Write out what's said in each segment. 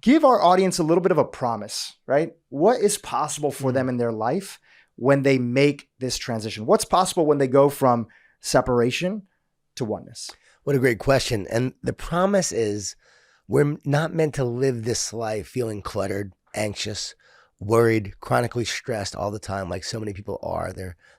Give our audience a little bit of a promise, right? What is possible for them in their life when they make this transition? What's possible when they go from separation to oneness? What a great question. And the promise is we're not meant to live this life feeling cluttered, anxious, worried, chronically stressed all the time like so many people are.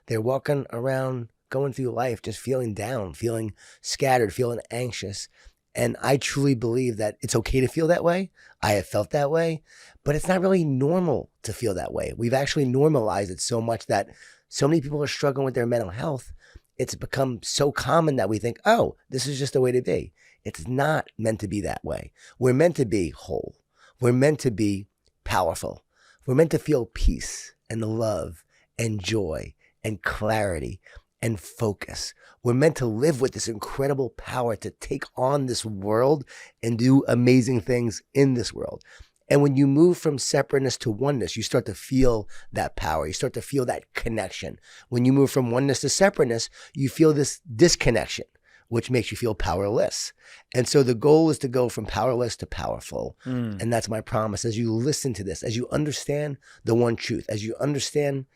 They're walking around going through life just feeling down, feeling scattered, feeling anxious. And I truly believe that it's okay to feel that way. I have felt that way, but it's not really normal to feel that way. We've actually normalized it so much that so many people are struggling with their mental health. It's become so common that we think, oh, this is just the way to be. It's not meant to be that way. We're meant to be whole. We're meant to be powerful. We're meant to feel peace and love and joy and clarity and focus. We're meant to live with this incredible power to take on this world and do amazing things in this world. And when you move from separateness to oneness, you start to feel that power. You start to feel that connection. When you move from oneness to separateness, you feel this disconnection, which makes you feel powerless. And so the goal is to go from powerless to powerful. And that's my promise. As you listen to this, as you understand the one truth, as you understand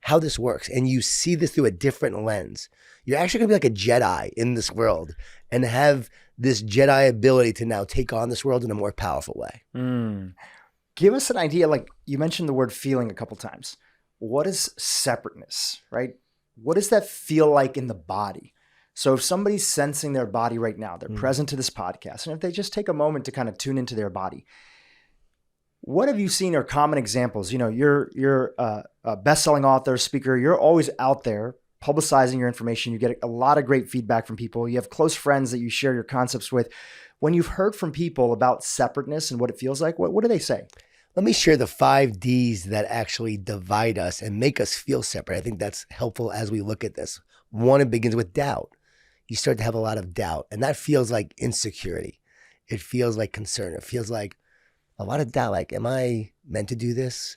how this works, and you see this through a different lens, you're actually gonna be like a Jedi in this world and have this Jedi ability to now take on this world in a more powerful way. Give us an idea, like you mentioned the word feeling a couple times. What is separateness, right? What does that feel like in the body? So if somebody's sensing their body right now, they're present to this podcast, and if they just take a moment to kind of tune into their body, what have you seen are common examples? You know, you're a best-selling author, speaker. You're always out there publicizing your information. You get a lot of great feedback from people. You have close friends that you share your concepts with. When you've heard from people about separateness and what it feels like, what do they say? Let me share the 5 Ds that actually divide us and make us feel separate. I think that's helpful as we look at this. One, it begins with doubt. You start to have a lot of doubt, and that feels like insecurity. It feels like concern. It feels like a lot of doubt, like, am I meant to do this?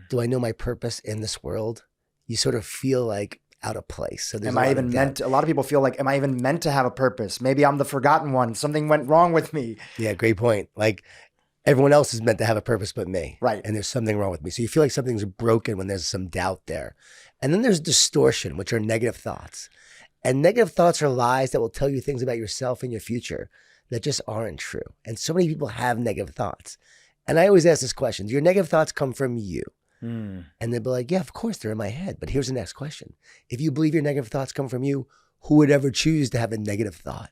Do I know my purpose in this world? You sort of feel like out of place. So there's a lot of people feel like, am I even meant to have a purpose? Maybe I'm the forgotten one. Something went wrong with me. Yeah, great point. Like everyone else is meant to have a purpose but me. Right. And there's something wrong with me. So you feel like something's broken when there's some doubt there. And then there's distortion, which are negative thoughts. And negative thoughts are lies that will tell you things about yourself and your future that just aren't true. And so many people have negative thoughts. And I always ask this question, do your negative thoughts come from you? And they'll be like, yeah, of course they're in my head. But here's the next question. If you believe your negative thoughts come from you, who would ever choose to have a negative thought?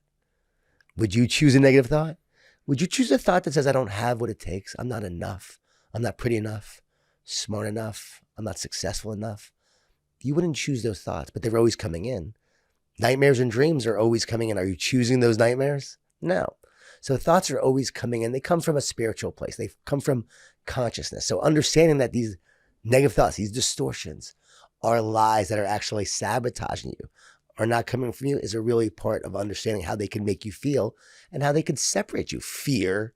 Would you choose a negative thought? Would you choose a thought that says, I don't have what it takes? I'm not enough. I'm not pretty enough, smart enough. I'm not successful enough. You wouldn't choose those thoughts, but they're always coming in. Nightmares and dreams are always coming in. Are you choosing those nightmares? No. So thoughts are always coming in. They come from a spiritual place. They come from consciousness. So understanding that these negative thoughts, these distortions are lies that are actually sabotaging you, are not coming from you, is a really part of understanding how they can make you feel and how they can separate you. Fear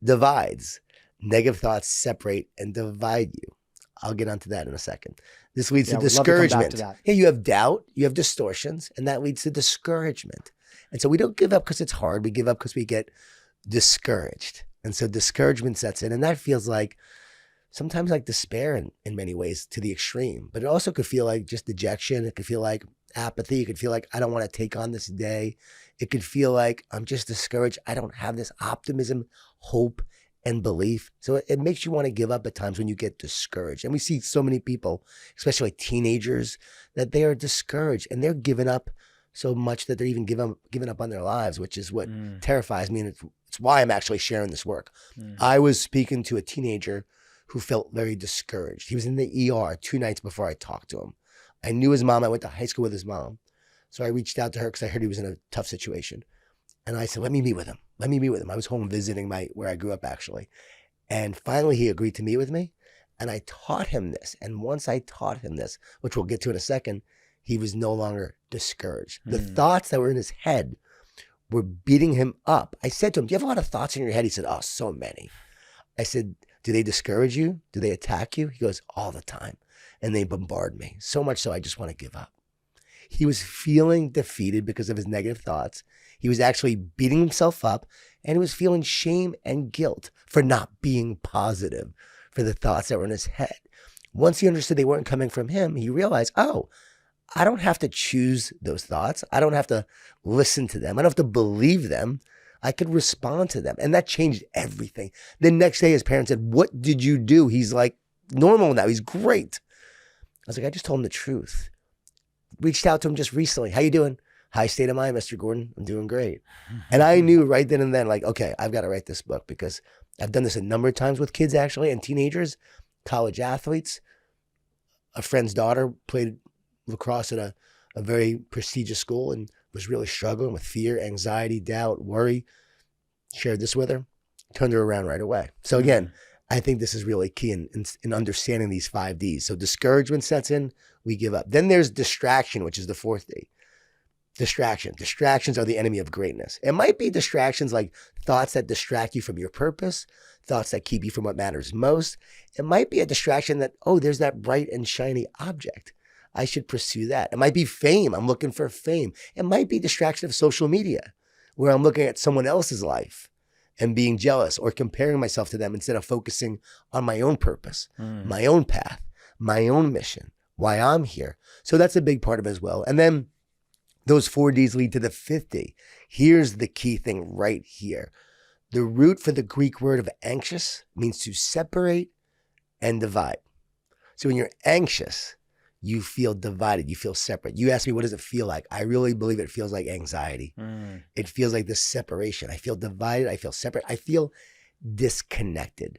divides. Negative thoughts separate and divide you. I'll get onto that in a second. This leads to discouragement. Yeah, you have doubt, you have distortions, and that leads to discouragement. And so we don't give up because it's hard. We give up because we get discouraged. And so discouragement sets in, and that feels like sometimes like despair in many ways to the extreme. But it also could feel like just dejection. It could feel like apathy. It could feel like I don't want to take on this day. It could feel like I'm just discouraged. I don't have this optimism, hope, and belief. So it makes you want to give up at times when you get discouraged. And we see so many people, especially teenagers, that they are discouraged and they're giving up so much that they're even giving up on their lives, which is what terrifies me. And it's why I'm actually sharing this work. I was speaking to a teenager who felt very discouraged. He was in the ER 2 nights before I talked to him. I knew his mom. I went to high school with his mom. So I reached out to her because I heard he was in a tough situation. And I said, let me meet with him. Let me meet with him. I was home visiting where I grew up, actually. And finally, he agreed to meet with me. And I taught him this. And once I taught him this, which we'll get to in a second, he was no longer discouraged. The thoughts that were in his head were beating him up. I said to him, do you have a lot of thoughts in your head? He said, oh, so many. I said, do they discourage you? Do they attack you? He goes, all the time. And they bombard me. So much so I just want to give up. He was feeling defeated because of his negative thoughts. He was actually beating himself up, and he was feeling shame and guilt for not being positive, for the thoughts that were in his head. Once he understood they weren't coming from him, he realized, oh, I don't have to choose those thoughts. I don't have to listen to them. I don't have to believe them. I could respond to them. And that changed everything. The next day, his parents said, what did you do? He's like normal now. He's great. I was like, I just told him the truth. Reached out to him just recently. How you doing? High state of mind, Mr. Gordon. I'm doing great. And I knew right then and then, like, okay, I've got to write this book because I've done this a number of times with kids actually and teenagers, college athletes. A friend's daughter played lacrosse at a very prestigious school and was really struggling with fear, anxiety, doubt, worry. Shared this with her, turned her around right away. So again, I think this is really key in understanding these 5 Ds. So discouragement sets in, we give up. Then there's distraction, which is the 4th D. Distraction. Distractions are the enemy of greatness. It might be distractions like thoughts that distract you from your purpose, thoughts that keep you from what matters most. It might be a distraction that, oh, there's that bright and shiny object. I should pursue that. It might be fame. I'm looking for fame. It might be distraction of social media, where I'm looking at someone else's life and being jealous or comparing myself to them instead of focusing on my own purpose, my own path, my own mission, why I'm here. So that's a big part of it as well. And then those 4 Ds lead to the 5th D. Here's the key thing right here. The root for the Greek word of anxious means to separate and divide. So when you're anxious, you feel divided, you feel separate. You ask me, what does it feel like? I really believe it feels like anxiety. It feels like this separation. I feel divided, I feel separate, I feel disconnected.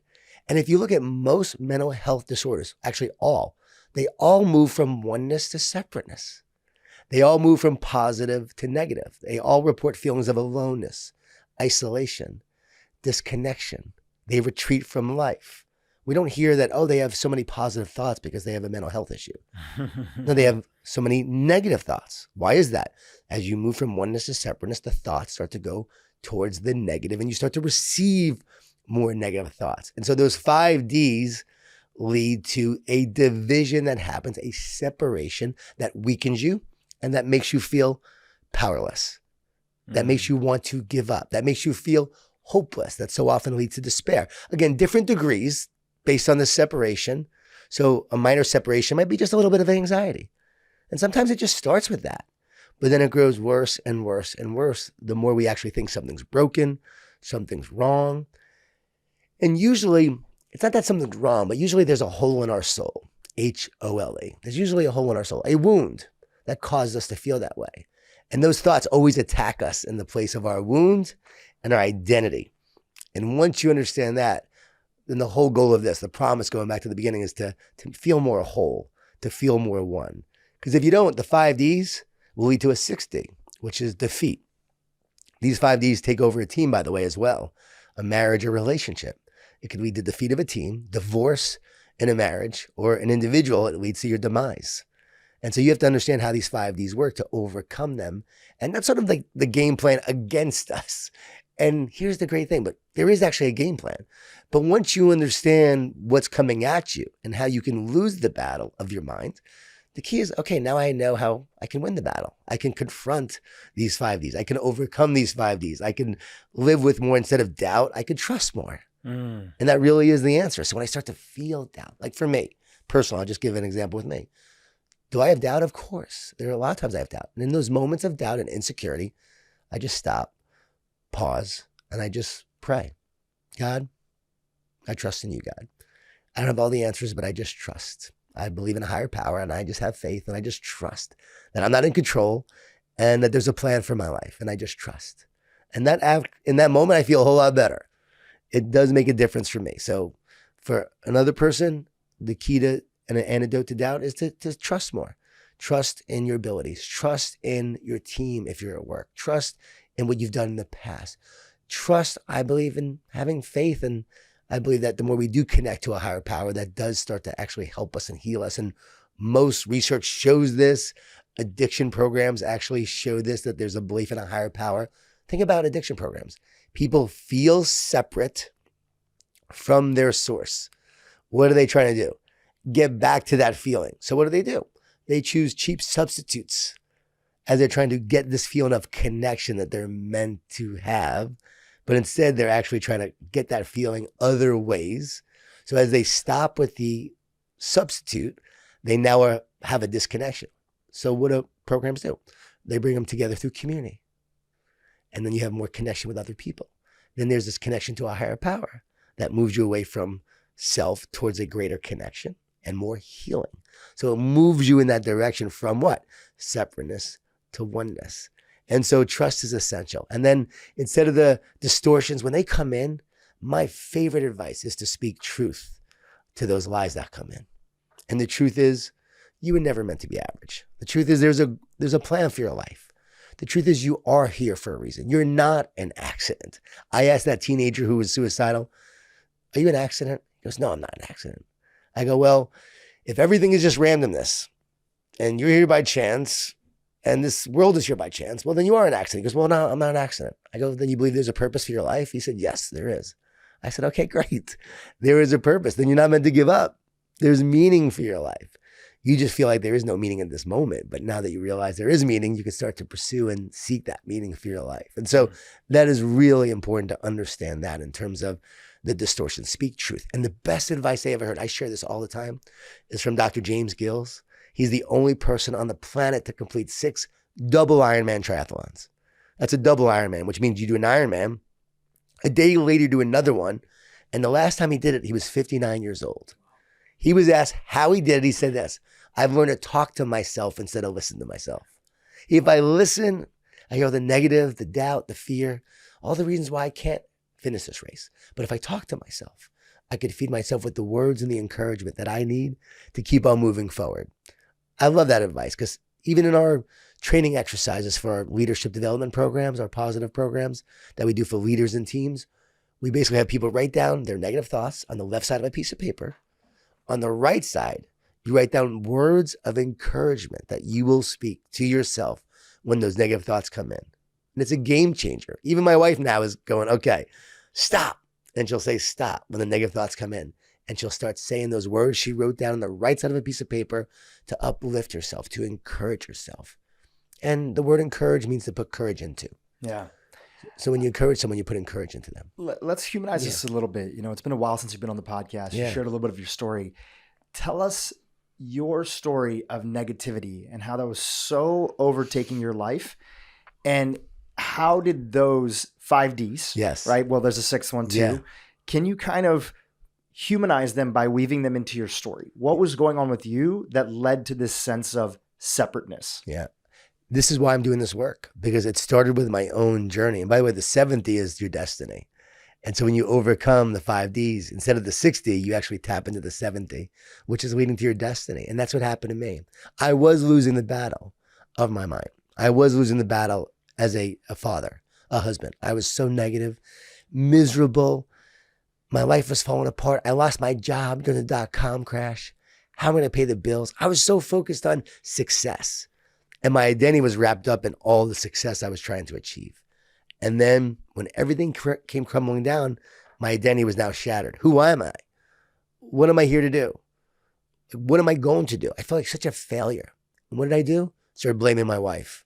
And if you look at most mental health disorders, actually all, they all move from oneness to separateness. They all move from positive to negative. They all report feelings of aloneness, isolation, disconnection. They retreat from life. We don't hear that, oh, they have so many positive thoughts because they have a mental health issue. No, they have so many negative thoughts. Why is that? As you move from oneness to separateness, the thoughts start to go towards the negative and you start to receive more negative thoughts. And so those 5 Ds lead to a division that happens, a separation that weakens you and that makes you feel powerless, that makes you want to give up, that makes you feel hopeless, that so often leads to despair. Again, different degrees based on the separation. So a minor separation might be just a little bit of anxiety. And sometimes it just starts with that. But then it grows worse and worse and worse the more we actually think something's broken, something's wrong. And usually, it's not that something's wrong, but usually there's a hole in our soul, H-O-L-E. There's usually a hole in our soul, a wound that caused us to feel that way. And those thoughts always attack us in the place of our wound and our identity. And once you understand that, then the whole goal of this, the promise going back to the beginning, is to feel more whole, to feel more one. Because if you don't, the 5 Ds will lead to a 6th D, which is defeat. These 5 Ds take over a team, by the way, as well. A marriage or relationship. It could lead to defeat of a team, divorce in a marriage, or an individual, it leads to your demise. And so you have to understand how these 5 Ds work to overcome them. And that's sort of like the game plan against us. And here's the great thing, but there is actually a game plan. But once you understand what's coming at you and how you can lose the battle of your mind, the key is, okay, now I know how I can win the battle. I can confront these 5 Ds. I can overcome these 5 Ds. I can live with more instead of doubt. I can trust more. And that really is the answer. So when I start to feel doubt, like for me, personal, I'll just give an example with me. Do I have doubt? Of course. There are a lot of times I have doubt. And in those moments of doubt and insecurity, I just stop, pause, and I just pray. God, I trust in you, God. I don't have all the answers, but I just trust. I believe in a higher power and I just have faith and I just trust that I'm not in control and that there's a plan for my life and I just trust. And that in that moment, I feel a whole lot better. It does make a difference for me. So for another person, the key to and an antidote to doubt is to trust more. Trust in your abilities. Trust in your team if you're at work. Trust in what you've done in the past. Trust, I believe, in having faith. And I believe that the more we do connect to a higher power, that does start to actually help us and heal us. And most research shows this. Addiction programs actually show this, that there's a belief in a higher power. Think about addiction programs. People feel separate from their source. What are they trying to do? Get back to that feeling. So what do? They choose cheap substitutes as they're trying to get this feeling of connection that they're meant to have. But instead, they're actually trying to get that feeling other ways. So as they stop with the substitute, they now have a disconnection. So what do programs do? They bring them together through community. And then you have more connection with other people. Then there's this connection to a higher power that moves you away from self towards a greater connection and more healing. So it moves you in that direction from what? Separateness to oneness. And so trust is essential. And then instead of the distortions, when they come in, my favorite advice is to speak truth to those lies that come in. And the truth is, you were never meant to be average. The truth is there's a plan for your life. The truth is you are here for a reason. You're not an accident. I asked that teenager who was suicidal, are you an accident? He goes, no, I'm not an accident. I go, well, if everything is just randomness and you're here by chance and this world is here by chance, well, then you are an accident. He goes, well, no, I'm not an accident. I go, then you believe there's a purpose for your life? He said, yes, there is. I said, okay, great. There is a purpose. Then you're not meant to give up. There's meaning for your life. You just feel like there is no meaning in this moment. But now that you realize there is meaning, you can start to pursue and seek that meaning for your life. And so that is really important to understand that in terms of the distortion. Speak truth. And the best advice I ever heard, I share this all the time, is from Dr. James Gills. He's the only person on the planet to complete 6 double Ironman triathlons. That's a double Ironman, which means you do an Ironman, a day later do another one. And the last time he did it, he was 59 years old. He was asked how he did it. He said this, I've learned to talk to myself instead of listen to myself. If I listen, I hear the negative, the doubt, the fear, all the reasons why I can't finish this race. But if I talk to myself, I could feed myself with the words and the encouragement that I need to keep on moving forward. I love that advice because even in our training exercises for our leadership development programs, our positive programs that we do for leaders and teams, we basically have people write down their negative thoughts on the left side of a piece of paper. On the right side, you write down words of encouragement that you will speak to yourself when those negative thoughts come in. And it's a game changer. Even my wife now is going, okay, stop. And she'll say stop when the negative thoughts come in. And she'll start saying those words she wrote down on the right side of a piece of paper to uplift herself, to encourage herself. And the word encourage means to put courage into. Yeah. So when you encourage someone, you put encourage into them. Let's humanize this a little bit. You know, it's been a while since you've been on the podcast. You shared a little bit of your story. Tell us your story of negativity and how that was so overtaking your life. And how did those 5 Ds, right? Well, there's a 6th one too. Yeah. Can you kind of humanize them by weaving them into your story? What was going on with you that led to this sense of separateness? Yeah. This is why I'm doing this work, because it started with my own journey. And by the way, the 7th D is your destiny. And so when you overcome the 5 Ds, instead of the 6th D, you actually tap into the 7th D, which is leading to your destiny. And that's what happened to me. I was losing the battle of my mind. I was losing the battle as a father, a husband. I was so negative, miserable. My life was falling apart. I lost my job during the .com crash. How am I going to pay the bills? I was so focused on success. And my identity was wrapped up in all the success I was trying to achieve. And then when everything came crumbling down, my identity was now shattered. Who am I? What am I here to do? What am I going to do? I felt like such a failure. And what did I do? Started blaming my wife.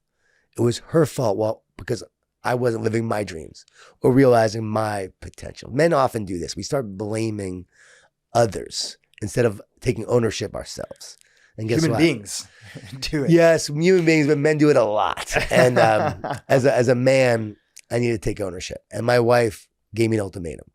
It was her fault, well, because I wasn't living my dreams or realizing my potential. Men often do this. We start blaming others instead of taking ownership ourselves. And guess human what? Beings do it. Yes, human beings, but men do it a lot. And as a man, I need to take ownership. And my wife gave me an ultimatum.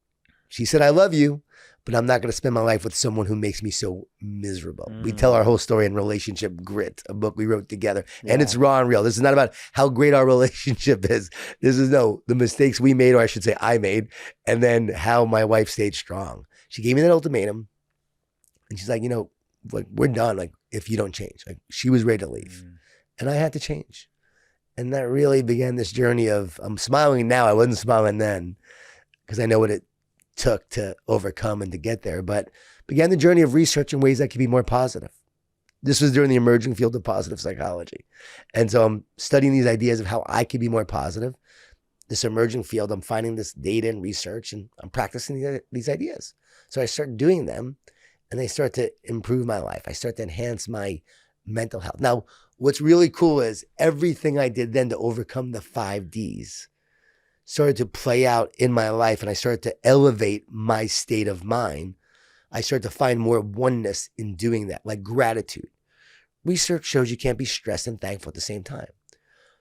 She said, I love you, but I'm not going to spend my life with someone who makes me so miserable. We tell our whole story in Relationship Grit, a book we wrote together. Yeah. And it's raw and real. This is not about how great our relationship is. This is the mistakes we made, or I should say I made, and then how my wife stayed strong. She gave me that ultimatum. And she's like, we're done. Like, if you don't change, like she was ready to leave and I had to change. And that really began this journey of, I'm smiling now. I wasn't smiling then because I know what it took to overcome and to get there, but began the journey of researching ways that could be more positive. This was during the emerging field of positive psychology. And so I'm studying these ideas of how I could be more positive. This emerging field, I'm finding this data and research and I'm practicing these ideas. So I start doing them. And they start to improve my life. I start to enhance my mental health. Now, What's really cool is everything I did then to overcome the 5Ds started to play out in my life, and I started to elevate my state of mind. I started to find more oneness in doing that, like gratitude. Research shows you can't be stressed and thankful at the same time.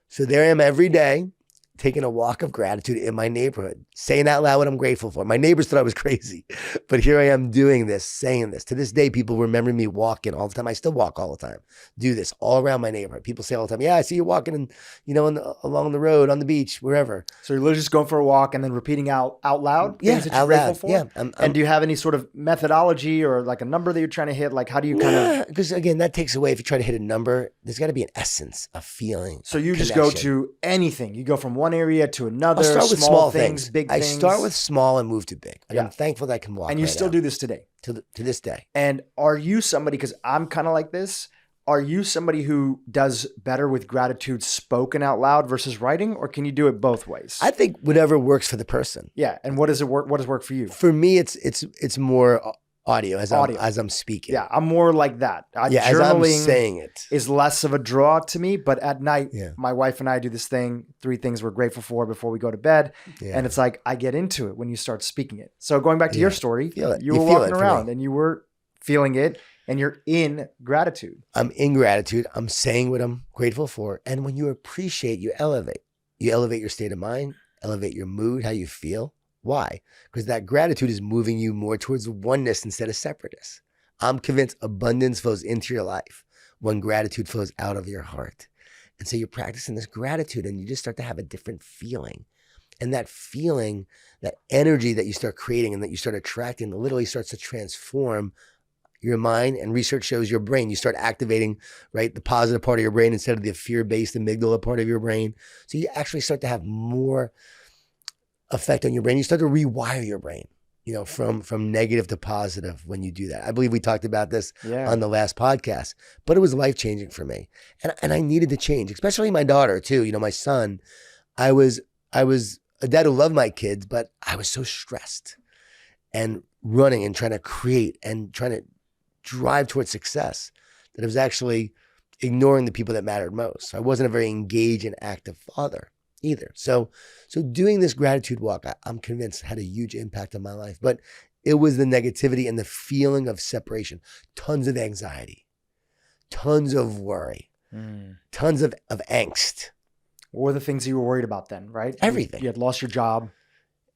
So there I am every day, taking a walk of gratitude in my neighborhood, saying out loud what I'm grateful for. My neighbors thought I was crazy, but here I am doing this, saying this. To this day, people remember me walking all the time. I still walk all the time, do this all around my neighborhood. People say all the time, yeah, I see you walking along the road, on the beach, wherever. So you're literally just going for a walk and then repeating out loud things that you're grateful for? Yeah. And do you have any sort of methodology or like a number that you're trying to hit? Like how do you kind of... Because again, that takes away, if you try to hit a number, there's got to be an essence, a feeling. So you just go to anything. You go from one area to another. I'll start with small things, big I things. start with small and move to big. And I'm thankful that I can walk. And you still do this today? To this day. And are you somebody, because I'm kind of like this, are you somebody who does better with gratitude spoken out loud versus writing, or can you do it both ways? I think whatever works for the person. Yeah. And what does it work? What does work for you? For me, it's more audio as I'm speaking. Yeah, I'm more like that. As I'm saying it is less of a draw to me. But at night, my wife and I do this thing, 3 things we're grateful for before we go to bed. Yeah. And it's like, I get into it when you start speaking it. So going back to your story, you were walking around and you were feeling it and you're in gratitude. I'm in gratitude. I'm saying what I'm grateful for. And when you appreciate, you elevate. You elevate your state of mind, elevate your mood, how you feel. Why? Because that gratitude is moving you more towards oneness instead of separateness. I'm convinced abundance flows into your life when gratitude flows out of your heart. And so you're practicing this gratitude and you just start to have a different feeling. And that feeling, that energy that you start creating and that you start attracting literally starts to transform your mind. And research shows your brain. You start activating, right, the positive part of your brain instead of the fear-based amygdala part of your brain. So you actually start to have more effect on your brain. You start to rewire your brain, from negative to positive when you do that. I believe we talked about this on the last podcast, but it was life-changing for me. And I needed to change, especially my daughter too. My son, I was a dad who loved my kids, but I was so stressed and running and trying to create and trying to drive towards success that I was actually ignoring the people that mattered most. I wasn't a very engaged and active father either. So doing this gratitude walk, I'm convinced had a huge impact on my life, but it was the negativity and the feeling of separation, tons of anxiety, tons of worry, tons of angst. What were the things you were worried about then, right? Everything. You had lost your job.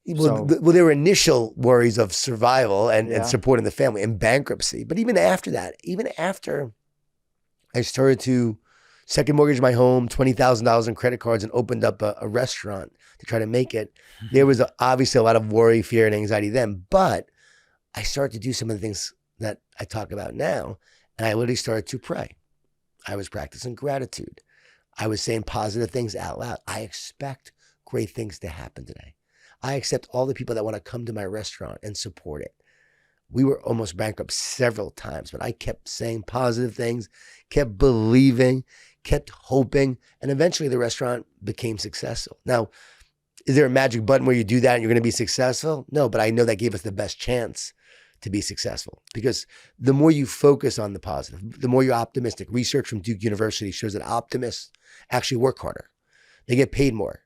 Well, there were initial worries of survival and supporting the family and bankruptcy. But even after that, even after I started to second mortgage my home, $20,000 in credit cards, and opened up a restaurant to try to make it. There was obviously a lot of worry, fear, and anxiety then, but I started to do some of the things that I talk about now, and I literally started to pray. I was practicing gratitude. I was saying positive things out loud. I expect great things to happen today. I accept all the people that want to come to my restaurant and support it. We were almost bankrupt several times, but I kept saying positive things, kept believing, kept hoping, and eventually the restaurant became successful. Now, is there a magic button where you do that and you're going to be successful? No, but I know that gave us the best chance to be successful because the more you focus on the positive, the more you're optimistic. Research from Duke University shows that optimists actually work harder. They get paid more.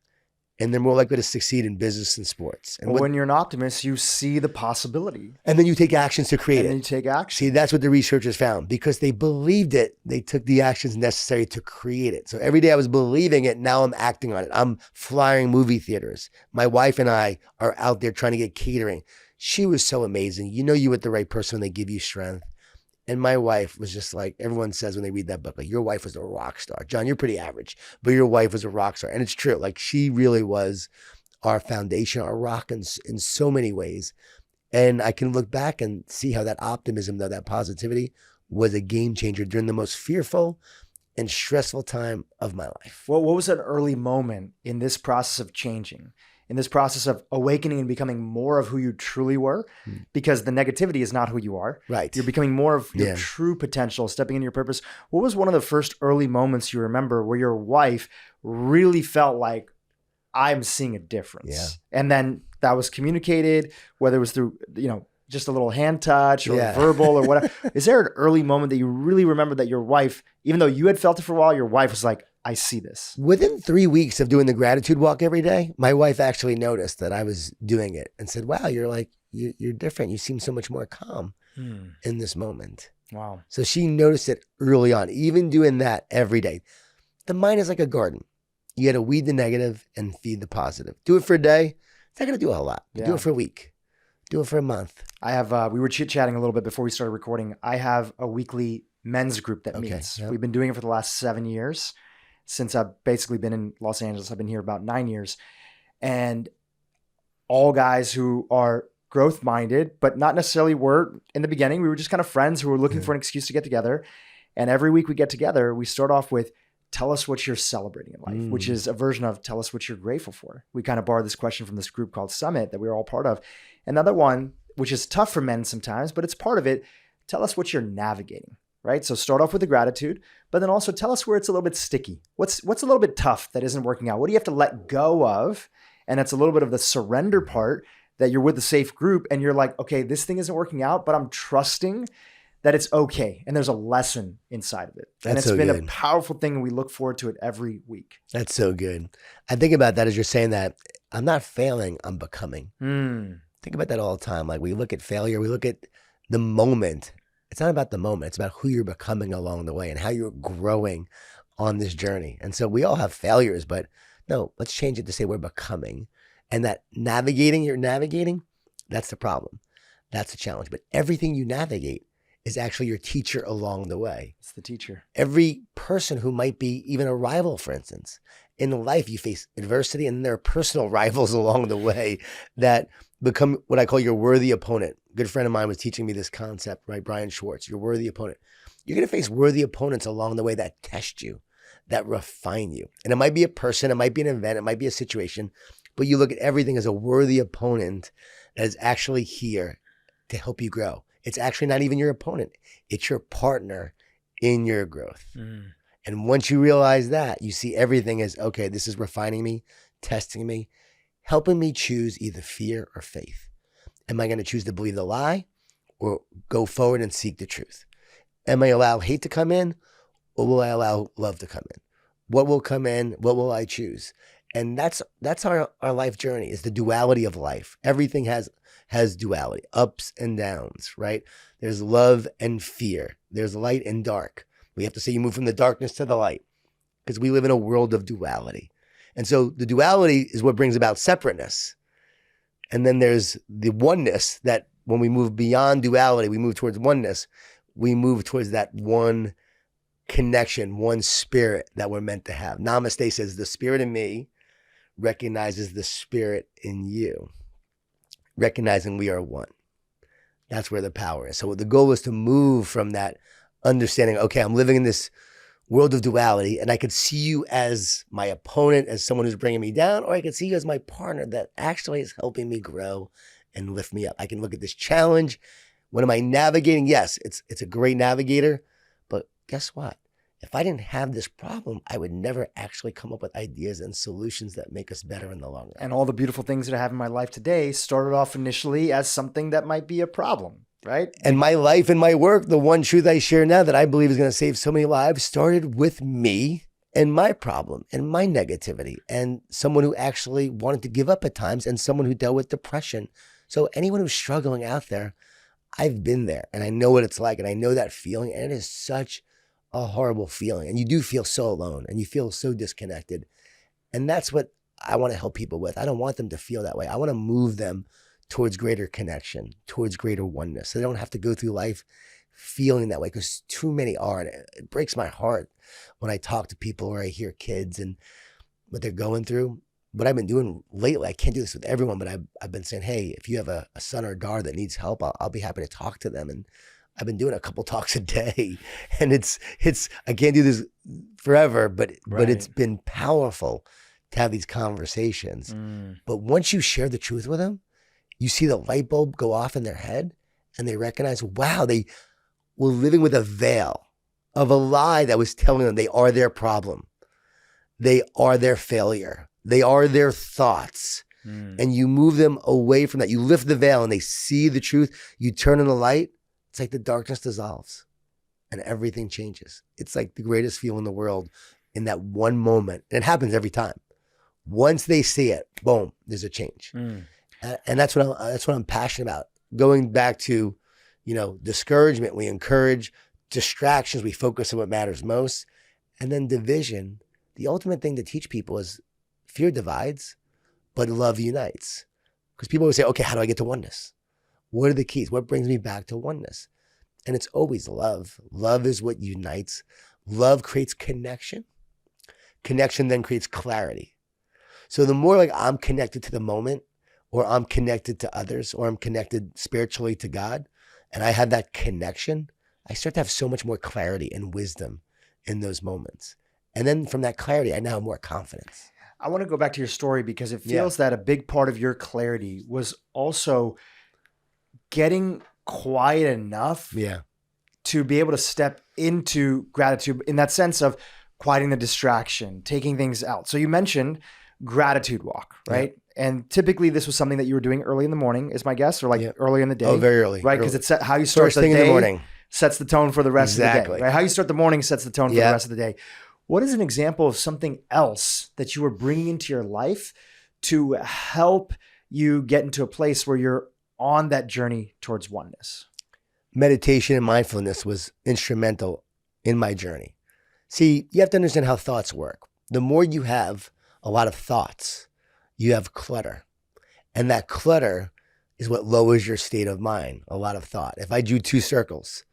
And they're more likely to succeed in business and sports. And when you're an optimist, you see the possibility. And then you take actions to create it. And then you take action. See, that's what the researchers found. Because they believed it, they took the actions necessary to create it. So every day I was believing it, now I'm acting on it. I'm flying movie theaters. My wife and I are out there trying to get catering. She was so amazing. You with the right person when they give you strength. And my wife was just like, everyone says when they read that book, like, your wife was a rock star. Jon, you're pretty average, but your wife was a rock star. And it's true. Like, she really was our foundation, our rock in so many ways. And I can look back and see how that optimism, though, that positivity was a game changer during the most fearful and stressful time of my life. Well, what was an early moment in this process of changing? In this process of awakening and becoming more of who you truly were, because the negativity is not who you are. Right. You're becoming more of your true potential, stepping into your purpose. What was one of the first early moments you remember where your wife really felt like, I'm seeing a difference? Yeah. And then that was communicated, whether it was through, just a little hand touch or Yeah. verbal or whatever. Is there an early moment that you really remember that your wife, even though you had felt it for a while, your wife was like, I see this? Within 3 weeks of doing the gratitude walk every day, my wife actually noticed that I was doing it and said, wow, you're different. You seem so much more calm in this moment. Wow. So she noticed it early on, even doing that every day. The mind is like a garden. You got to weed the negative and feed the positive. Do it for a day. It's not going to do a whole lot. Yeah. Do it for a week. Do it for a month. I have, we were chit-chatting a little bit before we started recording. I have a weekly men's group that meets. Yep. We've been doing it for the last 7 years. Since I've basically been in Los Angeles. I've been here about 9 years. And all guys who are growth-minded, but not necessarily were in the beginning. We were just kind of friends who were looking for an excuse to get together. And every week we get together, we start off with, tell us what you're celebrating in life, which is a version of tell us what you're grateful for. We kind of borrowed this question from this group called Summit that we were all part of. Another one, which is tough for men sometimes, but it's part of it. Tell us what you're navigating, right? So start off with the gratitude, but then also tell us where it's a little bit sticky. What's a little bit tough that isn't working out? What do you have to let go of? And it's a little bit of the surrender part that you're with a safe group and you're like, okay, this thing isn't working out, but I'm trusting that it's okay. And there's a lesson inside of it. And it's been a powerful thing. And we look forward to it every week. That's so good. I think about that as you're saying that. I'm not failing, I'm becoming. Think about that all the time. Like we look at failure, we look at the moment. It's not about the moment. It's about who you're becoming along the way and how you're growing on this journey. And so we all have failures, but no, let's change it to say we're becoming. And that you're navigating, that's the problem. That's the challenge. But everything you navigate is actually your teacher along the way. It's the teacher. Every person who might be even a rival, for instance, in life you face adversity and there are personal rivals along the way that become what I call your worthy opponent. A good friend of mine was teaching me this concept, right? Brian Schwartz, your worthy opponent. You're going to face worthy opponents along the way that test you, that refine you. And it might be a person, it might be an event, it might be a situation, but you look at everything as a worthy opponent that is actually here to help you grow. It's actually not even your opponent. It's your partner in your growth. And once you realize that, you see everything as, okay, this is refining me, testing me, helping me choose either fear or faith. Am I going to choose to believe the lie or go forward and seek the truth? Am I allow hate to come in or will I allow love to come in? What will come in? What will I choose? And that's our life journey, is the duality of life. Everything has duality, ups and downs, right? There's love and fear. There's light and dark. We have to say you move from the darkness to the light because we live in a world of duality. And so the duality is what brings about separateness. And then there's the oneness that when we move beyond duality, we move towards oneness. We move towards that one connection, one spirit that we're meant to have. Namaste says the spirit in me recognizes the spirit in you, recognizing we are one. That's where the power is. So the goal is to move from that understanding, okay, I'm living in this world of duality and I could see you as my opponent, as someone who's bringing me down, or I could see you as my partner that actually is helping me grow and lift me up. I can look at this challenge. What am I navigating? Yes, it's a great navigator, but guess what? If I didn't have this problem, I would never actually come up with ideas and solutions that make us better in the long run. And all the beautiful things that I have in my life today started off initially as something that might be a problem, right? And my life and my work, the one truth I share now that I believe is going to save so many lives, started with me and my problem and my negativity and someone who actually wanted to give up at times and someone who dealt with depression. So anyone who's struggling out there, I've been there and I know what it's like and I know that feeling, and it is such a horrible feeling. And you do feel so alone and you feel so disconnected. And that's what I want to help people with. I don't want them to feel that way. I want to move them towards greater connection, towards greater oneness. So they don't have to go through life feeling that way, because too many are. And it breaks my heart when I talk to people or I hear kids and what they're going through. What I've been doing lately, I can't do this with everyone, but I've been saying, hey, if you have a son or a daughter that needs help, I'll be happy to talk to them. And I've been doing a couple talks a day, and it's I can't do this forever, but it's been powerful to have these conversations. But once you share the truth with them, you see the light bulb go off in their head and they recognize, wow, they were living with a veil of a lie that was telling them they are their problem. They are their failure. They are their thoughts. and you move them away from that. You lift the veil and they see the truth. You turn on the light. It's like the darkness dissolves and everything changes. It's like the greatest feeling in the world in that one moment. And it happens every time. Once they see it, boom, there's a change. And that's what I'm passionate about. Going back to, discouragement, we encourage. Distractions, we focus on what matters most. And then division, the ultimate thing to teach people is fear divides, but love unites. Because people always say, okay, how do I get to oneness? What are the keys? What brings me back to oneness? And it's always love. Love is what unites. Love creates connection. Connection then creates clarity. So the more like I'm connected to the moment, or I'm connected to others, or I'm connected spiritually to God, and I have that connection, I start to have so much more clarity and wisdom in those moments. And then from that clarity, I now have more confidence. I want to go back to your story because it feels that a big part of your clarity was also getting quiet enough to be able to step into gratitude in that sense of quieting the distraction, taking things out. So you mentioned gratitude walk, right? And typically this was something that you were doing early in the morning, is my guess, or like early in the day. Oh, very early. Right? Because it's how you start First thing the day in the morning sets the tone for the rest of the day. Right? How you start the morning sets the tone for the rest of the day. What is an example of something else that you were bringing into your life to help you get into a place where you're on that journey towards oneness? Meditation and mindfulness was instrumental in my journey. See, you have to understand how thoughts work. The more you have a lot of thoughts, you have clutter. And that clutter is what lowers your state of mind, a lot of thought. If I drew two circles,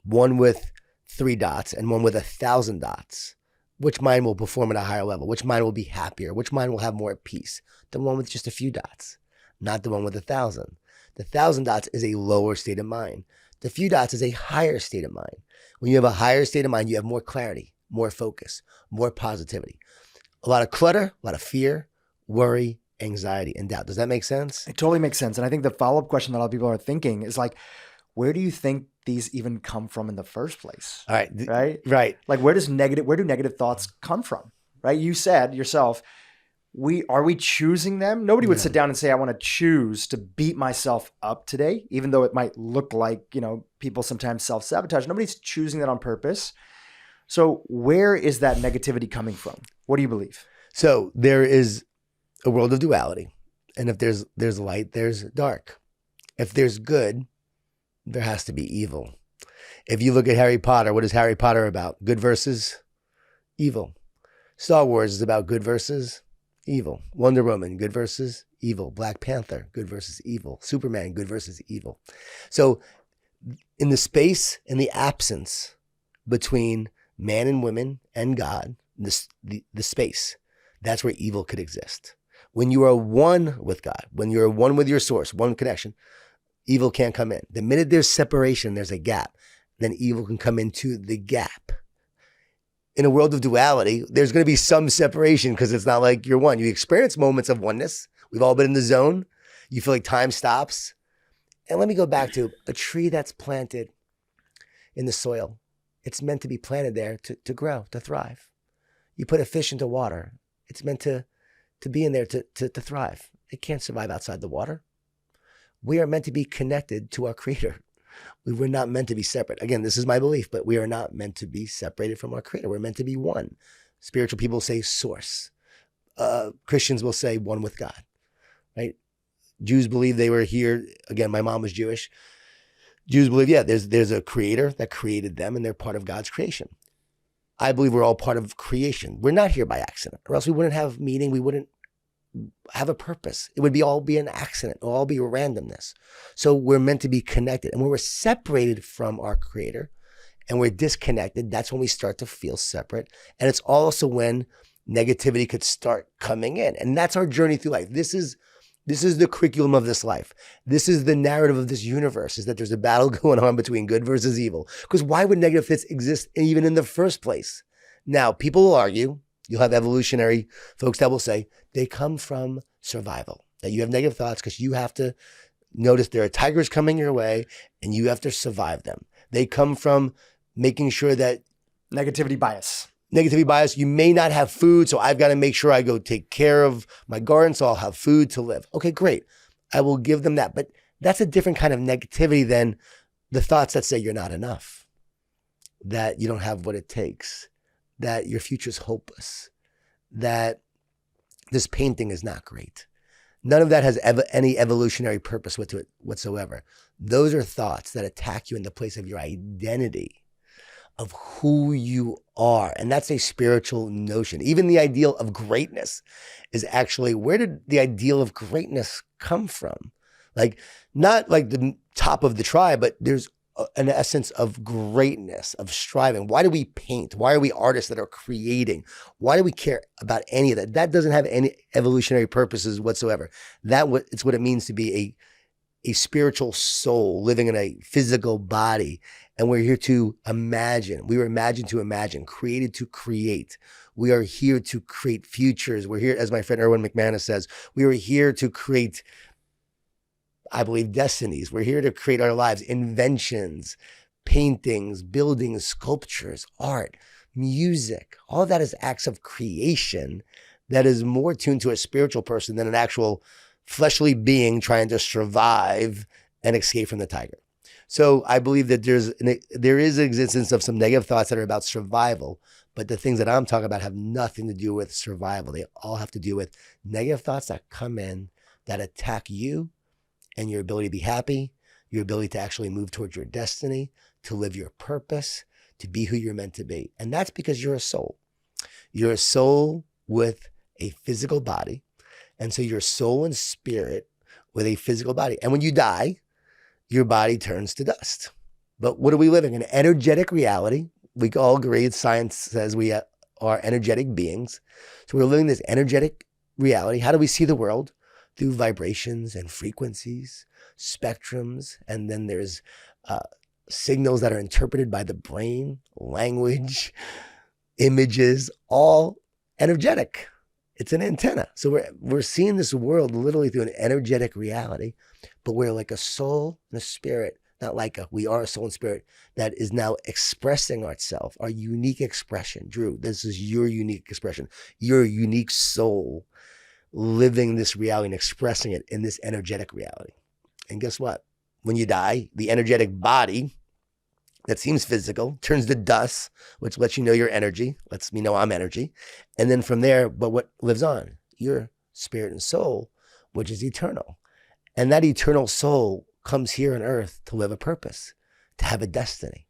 one with 3 dots and one with 1,000 dots, which mind will perform at a higher level? Which mind will be happier? Which mind will have more peace? The one with just a few dots, not the one with 1,000. The 1,000 dots is a lower state of mind. The few dots is a higher state of mind. When you have a higher state of mind, you have more clarity, more focus, more positivity. A lot of clutter, a lot of fear, worry, anxiety, and doubt. Does that make sense? It totally makes sense. And I think the follow-up question that a lot of people are thinking is like, where do you think these even come from in the first place? All right. Right. Like where do negative thoughts come from? Right. You said yourself, are we choosing them? Nobody would sit down and say, I want to choose to beat myself up today, even though it might look like, people sometimes self-sabotage. Nobody's choosing that on purpose. So where is that negativity coming from? What do you believe? So there is a world of duality. And if there's light, there's dark. If there's good, there has to be evil. If you look at Harry Potter, what is Harry Potter about? Good versus evil. Star Wars is about good versus evil. Wonder Woman, good versus evil. Black Panther, good versus evil. Superman, good versus evil. So in the space, in the absence between man and women and God, the space, that's where evil could exist. When you are one with God, when you're one with your source, one connection, evil can't come in. The minute there's separation, there's a gap, then evil can come into the gap. In a world of duality, there's going to be some separation because it's not like you're one. You experience moments of oneness. We've all been in the zone. You feel like time stops. And let me go back to a tree that's planted in the soil. It's meant to be planted there to grow, to thrive. You put a fish into water. It's meant to be in there to thrive. It can't survive outside the water. We are meant to be connected to our Creator. We were not meant to be separate. Again, this is my belief, but we are not meant to be separated from our Creator. We're meant to be one. Spiritual people say source. Christians will say one with God, right? Jews believe they were here. Again, my mom was Jewish. Jews believe, there's a Creator that created them and they're part of God's creation. I believe we're all part of creation. We're not here by accident, or else we wouldn't have meaning. We wouldn't have a purpose. It would all be an accident. It would all be randomness. So we're meant to be connected. And when we're separated from our Creator and we're disconnected, that's when we start to feel separate. And it's also when negativity could start coming in. And that's our journey through life. This is the curriculum of this life. This is the narrative of this universe, is that there's a battle going on between good versus evil. Because why would negative fits exist even in the first place? Now, people will argue, you'll have evolutionary folks that will say they come from survival, that you have negative thoughts because you have to notice there are tigers coming your way and you have to survive them. They come from making sure that negativity bias. negativity bias. You may not have food, so I've got to make sure I go take care of my garden so I'll have food to live. Okay, great. I will give them that. But that's a different kind of negativity than the thoughts that say you're not enough, that you don't have what it takes, that your future's hopeless, that this painting is not great. None of that has any evolutionary purpose to it whatsoever. Those are thoughts that attack you in the place of your identity, of who you are. And that's a spiritual notion. Even the ideal of greatness is actually, where did the ideal of greatness come from? Like, not like the top of the tribe, but there's an essence of greatness, of striving. Why do we paint? Why are we artists that are creating? Why do we care about any of that? That doesn't have any evolutionary purposes whatsoever. It's what it means to be a spiritual soul living in a physical body. And we're here to imagine. We were imagined to imagine, created to create. We are here to create futures. We're here, as my friend Erwin McManus says, we are here to create, I believe, destinies. We're here to create our lives, inventions, paintings, buildings, sculptures, art, music. All of that is acts of creation that is more tuned to a spiritual person than an actual fleshly being trying to survive and escape from the tiger. So I believe that there is an existence of some negative thoughts that are about survival, but the things that I'm talking about have nothing to do with survival. They all have to do with negative thoughts that come in that attack you and your ability to be happy, your ability to actually move towards your destiny, to live your purpose, to be who you're meant to be. And that's because you're a soul. You're a soul with a physical body. And so you're soul and spirit with a physical body. And when you die, your body turns to dust. But what are we living? An energetic reality. We all agree, science says we are energetic beings. So we're living this energetic reality. How do we see the world? Through vibrations and frequencies, spectrums, and then there's signals that are interpreted by the brain, language, images, all energetic. It's an antenna. So we're seeing this world literally through an energetic reality, but we're like a soul and a spirit, we are a soul and spirit that is now expressing ourselves, our unique expression. Dhru, this is your unique expression, your unique soul living this reality and expressing it in this energetic reality. And guess what? When you die, the energetic body that seems physical turns to dust, which lets you know your energy, lets me know I'm energy. And then from there, but what lives on? Your spirit and soul, which is eternal. And that eternal soul comes here on earth to live a purpose, to have a destiny,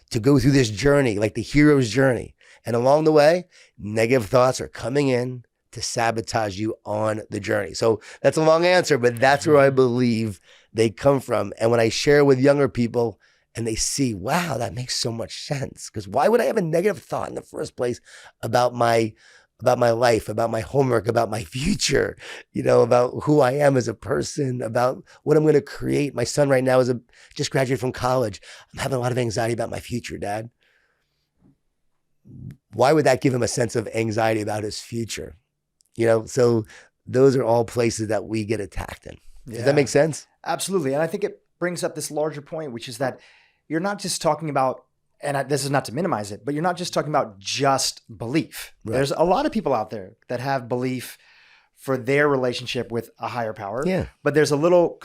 to go through this journey, like the hero's journey. And along the way, negative thoughts are coming in to sabotage you on the journey. So that's a long answer, but that's where I believe they come from. And when I share with younger people and they see, wow, that makes so much sense. Because why would I have a negative thought in the first place about my life, about my homework, about my future, about who I am as a person, about what I'm going to create. My son right now just graduated from college. I'm having a lot of anxiety about my future, Dad. Why would that give him a sense of anxiety about his future? So those are all places that we get attacked in. Does that make sense? Absolutely. And I think it brings up this larger point, which is that you're not just talking about, and this is not to minimize it, but you're not just talking about just belief. Right. There's a lot of people out there that have belief for their relationship with a higher power. Yeah. But there's a little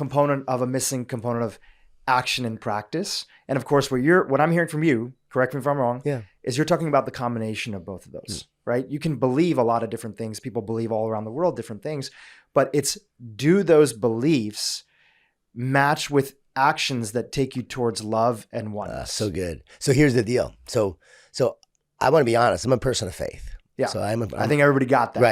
missing component of action and practice. And of course, what I'm hearing from you, correct me if I'm wrong, is you're talking about the combination of both of those, right? You can believe a lot of different things. People believe all around the world different things, but it's, do those beliefs match with actions that take you towards love and oneness? So good. So here's the deal. So I want to be honest. I'm a person of faith. Yeah. So I think everybody got that.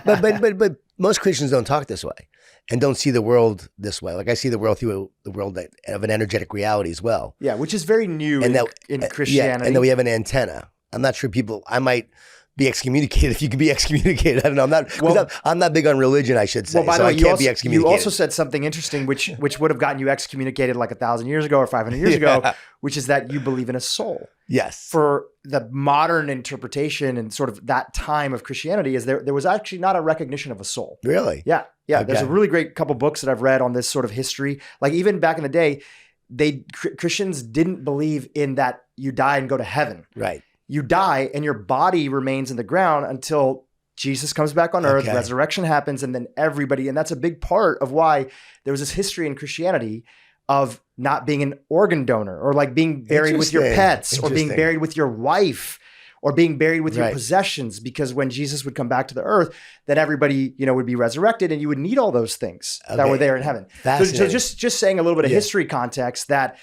Right. But most Christians don't talk this way and don't see the world this way. Like I see the world through the world of an energetic reality as well. Yeah, which is very new in Christianity. Yeah, and then we have an antenna. I'm not sure I might be excommunicated if you could be excommunicated. I don't know. I'm not big on religion, I should say. Well, by the way, you also said something interesting, which would have gotten you excommunicated like 1,000 years ago or 500 years ago, which is that you believe in a soul. Yes. For the modern interpretation and sort of that time of Christianity, is there was actually not a recognition of a soul. Really? Yeah. Yeah. Okay. There's a really great couple books that I've read on this sort of history. Like even back in the day, Christians didn't believe in that you die and go to heaven. Right. you die and your body remains in the ground until Jesus comes back on earth, resurrection happens, and then everybody, and that's a big part of why there was this history in Christianity of not being an organ donor, or like being buried with your pets, or being buried with your wife, or being buried with your possessions, because when Jesus would come back to the earth, then everybody, would be resurrected, and you would need all those things that were there in heaven. So just saying a little bit of history context that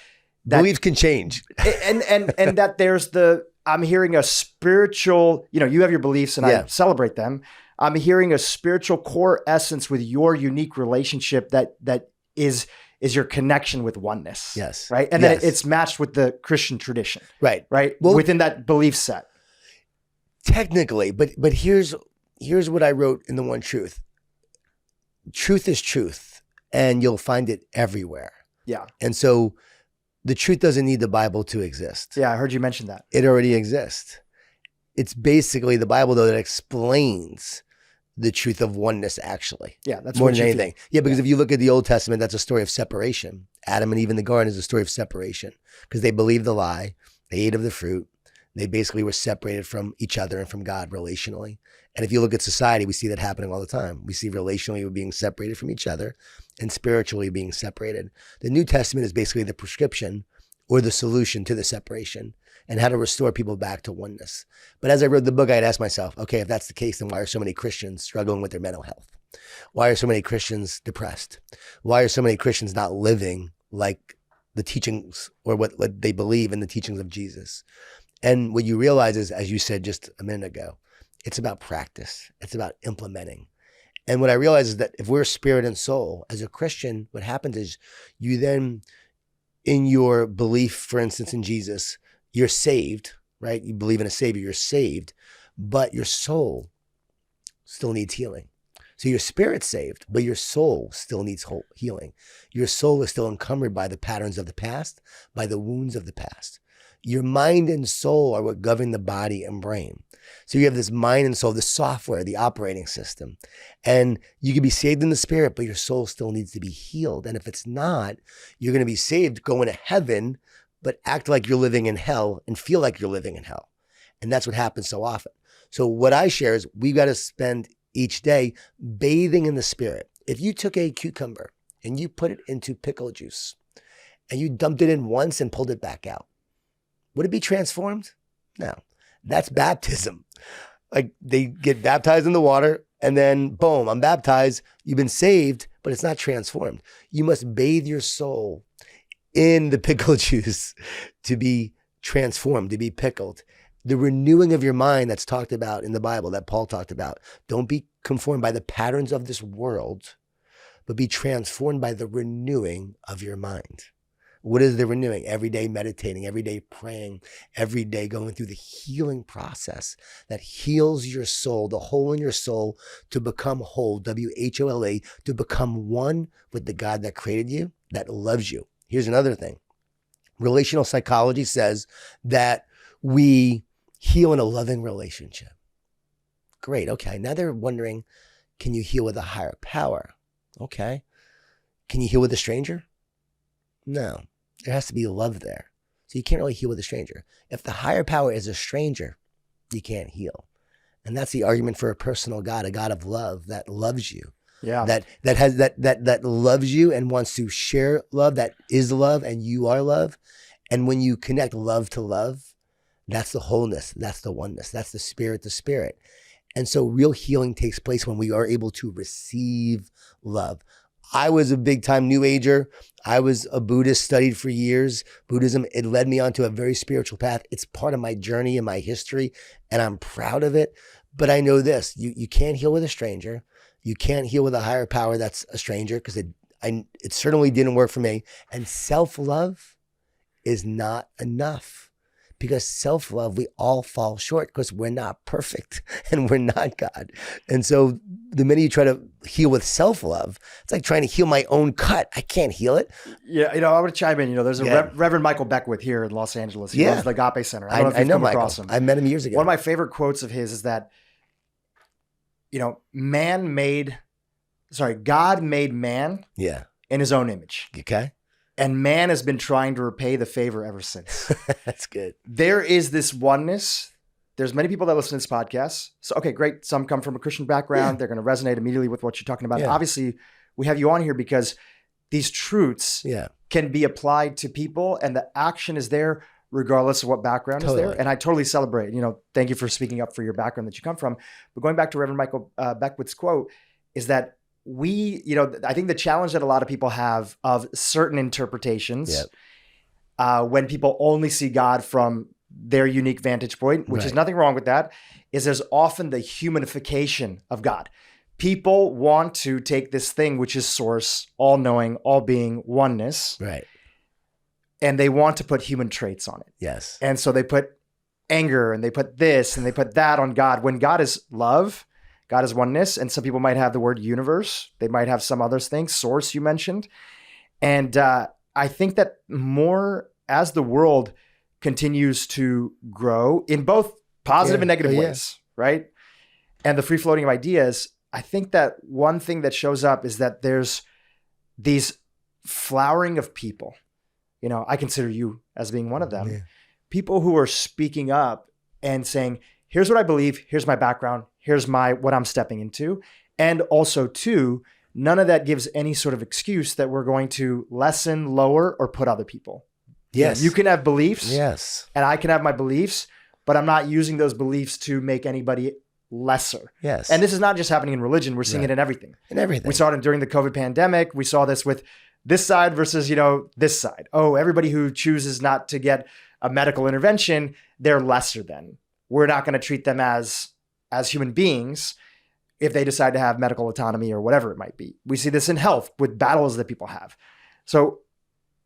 beliefs can change. and that there's I'm hearing a spiritual, you have your beliefs and I celebrate them. I'm hearing a spiritual core essence with your unique relationship that is your connection with oneness. Yes. Right. And then it's matched with the Christian tradition. Right. Right. Well, within that belief set. Technically, but here's what I wrote in The One Truth. Truth is truth, and you'll find it everywhere. Yeah. And so the truth doesn't need the Bible to exist. Yeah, I heard you mention that. It already exists. It's basically the Bible, though, that explains the truth of oneness, actually. Yeah, that's more than anything. Yeah, because if you look at the Old Testament, that's a story of separation. Adam and Eve in the garden is a story of separation, because they believed the lie. They ate of the fruit. They basically were separated from each other and from God relationally. And if you look at society, we see that happening all the time. We see relationally we're being separated from each other, and spiritually being separated. The New Testament is basically the prescription or the solution to the separation, and how to restore people back to oneness. But as I wrote the book, I had asked myself, okay, if that's the case, then why are so many Christians struggling with their mental health? Why are so many Christians depressed? Why are so many Christians not living like the teachings or what they believe in the teachings of Jesus? And what you realize is, as you said just a minute ago, it's about practice. It's about implementing. And what I realize is that if we're spirit and soul, as a Christian, what happens is you then, in your belief, for instance, in Jesus, you're saved, right? You believe in a savior, you're saved, but your soul still needs healing. So your spirit's saved, but your soul still needs healing. Your soul is still encumbered by the patterns of the past, by the wounds of the past. Your mind and soul are what govern the body and brain. So you have this mind and soul, the software, the operating system. And you can be saved in the spirit, but your soul still needs to be healed. And if it's not, you're going to be saved, go into heaven, but act like you're living in hell and feel like you're living in hell. And that's what happens so often. So what I share is we've got to spend each day bathing in the spirit. If you took a cucumber and you put it into pickle juice and you dumped it in once and pulled it back out, would it be transformed? No. That's baptism. Like they get baptized in the water and then boom, I'm baptized. You've been saved, but it's not transformed. You must bathe your soul in the pickle juice to be transformed, to be pickled. The renewing of your mind that's talked about in the Bible, that Paul talked about. Don't be conformed by the patterns of this world, but be transformed by the renewing of your mind. What is the renewing? Every day meditating, every day praying, every day going through the healing process that heals your soul, the hole in your soul, to become whole, W-H-O-L-E, to become one with the God that created you, that loves you. Here's another thing. Relational psychology says that we heal in a loving relationship. Great. Okay. Now they're wondering, can you heal with a higher power? Okay. Can you heal with a stranger? No. There has to be love there. So you can't really heal with a stranger. If the higher power is a stranger, you can't heal. And that's the argument for a personal God, a God of love that loves you. Yeah. That loves you and wants to share love, that is love, and you are love. And when you connect love to love, that's the wholeness, that's the oneness, that's the spirit to spirit. And so real healing takes place when we are able to receive love. I was a big time New Ager. I was a Buddhist, studied for years. Buddhism, it led me onto a very spiritual path. It's part of my journey and my history, and I'm proud of it. But I know this, you can't heal with a stranger. You can't heal with a higher power that's a stranger, because it certainly didn't work for me. And self-love is not enough, because self-love, we all fall short because we're not perfect and we're not God. And so the minute you try to heal with self-love, it's like trying to heal my own cut. I can't heal it. Yeah, I want to chime in. There's a Reverend Michael Beckwith here in Los Angeles. He runs the Agape Center. I don't know if you've come across him. I met him years ago. One of my favorite quotes of his is that, God made man in his own image. Okay. And man has been trying to repay the favor ever since. That's good. There is this oneness there's many people that listen to this podcast. So, okay, great. Some come from a Christian background. They're going to resonate immediately with what you're talking about. Obviously, we have you on here because these truths can be applied to people, and the action is there regardless of what background is there. And I totally celebrate, thank you for speaking up for your background that you come from. But going back to Reverend Michael Beckwith's quote is that I think the challenge that a lot of people have of certain interpretations when people only see God from their unique vantage point, which is nothing wrong with that, is there's often the humanification of God. People want to take this thing, which is source, all knowing, all being, oneness. Right. And they want to put human traits on it. Yes. And so they put anger and they put this and they put that on God. When God is love, God is oneness. And some people might have the word universe. They might have some other things, source you mentioned. And I think that more as the world continues to grow in both positive and negative ways, right? And the free floating of ideas, I think that one thing that shows up is that there's these flowering of people. I consider you as being one of them. Yeah. People who are speaking up and saying, here's what I believe, here's my background, here's what I'm stepping into. And also too, none of that gives any sort of excuse that we're going to lessen, lower, or put other people. Yes. You can have beliefs. Yes. And I can have my beliefs, but I'm not using those beliefs to make anybody lesser. Yes. And this is not just happening in religion. We're seeing it in everything. In everything. We saw it during the COVID pandemic. We saw this with this side versus, this side. Oh, everybody who chooses not to get a medical intervention, they're lesser than. We're not going to treat them as human beings if they decide to have medical autonomy or whatever it might be. We see this in health with battles that people have. So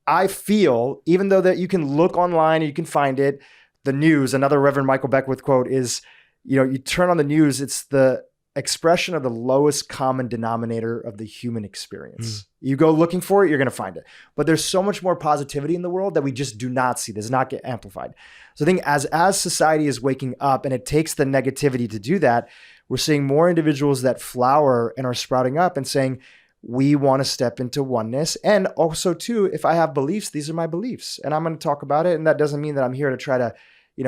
I feel, even though that you can look online and you can find it, the news, another Reverend Michael Beckwith quote is, you turn on the news, it's the expression of the lowest common denominator of the human experience. You go looking for it, you're going to find it. But there's so much more positivity in the world that we just do not see. Does not get amplified. So I think as society is waking up and it takes the negativity to do that, we're seeing more individuals that flower and are sprouting up and saying, we want to step into oneness. And also too, if I have beliefs, these are my beliefs and I'm going to talk about it. And that doesn't mean that I'm here to try to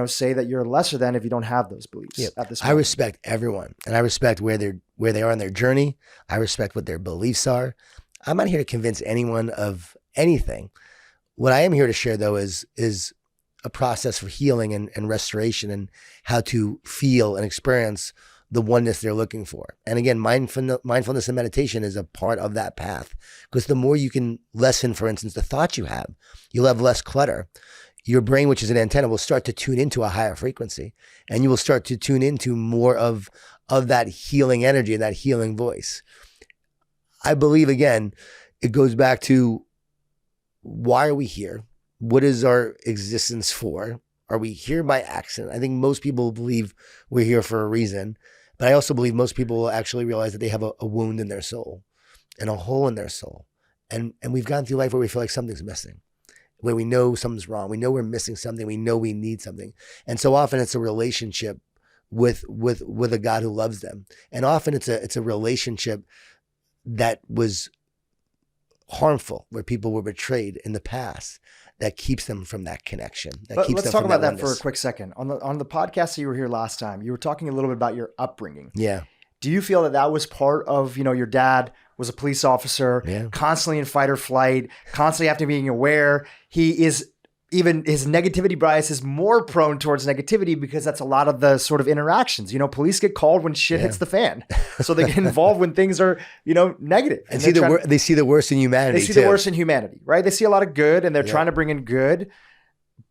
say that you're lesser than if you don't have those beliefs at this point. I respect everyone, and I respect where they are on their journey. I respect what their beliefs are. I'm not here to convince anyone of anything. What I am here to share, though, is a process for healing and restoration and how to feel and experience the oneness they're looking for. And again, mindfulness and meditation is a part of that path, because the more you can lessen, for instance, the thoughts you have, you'll have less clutter. Your brain, which is an antenna, will start to tune into a higher frequency, and you will start to tune into more of that healing energy and that healing voice. I believe, again, it goes back to, why are we here? What is our existence for? Are we here by accident? I think most people believe we're here for a reason, but I also believe most people will actually realize that they have a wound in their soul and a hole in their soul. And we've gone through life where we feel like something's missing, where we know something's wrong. We know we're missing something. We know we need something. And so often it's a relationship with a God who loves them. And often it's a relationship that was harmful, where people were betrayed in the past, that keeps them from that connection. Let's talk about that for a quick second. On the podcast that you were here last time, you were talking a little bit about your upbringing. Yeah. Do you feel that was part of, your dad was a police officer, constantly in fight or flight, constantly have to be aware. He is, even his negativity bias is more prone towards negativity, because that's a lot of the sort of interactions. Police get called when shit hits the fan. So they get involved when things are, negative. And they see the worst in humanity. They see the worst in humanity, right? They see a lot of good and they're trying to bring in good,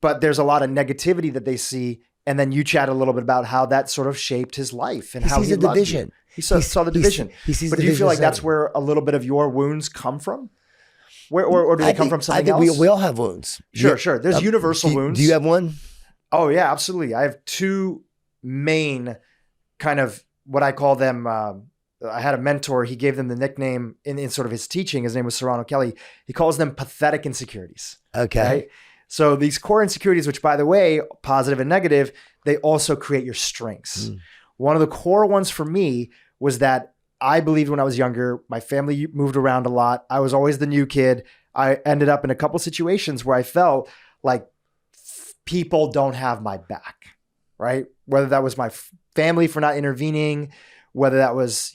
but there's a lot of negativity that they see. And then you chat a little bit about how that sort of shaped his life and how he loved division. He saw the division. But do you feel like that's where a little bit of your wounds come from? Or do they come from something else? I think we all have wounds. Sure. There's universal wounds. Do you have one? Oh, yeah, absolutely. I have two main kind of what I call them. I had a mentor. He gave them the nickname in sort of his teaching. His name was Serrano Kelly. He calls them pathetic insecurities. Okay. Right? So these core insecurities, which by the way, positive and negative, they also create your strengths. One of the core ones for me was that I believed when I was younger, my family moved around a lot. I was always the new kid. I ended up in a couple situations where I felt like people don't have my back. right? Whether that was my family for not intervening, whether that was,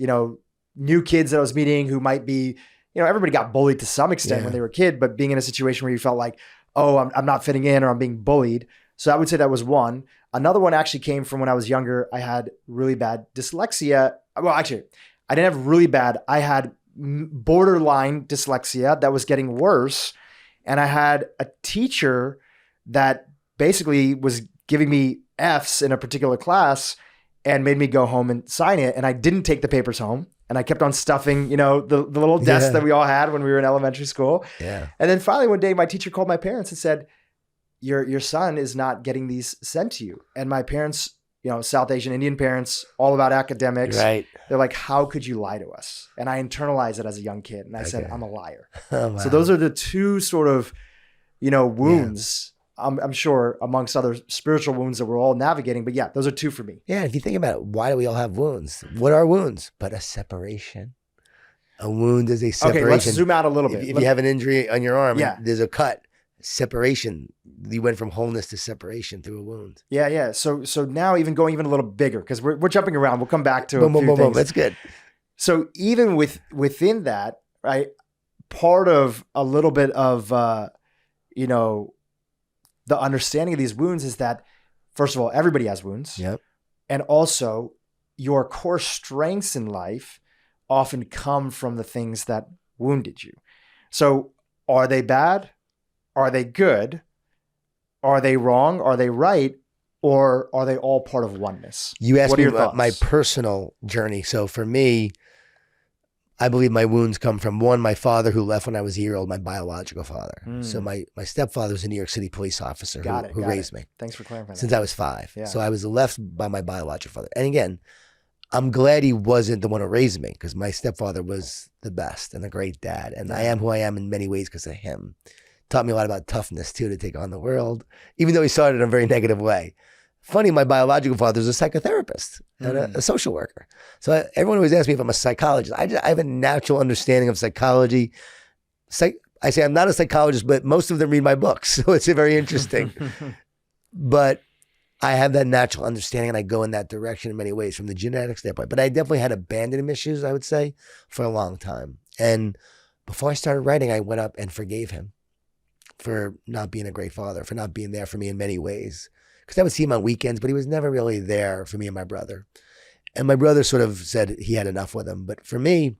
new kids that I was meeting who might be, everybody got bullied to some extent when they were a kid, but being in a situation where you felt like, oh, I'm not fitting in or I'm being bullied. So I would say that was one. Another one actually came from when I was younger. I had really bad dyslexia. Well, actually, I didn't have really bad. I had borderline dyslexia that was getting worse. And I had a teacher that basically was giving me Fs in a particular class and made me go home and sign it. And I didn't take the papers home. And I kept on stuffing, the little desks that we all had when we were in elementary school. Yeah. And then finally one day my teacher called my parents and said, your son is not getting these sent to you. And my parents, South Asian Indian parents, all about academics. Right. They're like, how could you lie to us? And I internalized it as a young kid. And I said, I'm a liar. Oh, wow. So those are the two sort of, wounds, I'm sure amongst other spiritual wounds that we're all navigating. But yeah, those are two for me. Yeah. If you think about it, why do we all have wounds? What are wounds? But a separation. A wound is a separation. Okay, let's zoom out a little bit. If you have an injury on your arm, Yeah. there's a cut. Separation. You went from wholeness to separation through a wound. Yeah. So now even going even a little bigger, because we're jumping around. We'll come back to a few things. That's good. So even within that, right, part of a little bit of, the understanding of these wounds is that, first of all, everybody has wounds. Yep. And also your core strengths in life often come from the things that wounded you. So are they bad? Are they good? Are they wrong? Are they right? Or are they all part of oneness? You asked What are me your about my thoughts? personal journey. So for me, I believe my wounds come from one, my father who left when I was a year old, my biological father. So my stepfather was a New York City police officer who raised me Thanks for clarifying since that. I was 5. Yeah. So I was left by my biological father. And again, I'm glad he wasn't the one who raised me because my stepfather was the best and a great dad. And I am who I am in many ways because of him. Taught me a lot about toughness too, to take on the world, even though he started in a very negative way. Funny, my biological father is a psychotherapist and a social worker. So everyone always asks me if I'm a psychologist. I have a natural understanding of psychology. I say I'm not a psychologist, but most of them read my books. So it's very interesting. But I have that natural understanding and I go in that direction in many ways from the genetic standpoint. But I definitely had abandonment issues, I would say, for a long time. And before I started writing, I went up and forgave him for not being a great father, for not being there for me in many ways. Because I would see him on weekends, but he was never really there for me and my brother. And my brother sort of said he had enough with him. But for me,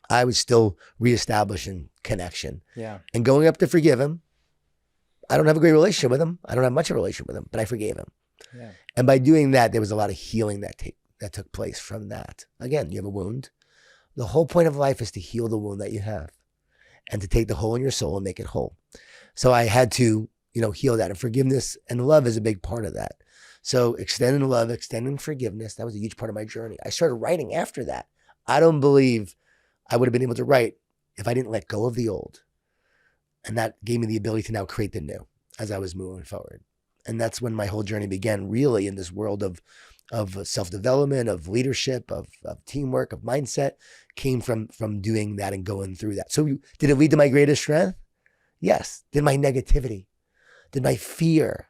I was still reestablishing connection. Yeah. And going up to forgive him. I don't have a great relationship with him. I don't have much of a relationship with him, but I forgave him. Yeah. And by doing that, there was a lot of healing that took place from that. Again, you have a wound. The whole point of life is to heal the wound that you have and to take the hole in your soul and make it whole. So I had to, heal that, and forgiveness and love is a big part of that. So extending love, extending forgiveness, that was a huge part of my journey. I started writing after that. I don't believe I would have been able to write if I didn't let go of the old. And that gave me the ability to now create the new as I was moving forward. And that's when my whole journey began, really, in this world of self-development, of leadership, of teamwork, of mindset, came from doing that and going through that. So did it lead to my greatest strength? Yes. Did my negativity? Did my fear?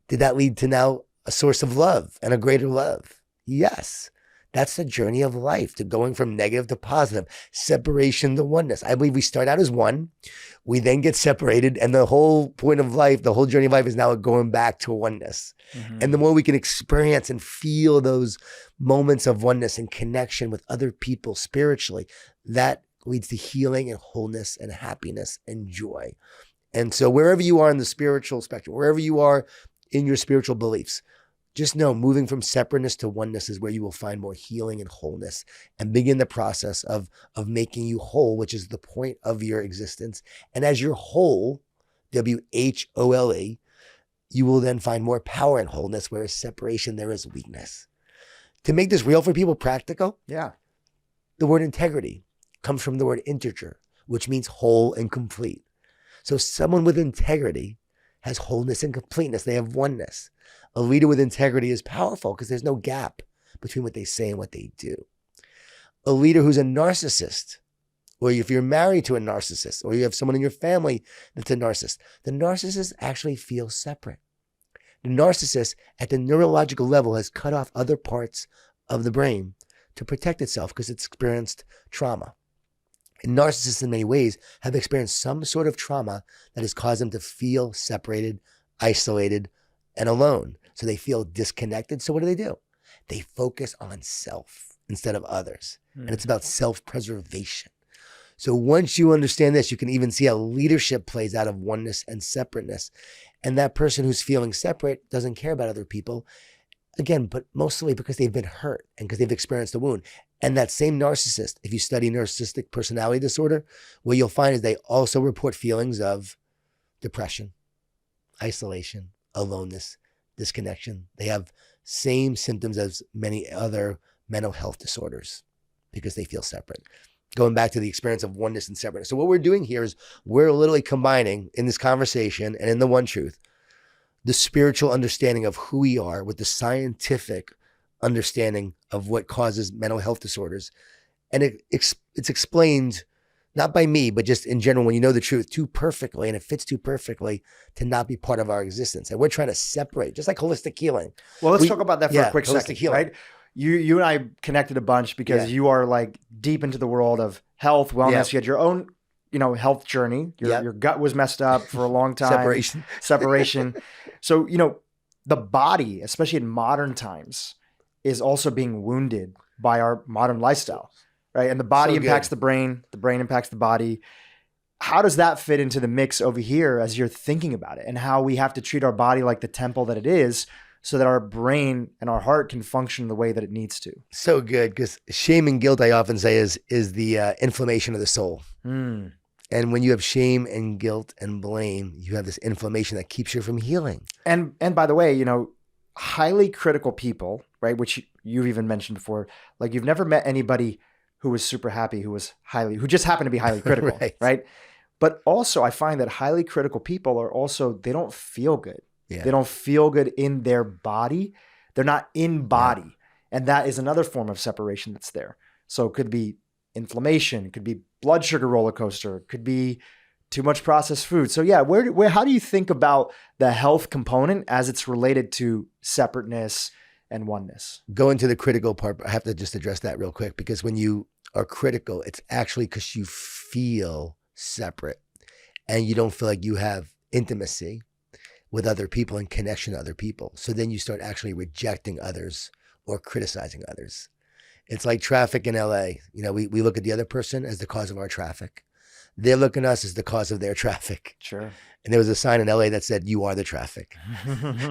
Did that lead to now a source of love and a greater love? Yes. That's the journey of life, to going from negative to positive, separation to oneness. I believe we start out as one, we then get separated, and the whole point of life, the whole journey of life is now going back to oneness. Mm-hmm. And the more we can experience and feel those moments of oneness and connection with other people spiritually, that leads to healing and wholeness and happiness and joy. And so wherever you are in the spiritual spectrum, wherever you are in your spiritual beliefs, just know moving from separateness to oneness is where you will find more healing and wholeness, and begin the process of making you whole, which is the point of your existence. And as you're whole, WHOLE, you will then find more power and wholeness, whereas separation, there is weakness. To make this real for people, practical, the word integrity comes from the word integer, which means whole and complete. So someone with integrity has wholeness and completeness. They have oneness. A leader with integrity is powerful because there's no gap between what they say and what they do. A leader who's a narcissist, or if you're married to a narcissist, or you have someone in your family that's a narcissist, the narcissist actually feels separate. The narcissist at the neurological level has cut off other parts of the brain to protect itself because it's experienced trauma. And narcissists in many ways have experienced some sort of trauma that has caused them to feel separated, isolated, and alone. So they feel disconnected. So what do? They focus on self instead of others. And it's about self-preservation. So once you understand this, you can even see how leadership plays out of oneness and separateness. And that person who's feeling separate doesn't care about other people. Again, but mostly because they've been hurt and because they've experienced a wound. And that same narcissist, if you study narcissistic personality disorder, what you'll find is they also report feelings of depression, isolation, aloneness, disconnection. They have same symptoms as many other mental health disorders because they feel separate. Going back to the experience of oneness and separateness. So what we're doing here is we're literally combining in this conversation and in the one truth, the spiritual understanding of who we are with the scientific understanding of what causes mental health disorders. And it's explained not by me, but just in general, when you know the truth too perfectly and it fits too perfectly to not be part of our existence. And we're trying to separate, just like holistic healing. Well, let's talk about that for a quick second, healing. Right? You and I connected a bunch because you are like deep into the world of health, wellness. You had your own, health journey. Your gut was messed up for a long time. Separation. So, the body, especially in modern times, is also being wounded by our modern lifestyle, right? And the body impacts the brain impacts the body. How does that fit into the mix over here as you're thinking about it and how we have to treat our body like the temple that it is so that our brain and our heart can function the way that it needs to? So good, because shame and guilt, I often say, is the inflammation of the soul. And when you have shame and guilt and blame, you have this inflammation that keeps you from healing. And by the way, highly critical people, right, which you've even mentioned before, like you've never met anybody who was super happy, who just happened to be highly critical, right? But also I find that highly critical people they don't feel good. Yeah. They don't feel good in their body. They're not in body. Yeah. And that is another form of separation that's there. So it could be inflammation, it could be blood sugar roller coaster, it could be too much processed food. So yeah, how do you think about the health component as it's related to separateness and oneness? Going to the critical part, I have to just address that real quick, because when you are critical, it's actually because you feel separate and you don't feel like you have intimacy with other people and connection to other people. So then you start actually rejecting others or criticizing others. It's like traffic in LA. We look at the other person as the cause of our traffic. They're looking at us as the cause of their traffic. Sure. And there was a sign in LA that said, "You are the traffic."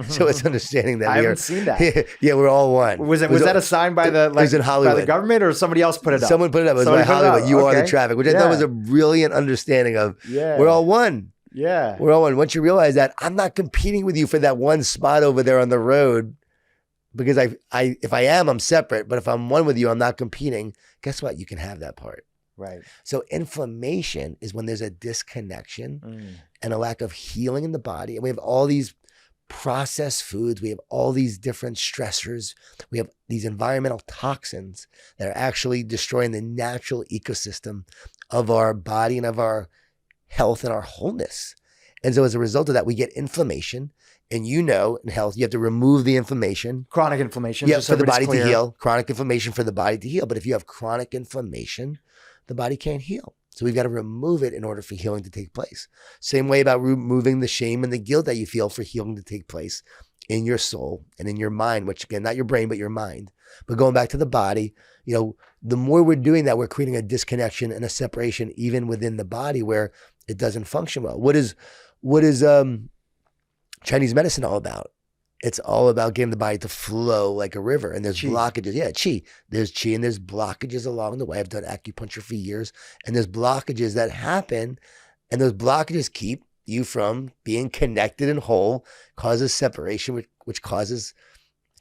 So it's understanding that I haven't seen that. Yeah, we're all one. Was that a sign by the by the government, or somebody else put it up? Someone put it up. It was by Hollywood. You are the traffic, which I thought was a brilliant understanding of we're all one. Yeah. We're all one. Once you realize that, I'm not competing with you for that one spot over there on the road, because if I am, I'm separate. But if I'm one with you, I'm not competing. Guess what? You can have that part. Right. So inflammation is when there's a disconnection and a lack of healing in the body. And we have all these processed foods. We have all these different stressors. We have these environmental toxins that are actually destroying the natural ecosystem of our body and of our health and our wholeness. And so as a result of that, we get inflammation. And in health, you have to remove the inflammation. Chronic inflammation. Yeah, for the body to heal. Chronic inflammation for the body to heal. But if you have chronic inflammation, the body can't heal. So we've got to remove it in order for healing to take place. Same way about removing the shame and the guilt that you feel for healing to take place in your soul and in your mind, which again, not your brain, but your mind. But going back to the body, the more we're doing that, we're creating a disconnection and a separation even within the body where it doesn't function well. What is Chinese medicine all about? It's all about getting the body to flow like a river. And there's blockages. Yeah, qi. There's qi and there's blockages along the way. I've done acupuncture for years. And there's blockages that happen. And those blockages keep you from being connected and whole, causes separation, which causes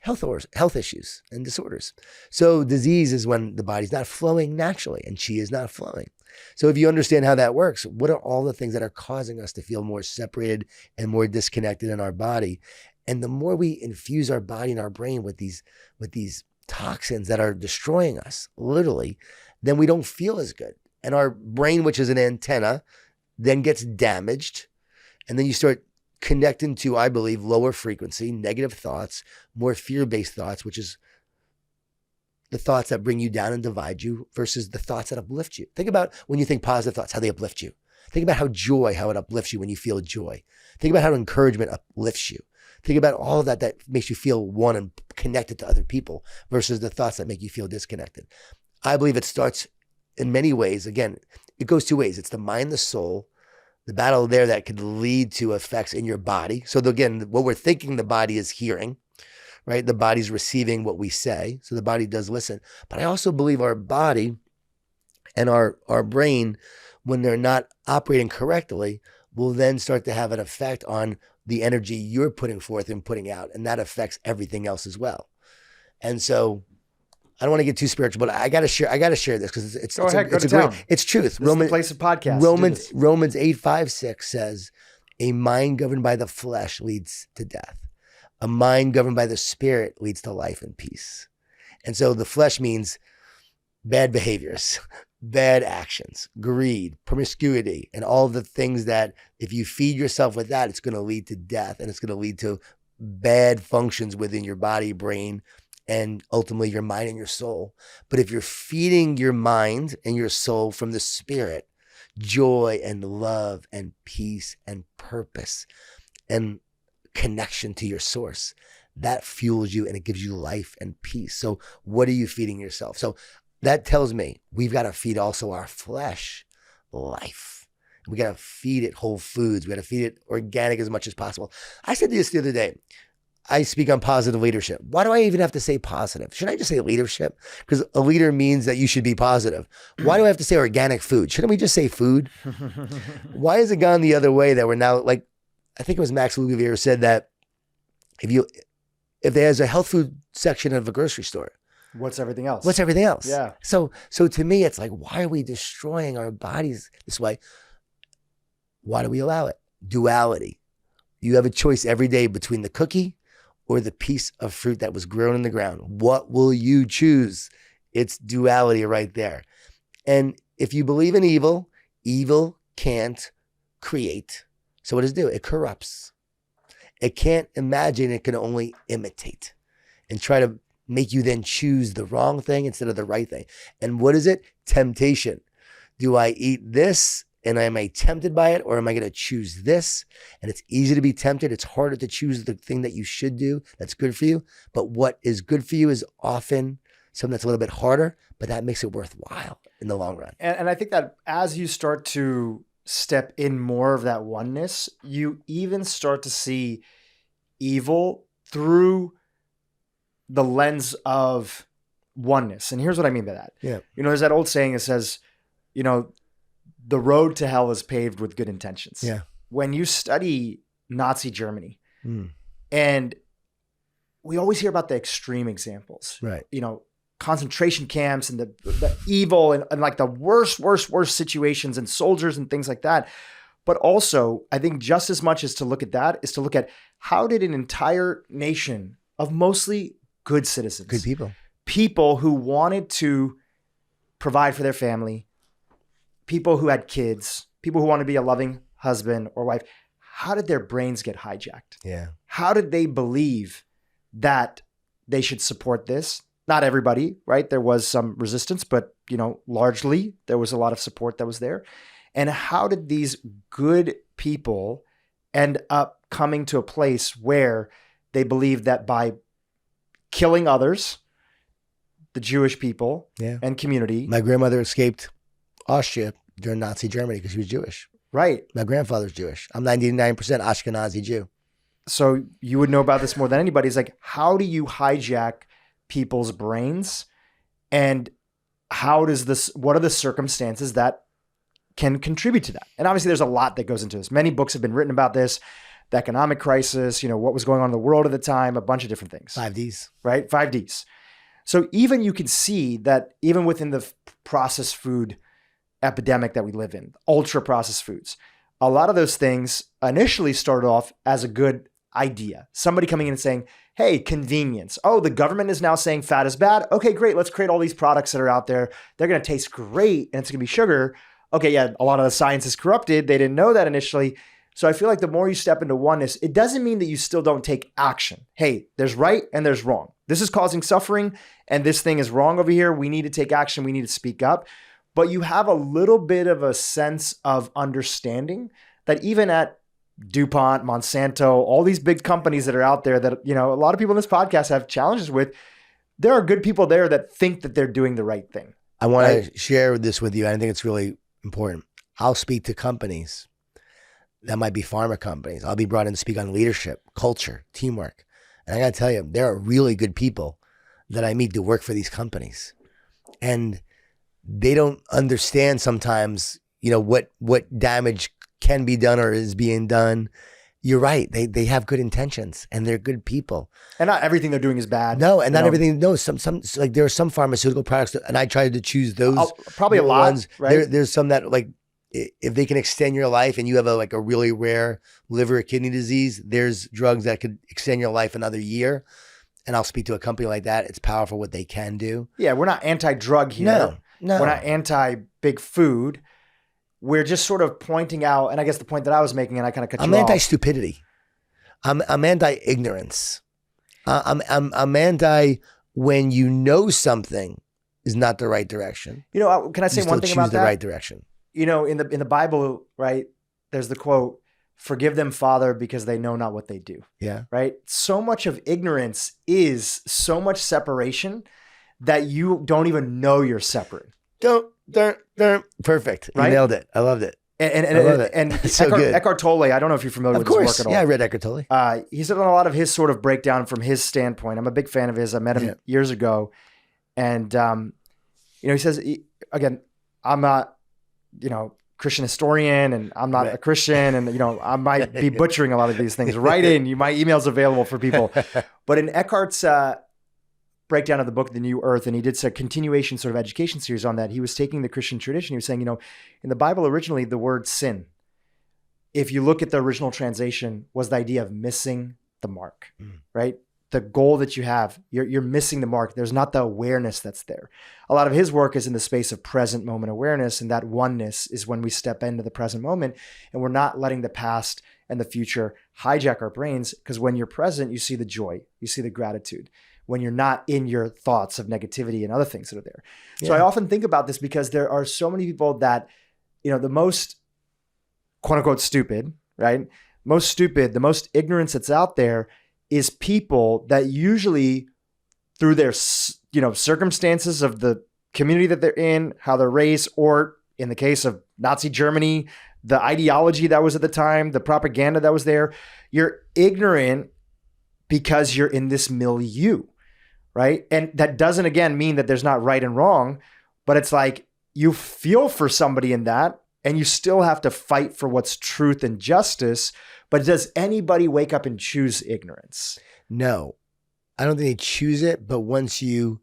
health issues and disorders. So disease is when the body's not flowing naturally and qi is not flowing. So if you understand how that works, what are all the things that are causing us to feel more separated and more disconnected in our body? And the more we infuse our body and our brain with these toxins that are destroying us, literally, then we don't feel as good. And our brain, which is an antenna, then gets damaged. And then you start connecting to, I believe, lower frequency, negative thoughts, more fear-based thoughts, which is the thoughts that bring you down and divide you versus the thoughts that uplift you. Think about when you think positive thoughts, how they uplift you. Think about how it uplifts you when you feel joy. Think about how encouragement uplifts you. Think about all of that makes you feel one and connected to other people versus the thoughts that make you feel disconnected. I believe it starts in many ways. Again, it goes two ways. It's the mind, the soul, the battle there that could lead to effects in your body. So again, what we're thinking the body is hearing, right? The body's receiving what we say. So the body does listen. But I also believe our body and our brain, when they're not operating correctly, will then start to have an effect on the energy you're putting forth and putting out. And that affects everything else as well. And so I don't want to get too spiritual, but I gotta share this because it's truth. This is the place of podcast. Romans 8:5-6 says, a mind governed by the flesh leads to death. A mind governed by the spirit leads to life and peace. And so the flesh means bad behaviors, bad actions, greed, promiscuity, and all the things that if you feed yourself with that, it's going to lead to death, and it's going to lead to bad functions within your body, brain, and ultimately your mind and your soul. But if you're feeding your mind and your soul from the spirit, joy and love and peace and purpose and connection to your source, that fuels you and it gives you life and peace. So what are you feeding yourself? So that tells me we've got to feed also our flesh life. We got to feed it whole foods. We got to feed it organic as much as possible. I said this the other day. I speak on positive leadership. Why do I even have to say positive? Should I just say leadership? Because a leader means that you should be positive. Why do I have to say organic food? Shouldn't we just say food? Why has it gone the other way that we're now like, I think it was Max Lugavere said that if there's a health food section of a grocery store, what's everything else? What's everything else? Yeah. So to me, it's like, why are we destroying our bodies this way? Why do we allow it? Duality. You have a choice every day between the cookie or the piece of fruit that was grown in the ground. What will you choose? It's duality right there. And if you believe in evil, evil can't create. So what does it do? It corrupts. It can't imagine, it can only imitate and try to make you then choose the wrong thing instead of the right thing. And what is it? Temptation. Do I eat this and am I tempted by it, or am I going to choose this? And it's easy to be tempted. It's harder to choose the thing that you should do that's good for you. But what is good for you is often something that's a little bit harder, but that makes it worthwhile in the long run. And I think that as you start to step in more of that oneness, you even start to see evil through the lens of oneness. And here's what I mean by that. Yeah. There's that old saying that says, the road to hell is paved with good intentions. Yeah. When you study Nazi Germany, and we always hear about the extreme examples, right? Concentration camps and the evil and like the worst situations and soldiers and things like that. But also, I think just as much as to look at that is to look at how did an entire nation of mostly good citizens, good people who wanted to provide for their family, people who had kids, people who want to be a loving husband or wife, how did their brains get hijacked? Yeah. How did they believe that they should support this? Not everybody, right? There was some resistance, but largely there was a lot of support that was there. And how did these good people end up coming to a place where they believed that by killing others, the Jewish people and community. My grandmother escaped Austria during Nazi Germany because she was Jewish. Right. My grandfather's Jewish. I'm 99% Ashkenazi Jew. So you would know about this more than anybody. It's like, how do you hijack people's brains? And what are the circumstances that can contribute to that? And obviously there's a lot that goes into this. Many books have been written about this, the economic crisis, what was going on in the world at the time, a bunch of different things. 5Ds. Right? 5Ds. So even you can see that even within the processed food epidemic that we live in, ultra processed foods, a lot of those things initially started off as a good idea. Somebody coming in and saying, hey, convenience. Oh, the government is now saying fat is bad. Okay, great. Let's create all these products that are out there. They're going to taste great and it's going to be sugar. Okay, yeah, a lot of the science is corrupted. They didn't know that initially. So I feel like the more you step into oneness, it doesn't mean that you still don't take action. Hey, there's right and there's wrong. This is causing suffering and this thing is wrong over here. We need to take action. We need to speak up. But you have a little bit of a sense of understanding that even at DuPont, Monsanto, all these big companies that are out there that, you know, a lot of people in this podcast have challenges with, there are good people there that think that they're doing the right thing. I want to share this with you. I think it's really important. I'll speak to companies. That might be pharma companies. I'll be brought in to speak on leadership, culture, teamwork. And I got to tell you, there are really good people that I meet to work for these companies. And they don't understand sometimes, you know, what damage can be done or is being done. You're right. They have good intentions and they're good people. And not everything they're doing is bad. No, and not everything. No, some like there are some pharmaceutical products, and I try to choose those. Probably a lot. Ones. Right? There's some that like, if they can extend your life and you have a really rare liver or kidney disease, there's drugs that could extend your life another year. And I'll speak to a company like that. It's powerful what they can do. Yeah, we're not anti-drug here. No. We're not anti-big food. We're just sort of pointing out, and I guess the point that I was making, and I kind of cut you off. I'm anti-stupidity. I'm anti-ignorance. I'm anti when you know something is not the right direction. You know, can I say one thing about that? The right direction. You know, in the Bible, right, there's the quote, "Forgive them, Father, because they know not what they do." Yeah. Right? So much of ignorance is so much separation that you don't even know you're separate. Don't. Perfect. Right? You nailed it. I loved it. And I love it. It's so good. Eckhart Tolle, I don't know if you're familiar with his work at all. Yeah, I read Eckhart Tolle. He's done a lot of his sort of breakdown from his standpoint. I'm a big fan of his. I met him years ago. And, you know, he says, again, I'm not, you know, Christian historian and I'm not a Christian and, you know, I might be butchering a lot of these things. Write in, my email's available for people. But in Eckhart's breakdown of the book, The New Earth, and he did a continuation sort of education series on that. He was taking the Christian tradition. He was saying, you know, in the Bible originally, the word sin, if you look at the original translation, was the idea of missing the mark, right? The goal that you have, you're missing the mark. There's not the awareness that's there. A lot of his work is in the space of present moment awareness, and that oneness is when we step into the present moment and we're not letting the past and the future hijack our brains, because when you're present, you see the joy, you see the gratitude. When you're not in your thoughts of negativity and other things that are there. Yeah. So I often think about this because there are so many people that, you know, the most quote unquote stupid, right? Most stupid, the most ignorance that's out there is people that usually through their, you know, circumstances of the community that they're in, how they're raised, or in the case of Nazi Germany, the ideology that was at the time, the propaganda that was there, you're ignorant because you're in this milieu. Right. And that doesn't, again, mean that there's not right and wrong, but it's like you feel for somebody in that and you still have to fight for what's truth and justice. But does anybody wake up and choose ignorance? No, I don't think they choose it. But once you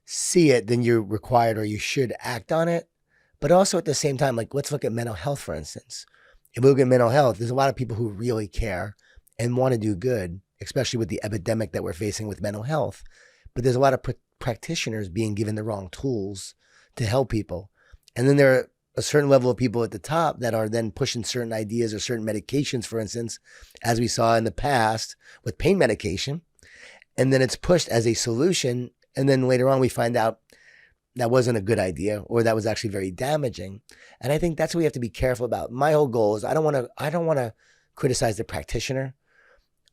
see it, then you're required or you should act on it. But also at the same time, like, let's look at mental health, for instance. If we look at mental health, there's a lot of people who really care and want to do good, especially with the epidemic that we're facing with mental health. But there's a lot of practitioners being given the wrong tools to help people. And then there are a certain level of people at the top that are then pushing certain ideas or certain medications, for instance, as we saw in the past with pain medication. And then it's pushed as a solution. And then later on, we find out that wasn't a good idea or that was actually very damaging. And I think that's what we have to be careful about. My whole goal is I don't want to criticize the practitioner.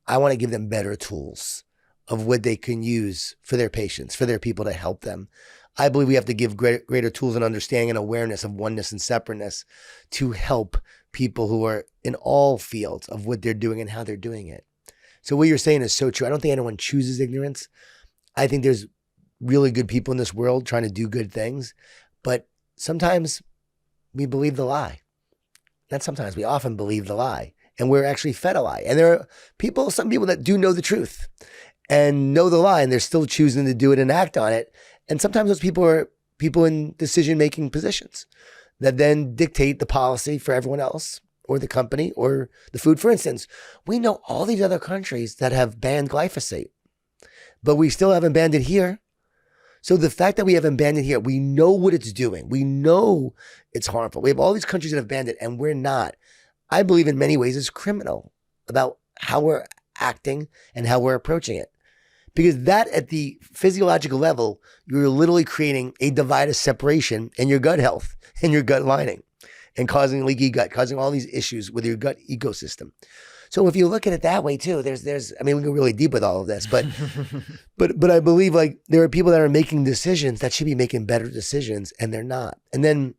I want to give them better tools of what they can use for their patients, for their people to help them. I believe we have to give greater tools and understanding and awareness of oneness and separateness to help people who are in all fields of what they're doing and how they're doing it. So what you're saying is so true. I don't think anyone chooses ignorance. I think there's really good people in this world trying to do good things, but sometimes we believe the lie. Not sometimes, we often believe the lie, and we're actually fed a lie. And there are some people that do know the truth and know the lie, and they're still choosing to do it and act on it. And sometimes those people are people in decision-making positions that then dictate the policy for everyone else or the company or the food. For instance, we know all these other countries that have banned glyphosate, but we still haven't banned it here. So the fact that we haven't banned it here, we know what it's doing. We know it's harmful. We have all these countries that have banned it and we're not. I believe in many ways is criminal about how we're acting and how we're approaching it. Because that at the physiological level, you're literally creating a divide of separation in your gut health and your gut lining and causing leaky gut, causing all these issues with your gut ecosystem. So if you look at it that way too, there's I mean, we go really deep with all of this, but but I believe like there are people that are making decisions that should be making better decisions and they're not. And then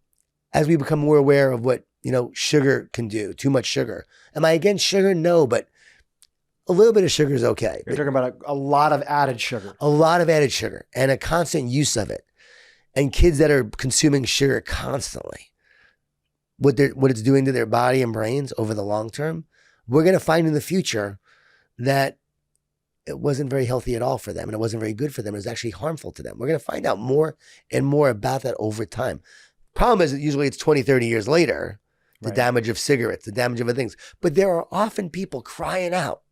as we become more aware of what, sugar can do, too much sugar. Am I against sugar? No, but a little bit of sugar is okay. You're talking about a lot of added sugar. A lot of added sugar and a constant use of it. And kids that are consuming sugar constantly, what it's doing to their body and brains over the long term, we're going to find in the future that it wasn't very healthy at all for them and it wasn't very good for them. It was actually harmful to them. We're going to find out more and more about that over time. Problem is that usually it's 20, 30 years later, the damage of cigarettes, the damage of other things. But there are often people crying out,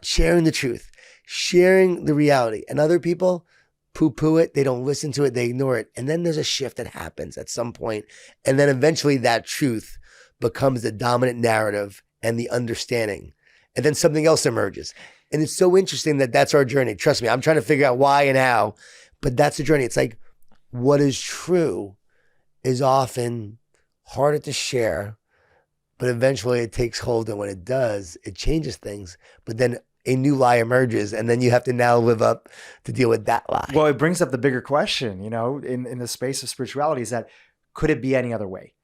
sharing the truth, sharing the reality. And other people poo-poo it. They don't listen to it. They ignore it. And then there's a shift that happens at some point. And then eventually that truth becomes the dominant narrative and the understanding. And then something else emerges. And it's so interesting that that's our journey. Trust me, I'm trying to figure out why and how, but that's the journey. It's like what is true is often harder to share, but eventually it takes hold. And when it does, it changes things. But then a new lie emerges and then you have to now live up to deal with that lie. Well, it brings up the bigger question, in the space of spirituality is that could it be any other way?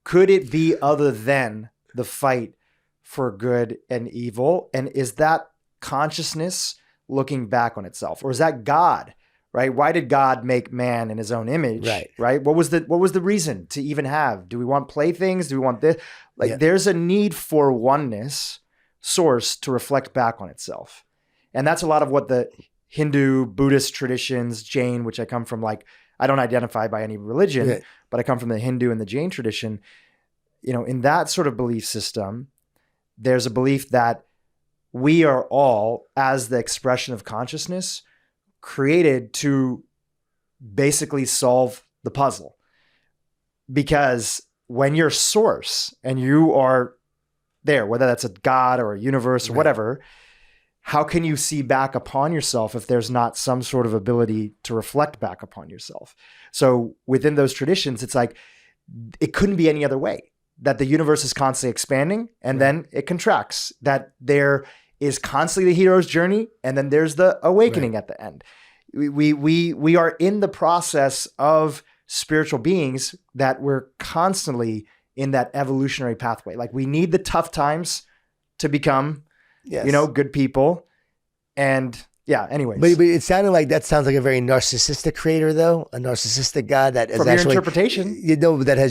Could it be other than the fight for good and evil? And is that consciousness looking back on itself? Or is that God, right? Why did God make man in his own image? Right. What was the reason to even have? Do we want playthings? Do we want this? There's a need for oneness source to reflect back on itself. And that's a lot of what the Hindu, Buddhist traditions, Jain, which I come from, I don't identify by any religion, but I come from the Hindu and the Jain tradition. In that sort of belief system, there's a belief that we are all, as the expression of consciousness, created to basically solve the puzzle. Because when you're source and you are there, whether that's a God or a universe or whatever, how can you see back upon yourself if there's not some sort of ability to reflect back upon yourself? So within those traditions, it's like, it couldn't be any other way, that the universe is constantly expanding and then it contracts, that there is constantly the hero's journey and then there's the awakening at the end. We are in the process of spiritual beings that we're constantly in that evolutionary pathway. We need the tough times to become, good people. And anyways. But it sounded like that sounds like a very narcissistic creator, though. A narcissistic God that is from actually your interpretation.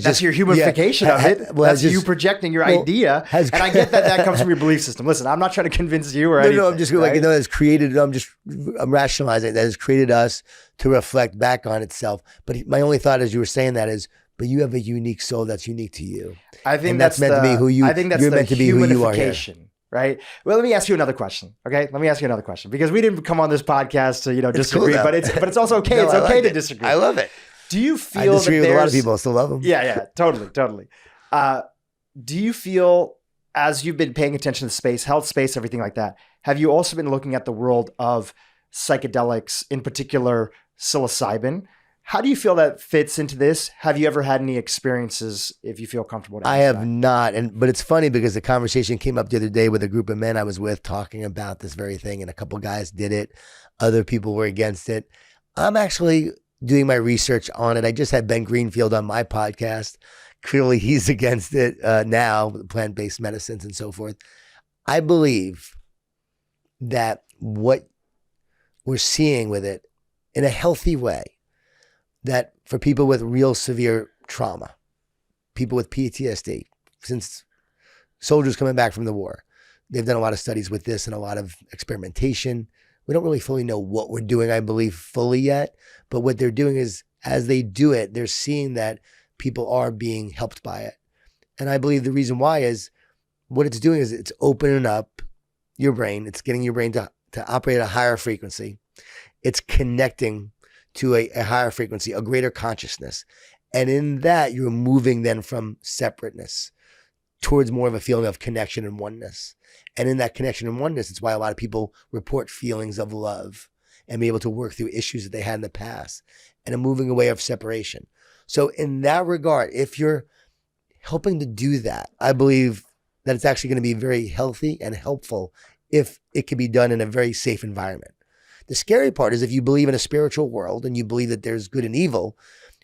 That's your humanification of it. That's you projecting your idea. And I get that comes from your belief system. Listen, I'm not trying to convince you or anything. No, I'm just that's created. I'm rationalizing that has created us to reflect back on itself. But my only thought as you were saying that is, but you have a unique soul that's unique to you. I think that's meant to be who you. I think that's you're meant to be who you are here. Right. Well, let me ask you another question. Okay. Let me ask you another question because we didn't come on this podcast to, disagree, cool, but it's also okay. No, it's okay to disagree. I love it. Do you feel I disagree with a lot of people. I still love them. Yeah. Totally. Do you feel as you've been paying attention to the space, health space, everything like that, have you also been looking at the world of psychedelics, in particular psilocybin? How do you feel that fits into this? Have you ever had any experiences, if you feel comfortable? I have not. But it's funny because the conversation came up the other day with a group of men I was with talking about this very thing. And a couple of guys did it. Other people were against it. I'm actually doing my research on it. I just had Ben Greenfield on my podcast. Clearly he's against it now, plant-based medicines and so forth. I believe that what we're seeing with it in a healthy way, that for people with real severe trauma, people with PTSD, since soldiers coming back from the war, they've done a lot of studies with this and a lot of experimentation. We don't really fully know what we're doing, I believe, fully yet. But what they're doing is, as they do it, they're seeing that people are being helped by it. And I believe the reason why is what it's doing is it's opening up your brain. It's getting your brain to operate at a higher frequency. It's connecting to a higher frequency, a greater consciousness. And in that, you're moving then from separateness towards more of a feeling of connection and oneness. And in that connection and oneness, it's why a lot of people report feelings of love and be able to work through issues that they had in the past and a moving away of separation. So in that regard, if you're helping to do that, I believe that it's actually going to be very healthy and helpful if it can be done in a very safe environment. The scary part is if you believe in a spiritual world and you believe that there's good and evil,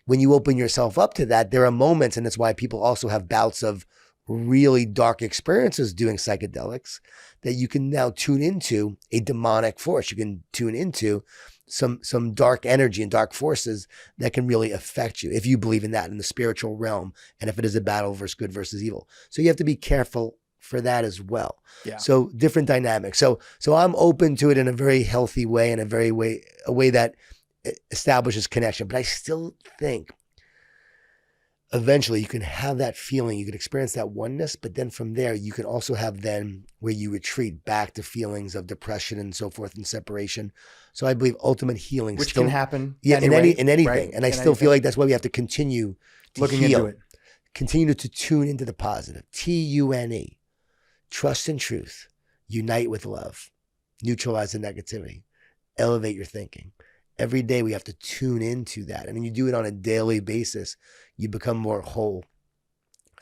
when you open yourself up to that, there are moments, and that's why people also have bouts of really dark experiences doing psychedelics, that you can now tune into a demonic force. You can tune into some dark energy and dark forces that can really affect you if you believe in that in the spiritual realm, and if it is a battle versus good versus evil. So you have to be careful for that as well. Yeah. So different dynamics. So I'm open to it in a very healthy way, and a way that establishes connection. But I still think eventually you can have that feeling, you can experience that oneness, but then from there you can also have then where you retreat back to feelings of depression and so forth and separation. So I believe ultimate healing which still can happen anyway, in anything. Right? And I still feel like that's why we have to continue to looking heal. into it. Continue to tune into the positive. TUNE. Trust in truth. Unite with love. Neutralize the negativity. Elevate your thinking. Every day we have to tune into that. And when you do it on a daily basis, you become more whole.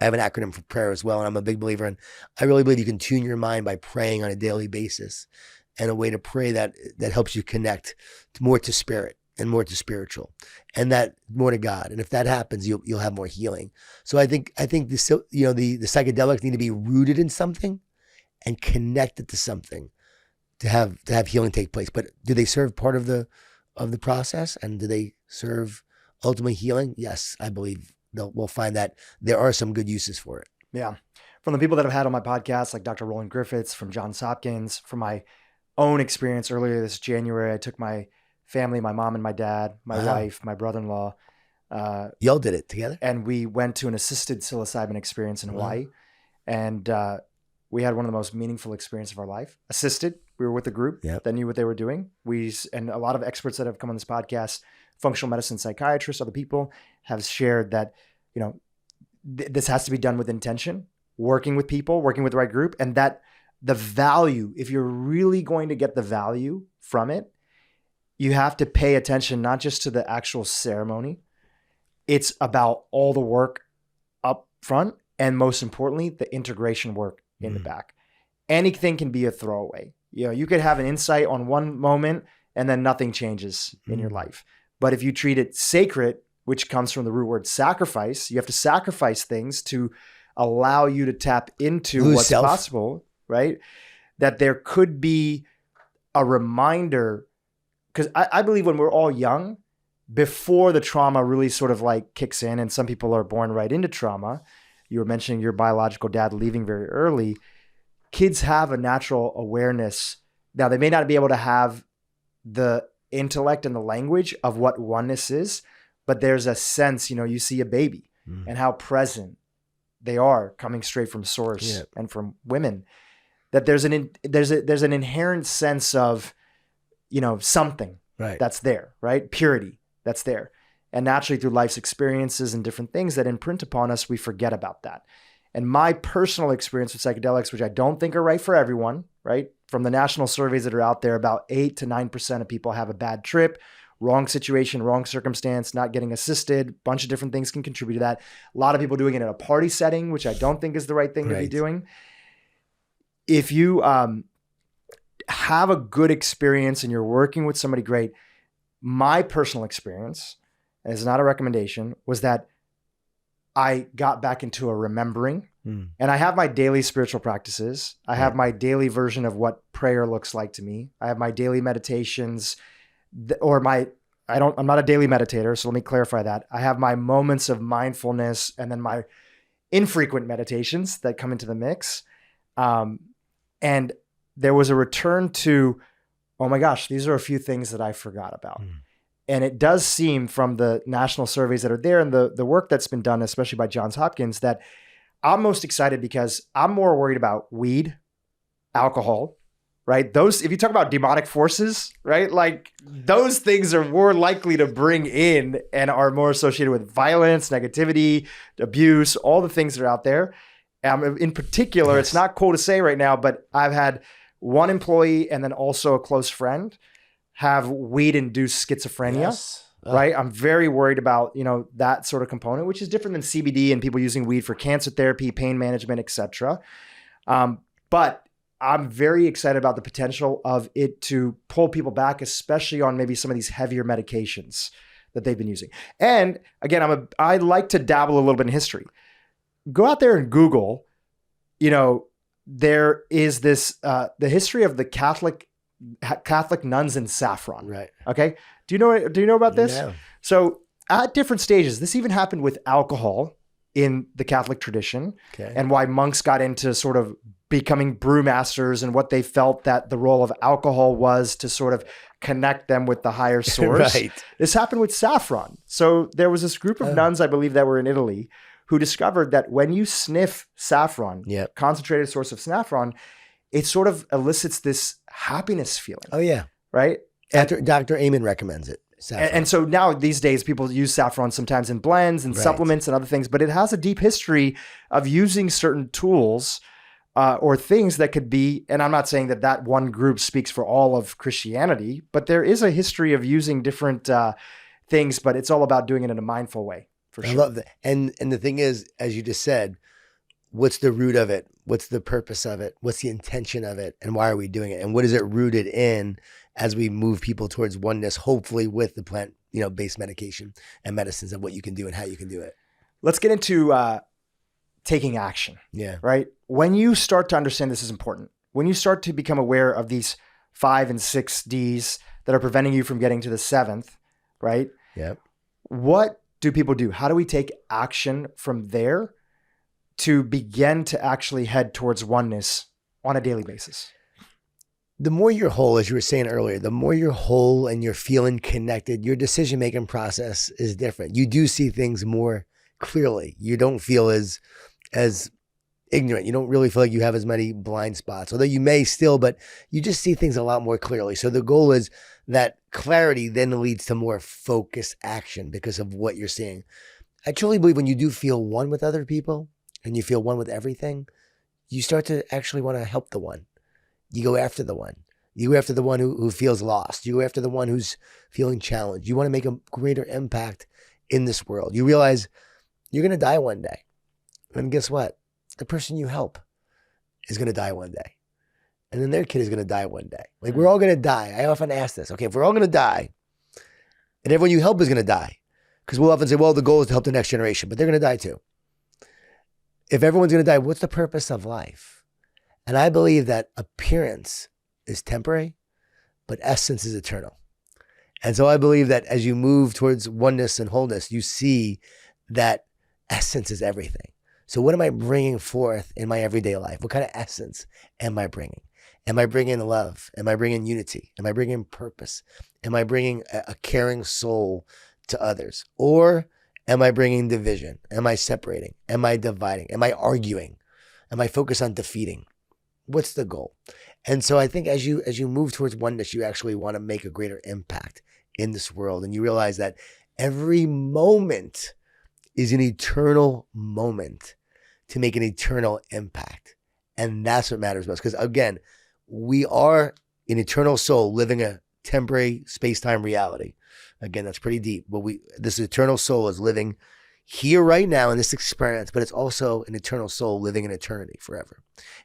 I have an acronym for prayer as well, and I'm a big believer in, I really believe you can tune your mind by praying on a daily basis, and a way to pray that helps you connect more to spirit and more to spiritual, and that more to God. And if that happens, you'll have more healing. So I think the psychedelics need to be rooted in something and connected to something to have healing take place. But do they serve part of the process, and do they serve ultimately healing? Yes, I believe we'll find that there are some good uses for it. Yeah. From the people that I've had on my podcast, like Dr. Roland Griffiths, from Johns Hopkins, from my own experience earlier this January, I took my family, my mom and my dad, my wife, my brother-in-law. Y'all did it together? And we went to an assisted psilocybin experience in Hawaii. And we had one of the most meaningful experiences of our life. Assisted. We were with a group that knew what they were doing. And a lot of experts that have come on this podcast, functional medicine psychiatrists, other people, have shared that, this has to be done with intention, working with people, working with the right group, and that the value, if you're really going to get the value from it, you have to pay attention not just to the actual ceremony. It's about all the work up front, and most importantly, the integration work in the back. Anything can be a throwaway. You could have an insight on one moment and then nothing changes in your life. But if you treat it sacred, which comes from the root word sacrifice, you have to sacrifice things to allow you to tap into what's possible, right? That there could be a reminder, because I believe when we're all young, before the trauma really sort of like kicks in, and some people are born right into trauma. You were mentioning your biological dad leaving very early. Kids have a natural awareness. Now, they may not be able to have the intellect and the language of what oneness is, but there's a sense, you see a baby and how present they are coming straight from source and from women, that there's an inherent sense of, something that's there, right? Purity that's there. And naturally through life's experiences and different things that imprint upon us, we forget about that. And my personal experience with psychedelics, which I don't think are right for everyone, right? From the national surveys that are out there, about 8 to 9% of people have a bad trip, wrong situation, wrong circumstance, not getting assisted. Bunch of different things can contribute to that. A lot of people doing it in a party setting, which I don't think is the right thing to be doing. If you have a good experience and you're working with somebody great, my personal experience, and it's not a recommendation, was that I got back into a remembering. And I have my daily spiritual practices. I have my daily version of what prayer looks like to me. I have my daily meditations, I'm not a daily meditator, so let me clarify that. I have my moments of mindfulness and then my infrequent meditations that come into the mix. And there was a return to, oh my gosh, these are a few things that I forgot about. And it does seem from the national surveys that are there and the work that's been done, especially by Johns Hopkins, that I'm most excited because I'm more worried about weed, alcohol, right? Those, if you talk about demonic forces, right? Like those things are more likely to bring in and are more associated with violence, negativity, abuse, all the things that are out there. In particular, Yes. it's not cool to say right now, but I've had one employee and then also a close friend have weed-induced schizophrenia. Yes. Right. I'm very worried about, that sort of component, which is different than CBD and people using weed for cancer therapy, pain management, etc. But I'm very excited about the potential of it to pull people back, especially on maybe some of these heavier medications that they've been using. And again, I like to dabble a little bit in history. Go out there and Google, there is this, the history of the Catholic nuns in saffron. Right. Okay. Do you know about this? No. So at different stages, this even happened with alcohol in the Catholic tradition, Okay. and why monks got into sort of becoming brewmasters and what they felt that the role of alcohol was to sort of connect them with the higher source. Right. This happened with saffron. So there was this group of nuns, I believe, that were in Italy who discovered that when you sniff saffron, Yep. concentrated source of saffron, it sort of elicits this happiness feeling. Oh yeah. Right. Dr. Amen recommends it. And so now these days people use saffron sometimes in blends and supplements and other things, but it has a deep history of using certain tools or things that could be, and I'm not saying that one group speaks for all of Christianity, but there is a history of using different things, but it's all about doing it in a mindful way. For sure. I love that. And the thing is, as you just said, what's the root of it? What's the purpose of it? What's the intention of it? And why are we doing it? And what is it rooted in as we move people towards oneness, hopefully with the plant, based medication and medicines of what you can do and how you can do it. Let's get into taking action. Yeah. Right. When you start to understand this is important, when you start to become aware of these 5 and 6 Ds that are preventing you from getting to the 7th, right? Yeah. What do people do? How do we take action from there to begin to actually head towards oneness on a daily basis? The more you're whole, as you were saying earlier, the more you're whole and you're feeling connected, your decision-making process is different. You do see things more clearly. You don't feel as ignorant. You don't really feel like you have as many blind spots, although you may still, but you just see things a lot more clearly. So the goal is that clarity then leads to more focused action because of what you're seeing. I truly believe when you do feel one with other people and you feel one with everything, you start to actually want to help the one. You go after the one. You go after the one who feels lost. You go after the one who's feeling challenged. You want to make a greater impact in this world. You realize you're going to die one day. And guess what? The person you help is going to die one day. And then their kid is going to die one day. Like, we're all going to die. I often ask this. Okay, if we're all going to die, and everyone you help is going to die, because we'll often say, well, the goal is to help the next generation, but they're going to die too. If everyone's going to die, what's the purpose of life? And I believe that appearance is temporary, but essence is eternal. And so I believe that as you move towards oneness and wholeness, you see that essence is everything. So what am I bringing forth in my everyday life? What kind of essence am I bringing? Am I bringing love? Am I bringing unity? Am I bringing purpose? Am I bringing a caring soul to others? Or am I bringing division? Am I separating? Am I dividing? Am I arguing? Am I focused on defeating? What's the goal? And so I think as you move towards oneness, you actually want to make a greater impact in this world. And you realize that every moment is an eternal moment to make an eternal impact. And that's what matters most. Because again, we are an eternal soul living a temporary space-time reality. Again, that's pretty deep. But this eternal soul is living here right now in this experience, but it's also an eternal soul living in eternity forever.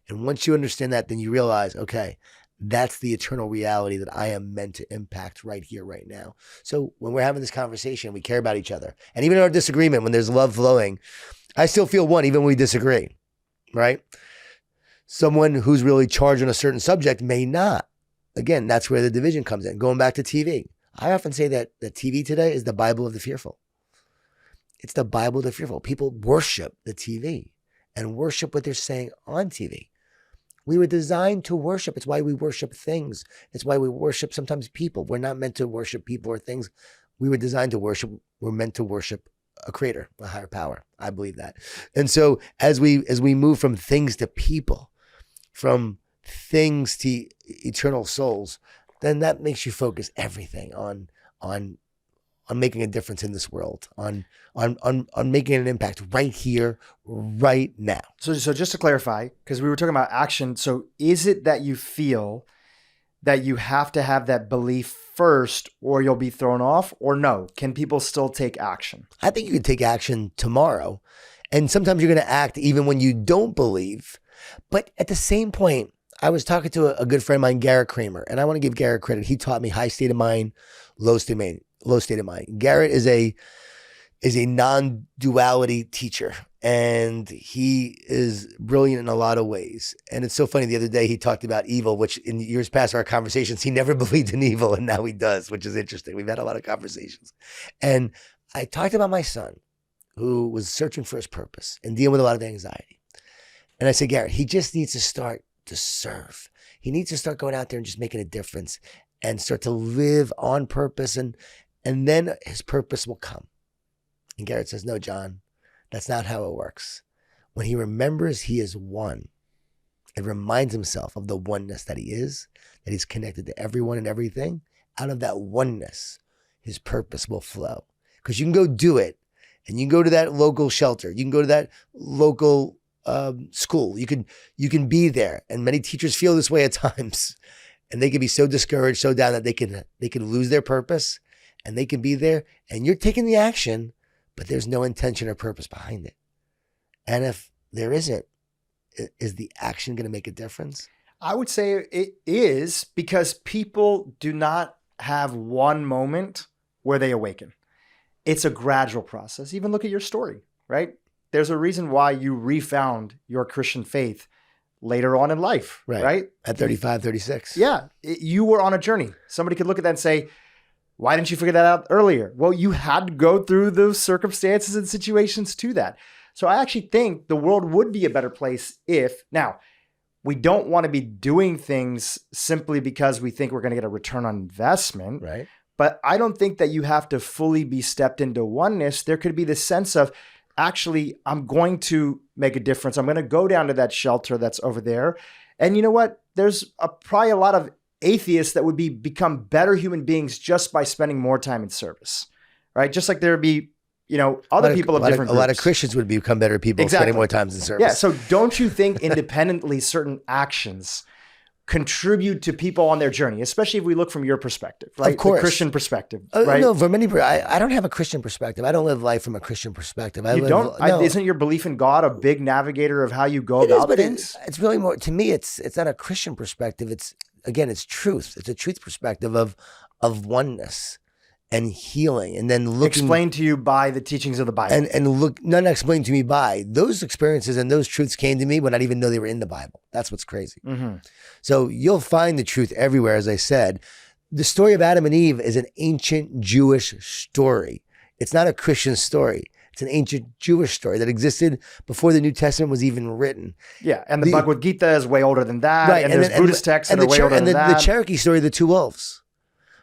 And once you understand that, then you realize, okay, that's the eternal reality that I am meant to impact right here, right now. So when we're having this conversation, we care about each other. And even in our disagreement, when there's love flowing, I still feel one, even when we disagree, right? Someone who's really charged on a certain subject may not. Again, that's where the division comes in. Going back to TV. I often say that TV today is the Bible of the fearful. It's the Bible of the fearful. People worship the TV and worship what they're saying on TV. We were designed to worship. It's why we worship things. It's why we worship sometimes people. We're not meant to worship people or things. We were designed to worship. We're meant to worship a creator, a higher power. I believe that. And so as we move from things to people, from things to eternal souls, then that makes you focus everything on making a difference in this world, on making an impact right here, right now. So just to clarify, because we were talking about action. So is it that you feel that you have to have that belief first or you'll be thrown off, or no? Can people still take action? I think you can take action tomorrow. And sometimes you're going to act even when you don't believe. But at the same point, I was talking to a good friend of mine, Garrett Kramer, and I want to give Garrett credit. He taught me high state of mind, low state of mind. Garrett is a non-duality teacher, and he is brilliant in a lot of ways. And it's so funny. The other day he talked about evil, which in years past our conversations, he never believed in evil, and now he does, which is interesting. We've had a lot of conversations. And I talked about my son, who was searching for his purpose and dealing with a lot of anxiety. And I said, Garrett, he just needs to start to serve. He needs to start going out there and just making a difference and start to live on purpose, and then his purpose will come. And Garrett says, no, Jon, that's not how it works. When he remembers he is one and reminds himself of the oneness that he is, that he's connected to everyone and everything, out of that oneness, his purpose will flow. Because you can go do it, and you can go to that local shelter. You can go to that local school. You can be there. And many teachers feel this way at times. And they can be so discouraged, so down that they can lose their purpose, and they can be there. And you're taking the action, but there's no intention or purpose behind it. And if there isn't, is the action going to make a difference? I would say it is, because people do not have one moment where they awaken. It's a gradual process. Even look at your story, right? There's a reason why you refound your Christian faith later on in life, right? At 35, 36. Yeah. You were on a journey. Somebody could look at that and say, why didn't you figure that out earlier? Well, you had to go through those circumstances and situations to that. So I actually think the world would be a better place if, now, we don't want to be doing things simply because we think we're going to get a return on investment. Right. But I don't think that you have to fully be stepped into oneness. There could be this sense of, actually, I'm going to make a difference. I'm going to go down to that shelter that's over there. And you know what? There's probably a lot of atheists that would become better human beings just by spending more time in service, right? Just like there would be, other people of different groups. A lot of Christians would become better people spending more time in service. Yeah. So don't you think independently certain actions contribute to people on their journey, especially if we look from your perspective, right? Of course. The Christian perspective, right? No, for many, I don't have a Christian perspective. I don't live life from a Christian perspective. Isn't your belief in God a big navigator of how you go about things? It's really more, to me, it's not a Christian perspective. It's truth. It's a truth perspective of oneness and healing, and then looking explained to you by the teachings of the Bible, and not explained to me by those experiences, and those truths came to me when I didn't even know they were in the Bible. That's what's crazy. Mm-hmm. So you'll find the truth everywhere. As I said, the story of Adam and Eve is an ancient Jewish story. It's not a Christian story. It's an ancient Jewish story that existed before the New Testament was even written. Yeah, and the Bhagavad Gita is way older than that, right? And there's Buddhist texts that are way older than that. The Cherokee story, the two wolves.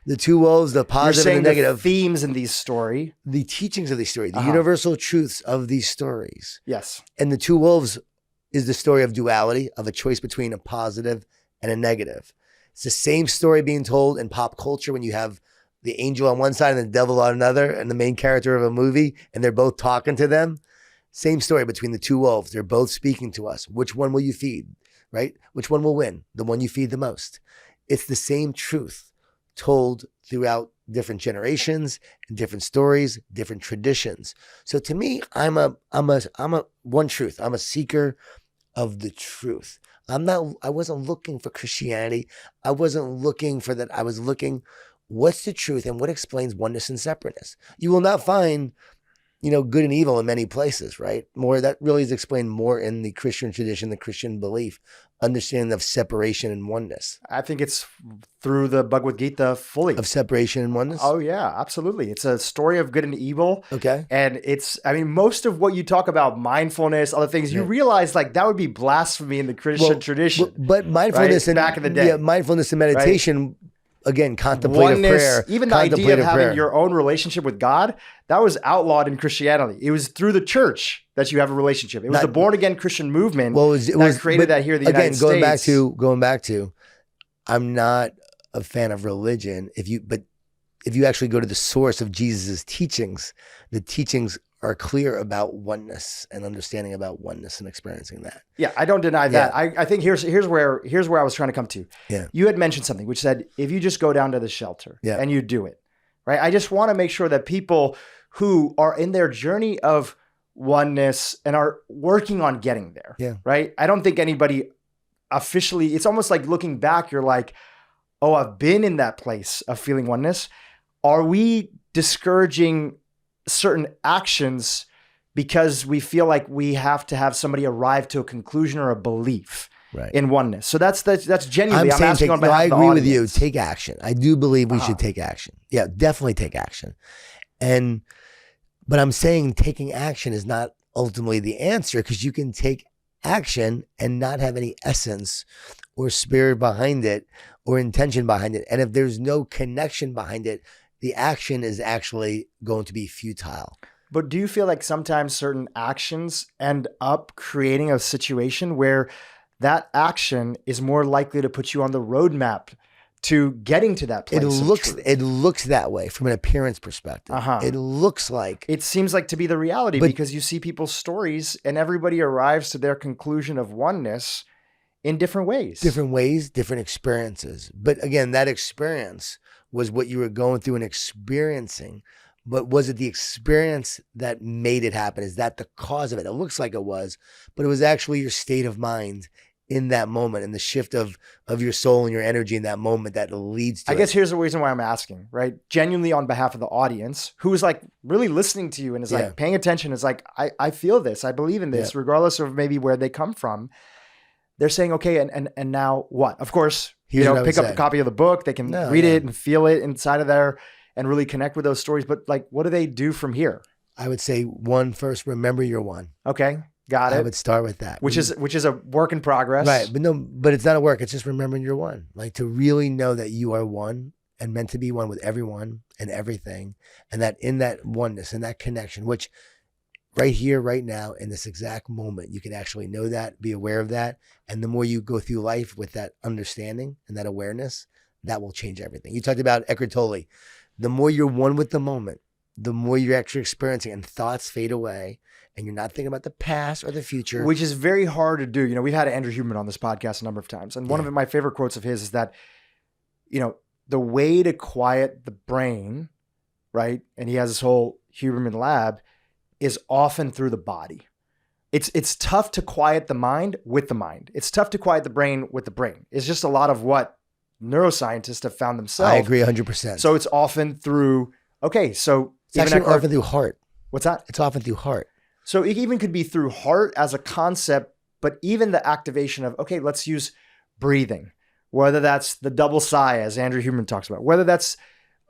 The two wolves, the positive and the negative. The themes in these story. The teachings of these stories, the universal truths of these stories. Yes. And the two wolves is the story of duality, of a choice between a positive and a negative. It's the same story being told in pop culture when you have the angel on one side and the devil on another, and the main character of a movie, and they're both talking to them. Same story between the two wolves. They're both speaking to us. Which one will you feed, right? Which one will win? The one you feed the most. It's the same truth told throughout different generations and different stories, different traditions. So to me, I'm a one truth. I'm a seeker of the truth. I wasn't looking for Christianity. I wasn't looking for that. I was looking, what's the truth and what explains oneness and separateness? You will not find, good and evil in many places, right? More, that really is explained more in the Christian tradition, the Christian belief, understanding of separation and oneness. I think it's through the Bhagavad Gita fully. Of separation and oneness? Oh yeah, absolutely. It's a story of good and evil. Okay. And most of what you talk about, mindfulness, other things, you realize that would be blasphemy in the Christian tradition. But mindfulness, right? Back in the day. Yeah, mindfulness and meditation, right? Again, contemplative prayer. Even the idea of having your own relationship with God, that was outlawed in Christianity. It was through the church that you have a relationship. It was the born again Christian movement that created that here in the United States. Going back to, I'm not a fan of religion. If if you actually go to the source of Jesus's teachings, the teachings are clear about oneness and understanding about oneness and experiencing that. Yeah, I don't deny that. I think here's where I was trying to come to. Yeah. You had mentioned something which said if you just go down to the shelter and you do it, right? I just want to make sure that people who are in their journey of oneness and are working on getting there, right? I don't think anybody officially, it's almost like looking back, you're like, oh, I've been in that place of feeling oneness. Are we discouraging certain actions because we feel like we have to have somebody arrive to a conclusion or a belief in oneness? So that's genuinely, I'm asking on behalf of the audience. I agree with you. Take action. I do believe we should take action. Yeah, definitely take action. But I'm saying taking action is not ultimately the answer, because you can take action and not have any essence or spirit behind it or intention behind it. And if there's no connection behind it, the action is actually going to be futile. But do you feel like sometimes certain actions end up creating a situation where that action is more likely to put you on the roadmap to getting to that place? It looks that way from an appearance perspective. It looks like. It seems like to be the reality, because you see people's stories and everybody arrives to their conclusion of oneness in different ways. Different ways, different experiences. But again, that experience was what you were going through and experiencing. But was it the experience that made it happen? Is that the cause of it? It looks like it was, but it was actually your state of mind in that moment and the shift of your soul and your energy in that moment that leads to I guess here's the reason why I'm asking, right? Genuinely on behalf of the audience who is like really listening to you and is like paying attention, is like, I feel this, I believe in this, regardless of maybe where they come from. They're saying, okay, and now what? Of course, pick up a copy of the book. They can read it and feel it inside of there and really connect with those stories. But like, what do they do from here? I would say first, remember you're one. Okay. Got it. I would start with that. Which is a work in progress. Right. But it's not a work. It's just remembering you're one. Like, to really know that you are one and meant to be one with everyone and everything. And that in that oneness and that connection, which right here, right now, in this exact moment, you can actually know that, be aware of that. And the more you go through life with that understanding and that awareness, that will change everything. You talked about Eckhart Tolle. The more you're one with the moment, the more you're actually experiencing, and thoughts fade away. And you're not thinking about the past or the future. Which is very hard to do. We've had Andrew Huberman on this podcast a number of times. And one of my favorite quotes of his is that, the way to quiet the brain, right? And he has this whole Huberman lab, is often through the body. It's tough to quiet the mind with the mind. It's tough to quiet the brain with the brain. It's just a lot of what neuroscientists have found themselves. I agree 100%. So it's often through, it's actually often through heart. What's that? It's often through heart. So it even could be through heart as a concept, but even the activation of, okay, let's use breathing, whether that's the double sigh, as Andrew Huberman talks about, whether that's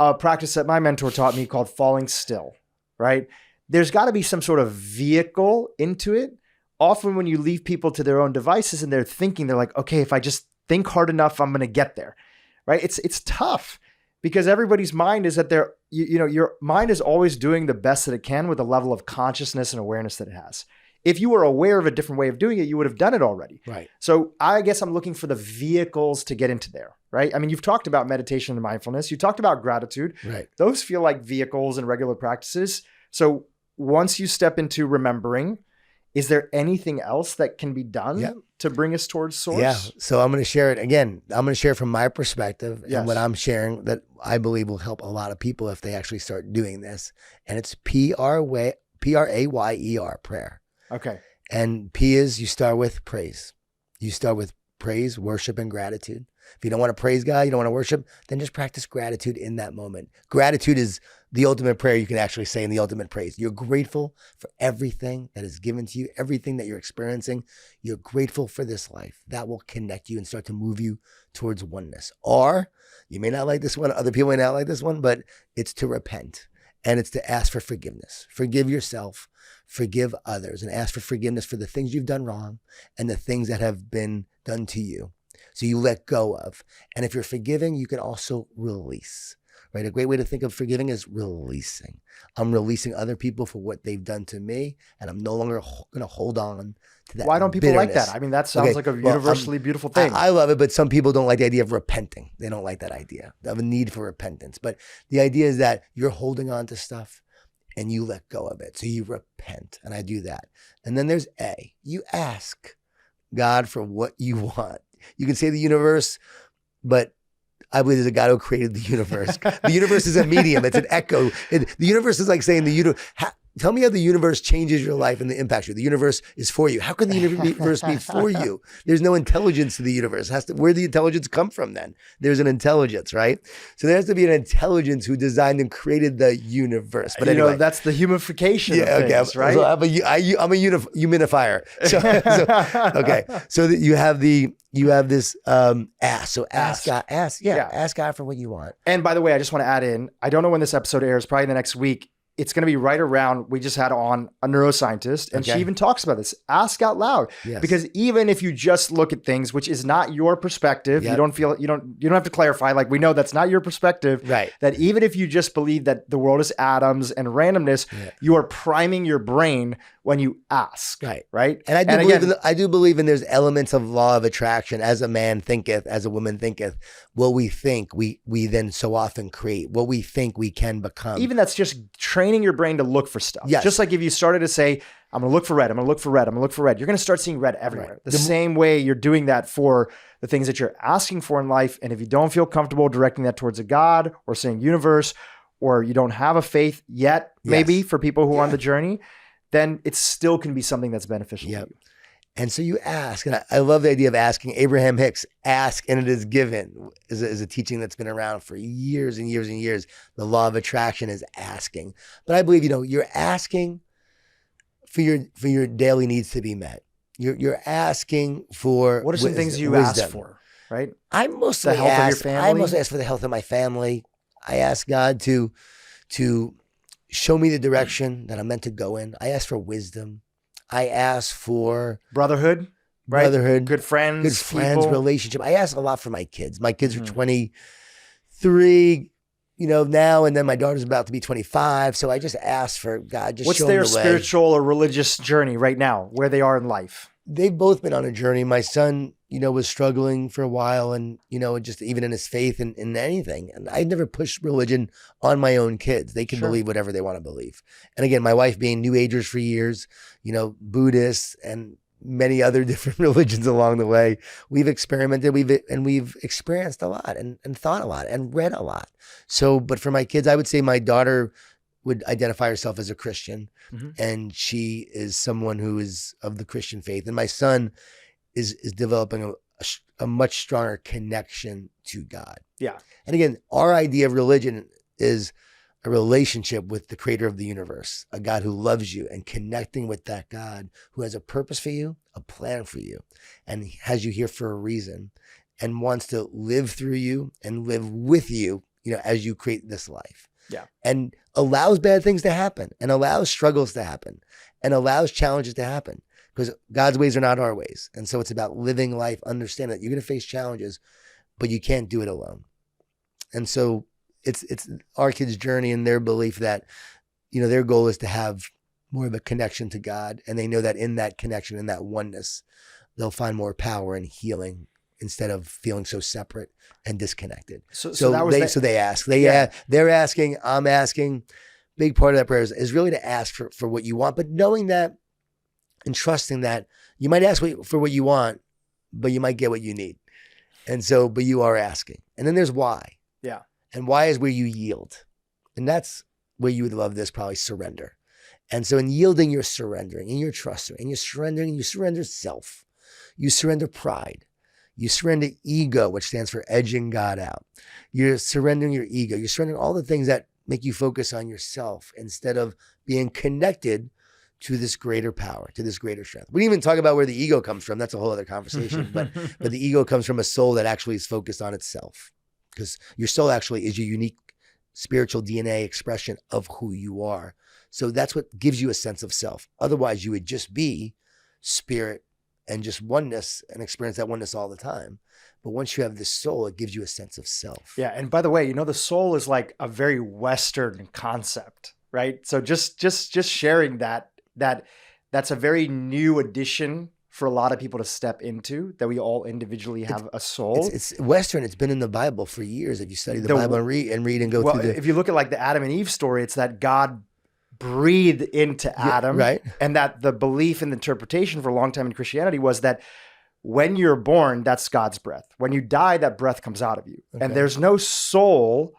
a practice that my mentor taught me called falling still, right? There's got to be some sort of vehicle into it. Often when you leave people to their own devices and they're thinking, they're like, okay, if I just think hard enough, I'm going to get there, right? It's tough. Because everybody's mind is that your mind is always doing the best that it can with the level of consciousness and awareness that it has. If you were aware of a different way of doing it, you would have done it already. Right. So I guess I'm looking for the vehicles to get into there, right? I mean, you've talked about meditation and mindfulness. You talked about gratitude. Right. Those feel like vehicles and regular practices. So once you step into remembering, is there anything else that can be done to bring us towards source? Yeah. So I'm going to share it again. I'm going to share it from my perspective and what I'm sharing that I believe will help a lot of people if they actually start doing this. And it's Prayer, prayer. Okay. And P is you start with praise. You start with praise, worship, and gratitude. If you don't want to praise God, you don't want to worship, then just practice gratitude in that moment. Gratitude is the ultimate prayer you can actually say in the ultimate praise. You're grateful for everything that is given to you, everything that you're experiencing. You're grateful for this life. That will connect you and start to move you towards oneness. Or you may not like this one, other people may not like this one, but it's to repent. And it's to ask for forgiveness. Forgive yourself, forgive others, and ask for forgiveness for the things you've done wrong and the things that have been done to you. So you let go of. And if you're forgiving, you can also release. right? A great way to think of forgiving is releasing. I'm releasing other people for what they've done to me, and I'm no longer going to hold on to that. Why don't people like bitterness. that? I mean, that sounds like a universally beautiful thing. I love it, but some people don't like the idea of repenting. They don't like that idea of a need for repentance. But the idea is that you're holding on to stuff and you let go of it. So you repent, and I do that. And then there's A. You ask God for what you want. You can say the universe, but I believe there's a God who created the universe. The universe is a medium. It's an echo. The universe is like saying the universe. Tell me how the universe changes your life and the impacts you. The universe is for you. How can the universe be for you? There's no intelligence to the universe. Where did the intelligence come from then? There's an intelligence, right? So there has to be an intelligence who designed and created the universe. But anyway, that's the humification of things, right? So I'm a humidifier. Okay. So you have this ask. So ask God. Ask God for what you want. And by the way, I just want to add in, I don't know when this episode airs, probably the next week. It's going to be right around, we just had on a neuroscientist, and she even talks about this. Ask out loud. Yes. Because even if you just look at things, which is not your perspective, you don't have to clarify. Like, we know that's not your perspective. Right. That even if you just believe that the world is atoms and randomness, you are priming your brain when you ask. Right. And I do believe in there's elements of law of attraction. As a man thinketh, as a woman thinketh. What we think, we then so often create. What we think, we can become. Even that's just training your brain to look for stuff. Yes. Just like if you started to say, I'm going to look for red, I'm going to look for red, I'm going to look for red, you're going to start seeing red everywhere. Right. The same way you're doing that for the things that you're asking for in life. And if you don't feel comfortable directing that towards a God or saying universe, or you don't have a faith yet, maybe for people who are on the journey, then it still can be something that's beneficial to you. And so you ask, and I love the idea of asking. Abraham Hicks, ask and it is given, is a teaching that's been around for years and years and years. The law of attraction is asking. But I believe, you're asking for your daily needs to be met. You're asking for what are some things you wisdom. ask for, right? I mostly the health of your family. I mostly ask for the health of my family. I ask God to show me the direction that I'm meant to go in. I ask for wisdom. I ask for brotherhood, right? Good friends, relationship. I ask a lot for my kids. My kids are 23, now, and then my daughter's about to be 25. So I just ask for God, just what's show them their the way. Spiritual or religious journey right now, where they are in life? They've both been on a journey. My son, was struggling for a while, and, just even in his faith and in anything. And I never pushed religion on my own kids. They can believe whatever they want to believe. And again, my wife being New Agers for years, Buddhists and many other different religions along the way, we've experimented, we've experienced a lot and thought a lot and read a lot. So, but for my kids, I would say my daughter would identify herself as a Christian, and she is someone who is of the Christian faith. And my son is developing a much stronger connection to God. Yeah. And again, our idea of religion is a relationship with the creator of the universe, a God who loves you, and connecting with that God who has a purpose for you, a plan for you, and has you here for a reason, and wants to live through you and live with you, as you create this life. Yeah. And allows bad things to happen, and allows struggles to happen, and allows challenges to happen, because God's ways are not our ways. And so it's about living life, understand that you're going to face challenges, but you can't do it alone. And so it's our kids' journey and their belief that, their goal is to have more of a connection to God. And they know that in that connection, in that oneness, they'll find more power and healing instead of feeling so separate and disconnected. So they ask. They're asking, I'm asking. Big part of that prayer is really to ask for what you want, but knowing that and trusting that you might ask for what you want, but you might get what you need. And so, but you are asking. And then there's why. Yeah. And why is where you yield. And that's where you would love this, probably surrender. And so in yielding, you're surrendering, and you're trusting, and you're surrendering, and you surrender self. You surrender pride. You surrender ego, which stands for edging God out. You're surrendering your ego. You're surrendering all the things that make you focus on yourself instead of being connected to this greater power, to this greater strength. We didn't even talk about where the ego comes from. That's a whole other conversation. but the ego comes from a soul that actually is focused on itself, because your soul actually is your unique spiritual DNA expression of who you are. So that's what gives you a sense of self. Otherwise, you would just be spirit and just oneness and experience that oneness all the time. But once you have this soul, it gives you a sense of self. Yeah. And by the way, the soul is like a very Western concept, right? So just sharing that's a very new addition for a lot of people to step into, that we all individually have a soul. It's Western. It's been in the Bible for years. If you study the Bible and read and go through if you look at like the Adam and Eve story, it's that God breathed into Adam, right? And that the belief and the interpretation for a long time in Christianity was that when you're born, that's God's breath. When you die, that breath comes out of you. Okay. And there's no soul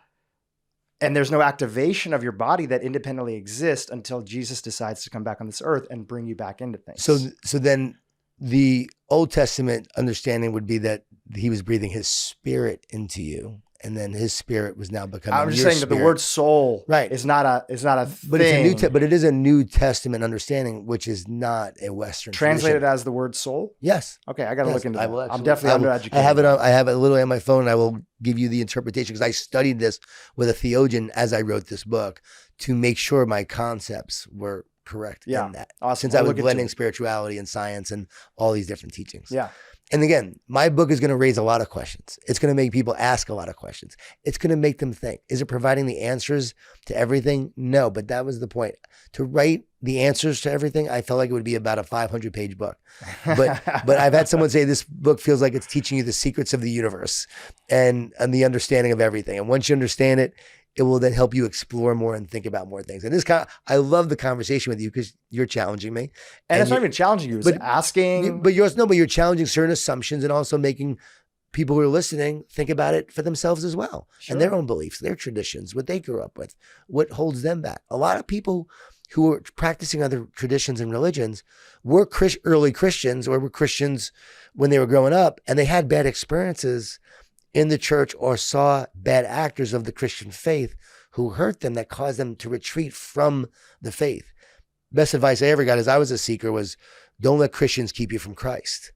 and there's no activation of your body that independently exists until Jesus decides to come back on this earth and bring you back into things. So then the Old Testament understanding would be that he was breathing his spirit into you, and then his spirit was now becoming. I'm just saying that the word soul, right, is not a thing. But it is a New Testament understanding, which is not a Western translated tradition. as the word soul. Yes. Okay, I got to look into that. I'm definitely undereducated. I have it literally on my phone. And I will give you the interpretation because I studied this with a theologian as I wrote this book to make sure my concepts were correct in that. Awesome. Since I was blending spirituality and science and all these different teachings. Yeah. And again, my book is going to raise a lot of questions. It's going to make people ask a lot of questions. It's going to make them think. Is it providing the answers to everything? No, but that was the point. To write the answers to everything, I felt like it would be about a 500-page book. But I've had someone say this book feels like it's teaching you the secrets of the universe and the understanding of everything. And once you understand it, it will then help you explore more and think about more things. And I love the conversation with you because you're challenging me. And it's not even challenging you, it's asking. But you're challenging certain assumptions and also making people who are listening think about it for themselves as well. Sure. And their own beliefs, their traditions, what they grew up with, what holds them back. A lot of people who were practicing other traditions and religions were early Christians or were Christians when they were growing up, and they had bad experiences in the church or saw bad actors of the Christian faith who hurt them, that caused them to retreat from the faith. Best advice I ever got as I was a seeker was, don't let Christians keep you from Christ.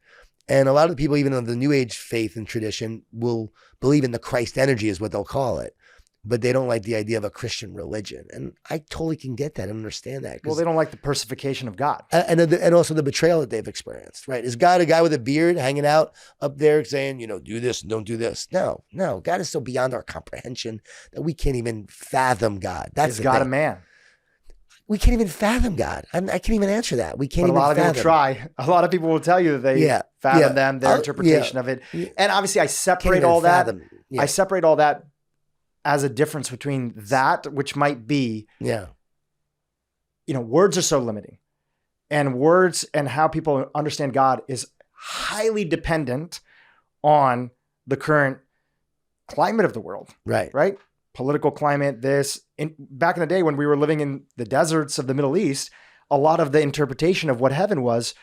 And a lot of the people, even of the New Age faith and tradition, will believe in the Christ energy is what they'll call it. But they don't like the idea of a Christian religion. And I totally can get that and understand that. Well, they don't like the personification of God. And also the betrayal that they've experienced, right? Is God a guy with a beard hanging out up there saying, do this and don't do this? No. God is so beyond our comprehension that we can't even fathom God. Is God a man? We can't even fathom God. I can't even answer that. We can't even fathom. A lot of people try. A lot of people will tell you that they fathom them, their interpretation of it. And obviously I separate all that. I separate all that as a difference between that, which might be, words are so limiting, and words and how people understand God is highly dependent on the current climate of the world. Right. Political climate, back in the day when we were living in the deserts of the Middle East, a lot of the interpretation of what heaven was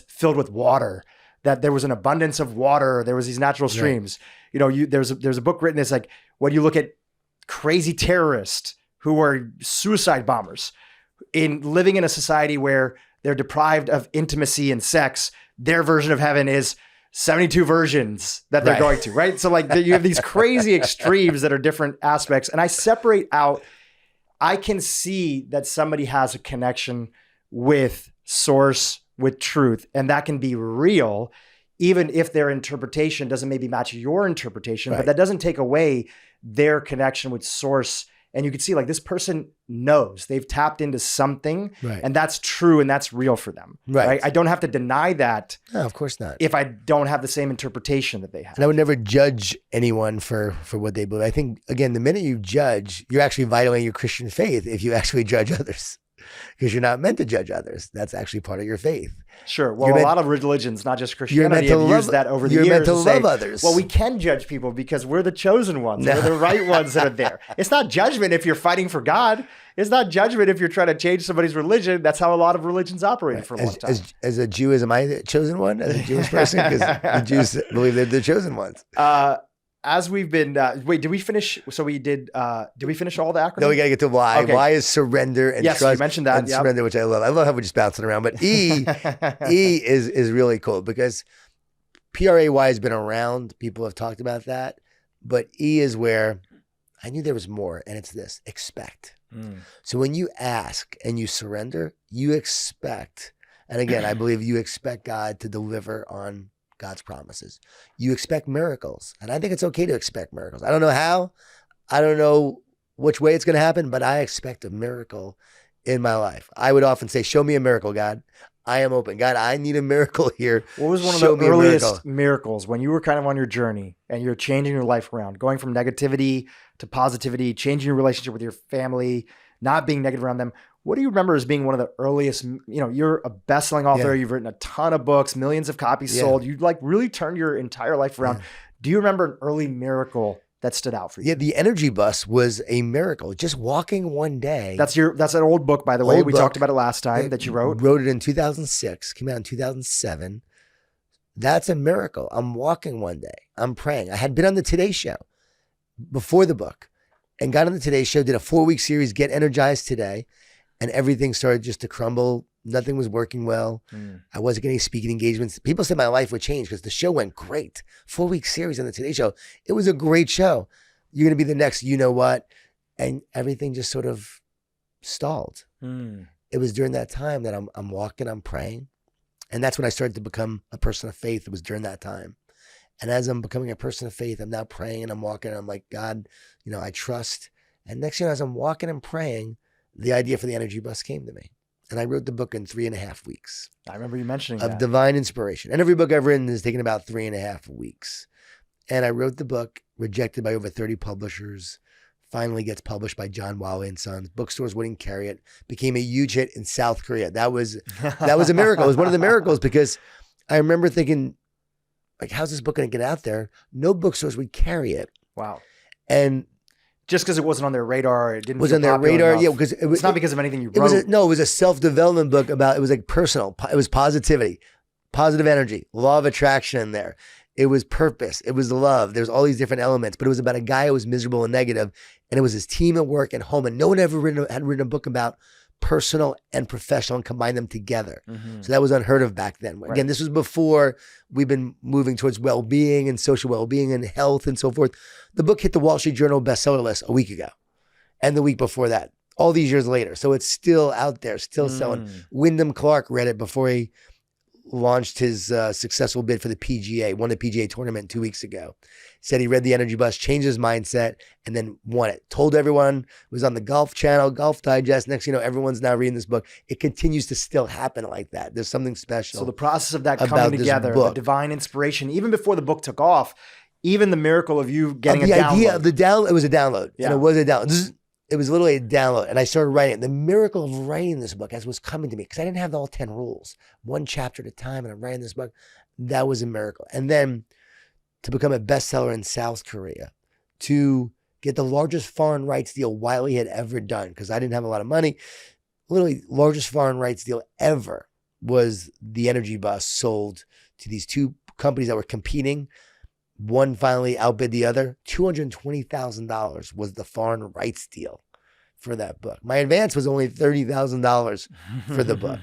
filled with water, that there was an abundance of water. There was these natural streams. Right. There's a book written. It's like, when you look at crazy terrorists who were suicide bombers living in a society where they're deprived of intimacy and sex, their version of heaven is 72 versions that they're going to, right? So like you have these crazy extremes that are different aspects. And I separate out, I can see that somebody has a connection with source, with truth, and that can be real, even if their interpretation doesn't maybe match your interpretation, but that doesn't take away their connection with source. And you can see like this person knows they've tapped into something, and that's true and that's real for them. Right. I don't have to deny that. No, of course not. If I don't have the same interpretation that they have. And I would never judge anyone for what they believe. I think, again, the minute you judge, you're actually violating your Christian faith if you actually judge others. Because you're not meant to judge others. That's actually part of your faith. Sure. Well, a lot of religions, not just Christianity, have used that over the years. You're meant to love others. Well, we can judge people because we're the chosen ones. No. We're the right ones that are there. It's not judgment if you're fighting for God. It's not judgment if you're trying to change somebody's religion. That's how a lot of religions operated for a long time. As a Jew, am I the chosen one? As a Jewish person? Because the Jews believe they're the chosen ones. As we've been, wait, did we finish? So we did we finish all the acronyms? No, we got to get to why. Okay. Why is surrender and trust. Yes, you mentioned that. And surrender, which I love. I love how we're just bouncing around. But E is really cool because PRAY has been around. People have talked about that. But E is where I knew there was more. And it's this, expect. So when you ask and you surrender, you expect And again, I believe you expect God to deliver on God's promises. You expect miracles. And I think it's okay to expect miracles. I don't know how. I don't know which way it's going to happen, but I expect a miracle in my life. I would often say, show me a miracle, God. I am open. God, I need a miracle here. What was one of the earliest miracles when you were kind of on your journey and you're changing your life around, going from negativity to positivity, changing your relationship with your family, not being negative around them? What do you remember as being one of the earliest, you're a best-selling author. You've written a ton of books, millions of copies sold. You like really turned your entire life around. Do you remember an early miracle that stood out for you? Yeah, the energy bus was a miracle. Just walking one day. That's an old book, by the way. We talked about it last time that you wrote. Wrote it in 2006, came out in 2007. That's a miracle. I'm walking one day. I'm praying. I had been on the Today Show before the book and got on the Today Show, did a 4-week series, Get Energized Today, and everything started just to crumble. Nothing was working well. I wasn't getting speaking engagements. People said my life would change because the show went great. 4-week series on the Today Show. It was a great show. You're going to be the next, you know what? And everything just sort of stalled. It was during that time that I'm walking, I'm praying. And that's when I started to become a person of faith. It was during that time. And as I'm becoming a person of faith, I'm now praying and I'm walking and I'm like, God, I trust. And next year, as I'm walking and praying, the idea for the energy bus came to me. And I wrote the book in 3.5 weeks. I remember you mentioning of that. Divine inspiration. And every book I've written has taken about 3.5 weeks. And I wrote the book, rejected by over 30 publishers, finally gets published by John and Sons. Bookstores wouldn't carry it. Became a huge hit in South Korea. That was a miracle. It was one of the miracles because I remember thinking, like, how's this book going to get out there? No bookstores would carry it. Wow. And just because it wasn't on their radar, it didn't was on their radar. Enough. Yeah, because it's not because of anything you wrote. It was a self-development book about, it was like personal. It was positivity, positive energy, law of attraction in there. It was purpose. It was love. There's all these different elements, but it was about a guy who was miserable and negative, and it was his team at work and home. And no one ever had written a book about personal and professional and combine them together. So that was unheard of back then. Again, this was before we've been moving towards well-being and social well-being and health and so forth. The book hit the Wall Street Journal bestseller list a week ago and the week before that, all these years later. So it's still out there, still selling. Wyndham Clark read it before he launched his successful bid for the PGA, won the PGA tournament 2 weeks ago. Said he read the energy bus, changed his mindset, and then won it. Told everyone, was on the Golf Channel, Golf Digest. Next, everyone's now reading this book. It continues to still happen like that. There's something special. So the process of that coming together, the divine inspiration, even before the book took off, even the miracle of you getting a download. The idea of the download, it was a download. Yeah. And it was a download. It was literally a download. And I started writing it. The miracle of writing this book as was coming to me, because I didn't have all 10 rules, one chapter at a time, and I'm writing this book. That was a miracle. And then to become a bestseller in South Korea, to get the largest foreign rights deal Wiley had ever done, because I didn't have a lot of money. Literally, largest foreign rights deal ever was the energy bus sold to these two companies that were competing. One finally outbid the other. $220,000 was the foreign rights deal for that book. My advance was only $30,000 for the book.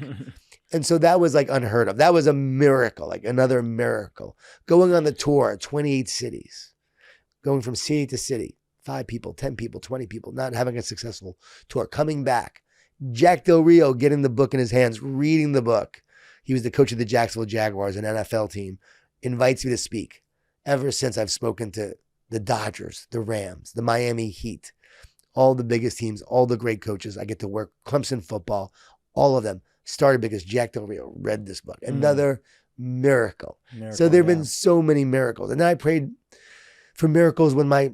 And so that was like unheard of. That was a miracle, like another miracle. Going on the tour, 28 cities, going from city to city, 5 people, 10 people, 20 people, not having a successful tour, coming back. Jack Del Rio getting the book in his hands, reading the book. He was the coach of the Jacksonville Jaguars, an NFL team, invites me to speak. Ever since, I've spoken to the Dodgers, the Rams, the Miami Heat, all the biggest teams, all the great coaches. I get to work Clemson football, all of them started because Jack Del Rio read this book. Another miracle. So there have been so many miracles. And then I prayed for miracles when my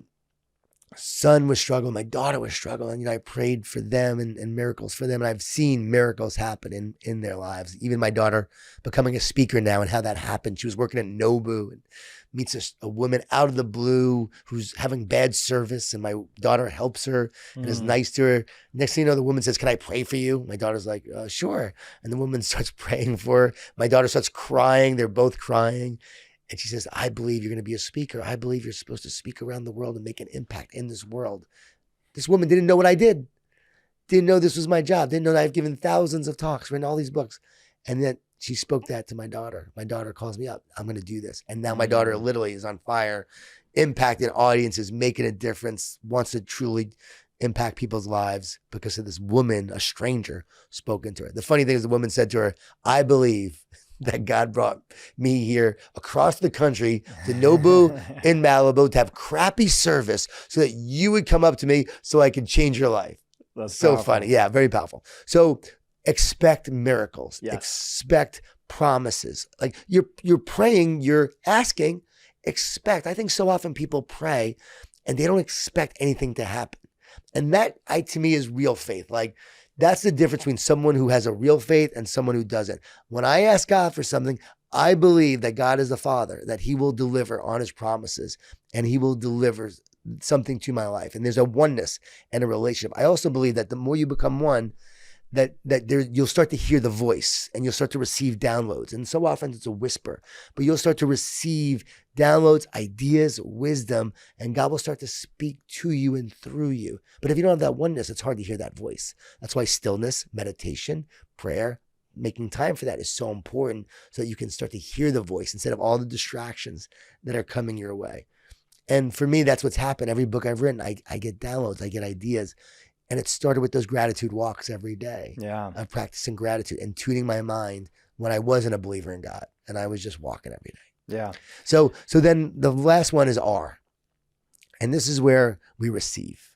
son was struggling, my daughter was struggling. I prayed for them and miracles for them. And I've seen miracles happen in their lives. Even my daughter becoming a speaker now and how that happened. She was working at Nobu and meets a woman out of the blue who's having bad service, and my daughter helps her and is nice to her. Next thing you know, the woman says, "Can I pray for you?" My daughter's like, "Sure." And the woman starts praying for her. My daughter starts crying. They're both crying. And she says, "I believe you're going to be a speaker. I believe you're supposed to speak around the world and make an impact in this world." This woman didn't know what I did. Didn't know this was my job. Didn't know that I've given thousands of talks, written all these books. And then she spoke that to my daughter. My daughter calls me up. "I'm going to do this." And now my daughter literally is on fire, impacting audiences, making a difference, wants to truly impact people's lives because of this woman, a stranger, spoke into her. The funny thing is the woman said to her, I believe that God brought me here across the country to Nobu in Malibu to have crappy service so that you would come up to me so I could change your life. That's so powerful. funny. Yeah, very powerful. So expect miracles. Yes. Expect promises. Like you're praying, you're asking, expect. I think so often people pray and they don't expect anything to happen. And that, to me, is real faith. Like, that's the difference between someone who has a real faith and someone who doesn't. When I ask God for something, I believe that God is the Father, that he will deliver on his promises and he will deliver something to my life. And there's a oneness and a relationship. I also believe that the more you become one, that you'll start to hear the voice and you'll start to receive downloads. And so often it's a whisper, but you'll start to receive downloads, ideas, wisdom, and God will start to speak to you and through you. But if you don't have that oneness, it's hard to hear that voice. That's why stillness, meditation, prayer, making time for that is so important so that you can start to hear the voice instead of all the distractions that are coming your way. And for me, that's what's happened. Every book I've written, I get downloads, I get ideas. And it started with those gratitude walks every day. Yeah. Of practicing gratitude and tuning my mind when I wasn't a believer in God and I was just walking every day. Yeah. So then the last one is R. And this is where we receive.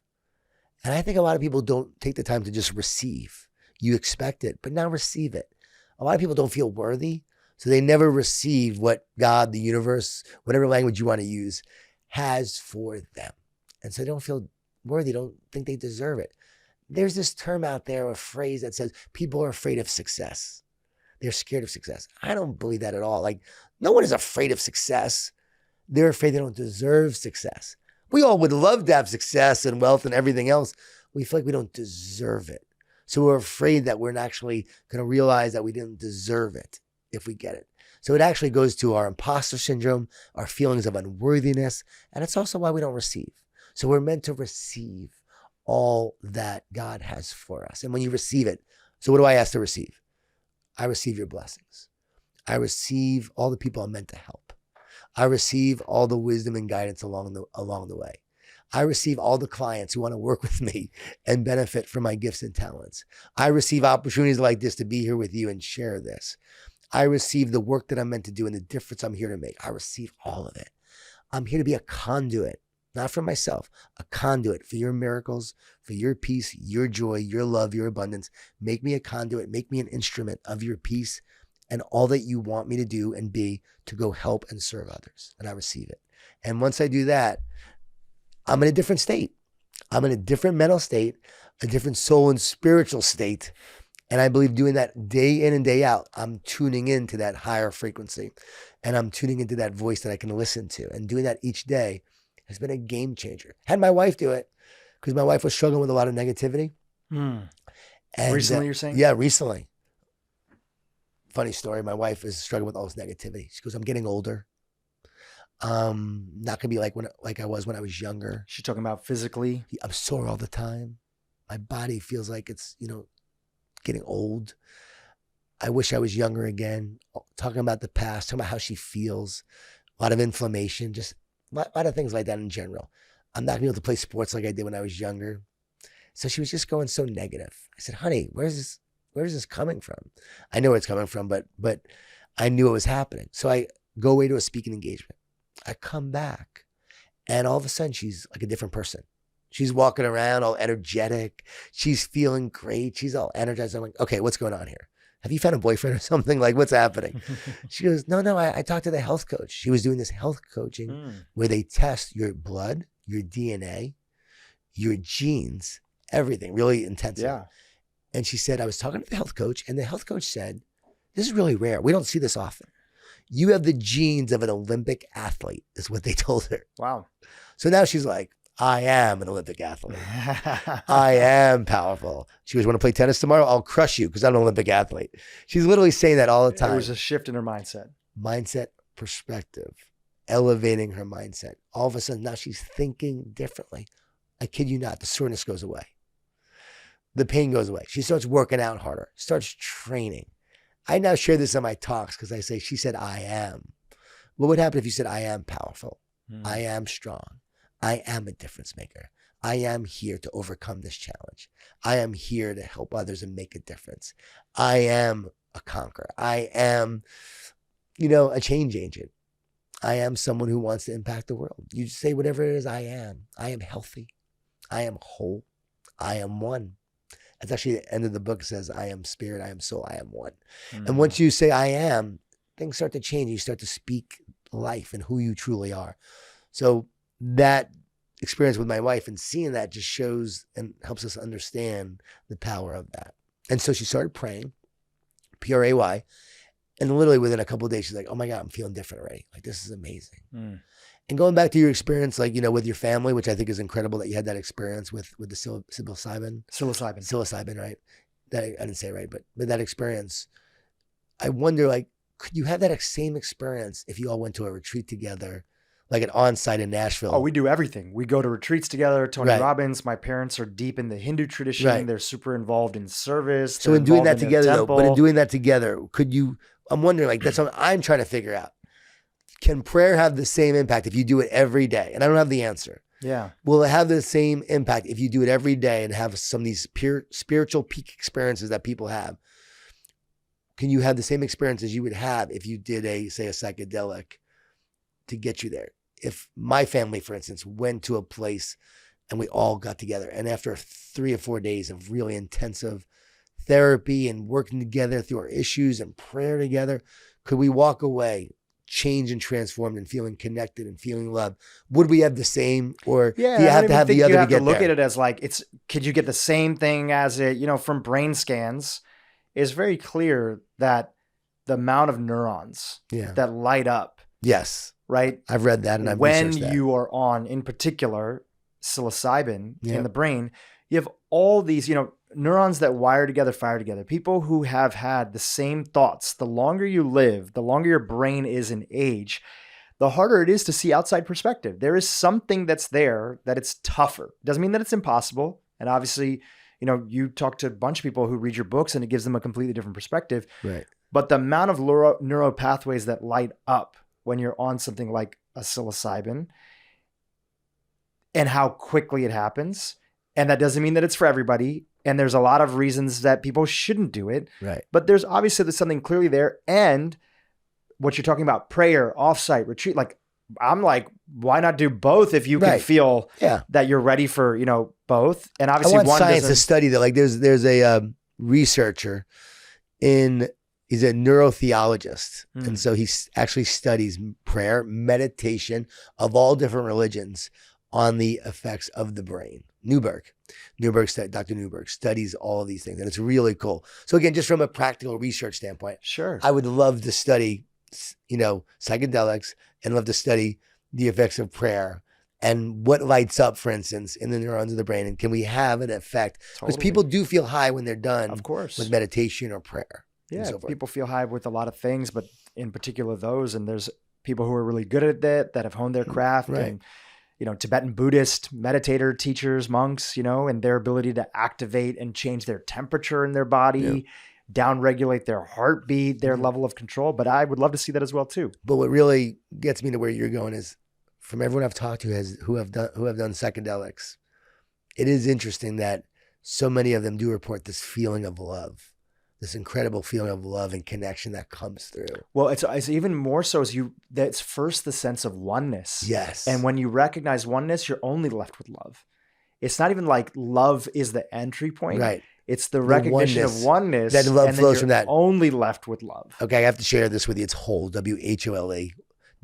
And I think a lot of people don't take the time to just receive. You expect it, but now receive it. A lot of people don't feel worthy, so they never receive what God, the universe, whatever language you want to use, has for them. And so they don't feel worthy, don't think they deserve it. There's this term out there, a phrase that says people are afraid of success. They're scared of success. I don't believe that at all. Like, no one is afraid of success. They're afraid they don't deserve success. We all would love to have success and wealth and everything else. We feel like we don't deserve it. So we're afraid that we're not actually going to realize that we didn't deserve it if we get it. So it actually goes to our imposter syndrome, our feelings of unworthiness, and it's also why we don't receive. So we're meant to receive all that God has for us. And when you receive it, so what do I ask to receive? I receive your blessings. I receive all the people I'm meant to help. I receive all the wisdom and guidance along the way. I receive all the clients who want to work with me and benefit from my gifts and talents. I receive opportunities like this to be here with you and share this. I receive the work that I'm meant to do and the difference I'm here to make. I receive all of it. I'm here to be a conduit. Not for myself, a conduit for your miracles, for your peace, your joy, your love, your abundance. Make me a conduit, make me an instrument of your peace and all that you want me to do and be to go help and serve others. And I receive it. And once I do that, I'm in a different state. I'm in a different mental state, a different soul and spiritual state. And I believe doing that day in and day out, I'm tuning into that higher frequency and I'm tuning into that voice that I can listen to. And doing that each day has been a game changer. Had my wife do it because my wife was struggling with a lot of negativity. And, recently, you're saying? Yeah, recently. Funny story. My wife is struggling with all this negativity. She goes, I'm getting older. Not gonna be like I was when I was younger. She's talking about physically. I'm sore all the time. My body feels like it's, getting old. I wish I was younger again. Talking about the past, talking about how she feels. A lot of inflammation, just a lot of things like that in general. I'm not gonna be able to play sports like I did when I was younger. So she was just going so negative. I said, honey, where's this coming from? I know where it's coming from, but I knew it was happening. So I go away to a speaking engagement. I come back and all of a sudden she's like a different person. She's walking around all energetic. She's feeling great. She's all energized. I'm like, okay, what's going on here? Have you found a boyfriend or something? Like, what's happening? She goes, no, I talked to the health coach. She was doing this health coaching where they test your blood, your DNA, your genes, everything, really intensive. Yeah. And she said, I was talking to the health coach and the health coach said, this is really rare. We don't see this often. You have the genes of an Olympic athlete, is what they told her. Wow. So now she's like, I am an Olympic athlete. I am powerful. She goes, want to play tennis tomorrow? I'll crush you because I'm an Olympic athlete. She's literally saying that all the time. There was a shift in her mindset. Mindset, perspective, elevating her mindset. All of a sudden, now she's thinking differently. I kid you not, the soreness goes away. The pain goes away. She starts working out harder, starts training. I now share this in my talks because I say, she said, I am. What would happen if you said, I am powerful? I am strong. I am a difference maker. I am here to overcome this challenge. I am here to help others and make a difference. I am a conqueror. I am, a change agent. I am someone who wants to impact the world. You say whatever it is I am. I am healthy. I am whole. I am one. That's actually the end of the book. It says, I am spirit, I am soul, I am one. Mm-hmm. And once you say I am, things start to change. You start to speak life and who you truly are. So that experience with my wife and seeing that just shows and helps us understand the power of that. And so she started praying, P-R-A-Y. And literally within a couple of days, she's like, oh my God, I'm feeling different already. Like, this is amazing. And going back to your experience, like, with your family, which I think is incredible that you had that experience with the psilocybin, right? That I didn't say it right, but that experience, I wonder, like, could you have that same experience if you all went to a retreat together, like an on-site in Nashville? Oh, we do everything. We go to retreats together. Tony Right. Robbins, my parents are deep in the Hindu tradition. Right. They're super involved in service. So in doing that together, could you, I'm wondering, like, that's what I'm trying to figure out. Can prayer have the same impact if you do it every day? And I don't have the answer. Yeah. Will it have the same impact if you do it every day and have some of these pure spiritual peak experiences that people have? Can you have the same experiences you would have if you did a psychedelic to get you there? If my family, for instance, went to a place and we all got together, and after 3 or 4 days of really intensive therapy and working together through our issues and prayer together, could we walk away changed and transformed and feeling connected and feeling loved? Would we have the same, or do you have to have the other to get there? You have to look at it as like, could you get the same thing as it, from brain scans? It's very clear that the amount of neurons that light up. Yes. Right. I've read that and I've researched that. When you are on, in particular, psilocybin in the brain, you have all these, neurons that wire together, fire together. People who have had the same thoughts, the longer you live, the longer your brain is in age, the harder it is to see outside perspective. There is something that's there that it's tougher. Doesn't mean that it's impossible. And obviously, you talk to a bunch of people who read your books and it gives them a completely different perspective. Right. But the amount of neuro pathways that light up when you're on something like a psilocybin and how quickly it happens. And that doesn't mean that it's for everybody. And there's a lot of reasons that people shouldn't do it. Right. But there's something clearly there. And what you're talking about, prayer, offsite, retreat, like, I'm like, why not do both if you can feel that you're ready for, both? And obviously, I want science to study that. Like, there's a researcher he's a neurotheologist. And so he actually studies prayer, meditation of all different religions on the effects of the brain. Dr. Newberg studies all of these things, and it's really cool. So again, just from a practical research standpoint, sure, I would love to study, psychedelics, and love to study the effects of prayer and what lights up, for instance, in the neurons of the brain, and can we have an effect? Because people do feel high when they're done, of course, with meditation or prayer. Yeah, people feel high with a lot of things, but in particular those. And there's people who are really good at it that have honed their craft, and Tibetan Buddhist meditator teachers, monks, and their ability to activate and change their temperature in their body, downregulate their heartbeat, their level of control. But I would love to see that as well too. But what really gets me to where you're going is, from everyone I've talked to who have done psychedelics, it is interesting that so many of them do report this feeling of love. This incredible feeling of love and connection that comes through. Well, it's even more so that's first the sense of oneness. Yes. And when you recognize oneness, you're only left with love. It's not even like love is the entry point. Right. It's the recognition of oneness. That love flows from that. Only left with love. Okay, I have to share this with you. It's whole, W-H-O-L-E.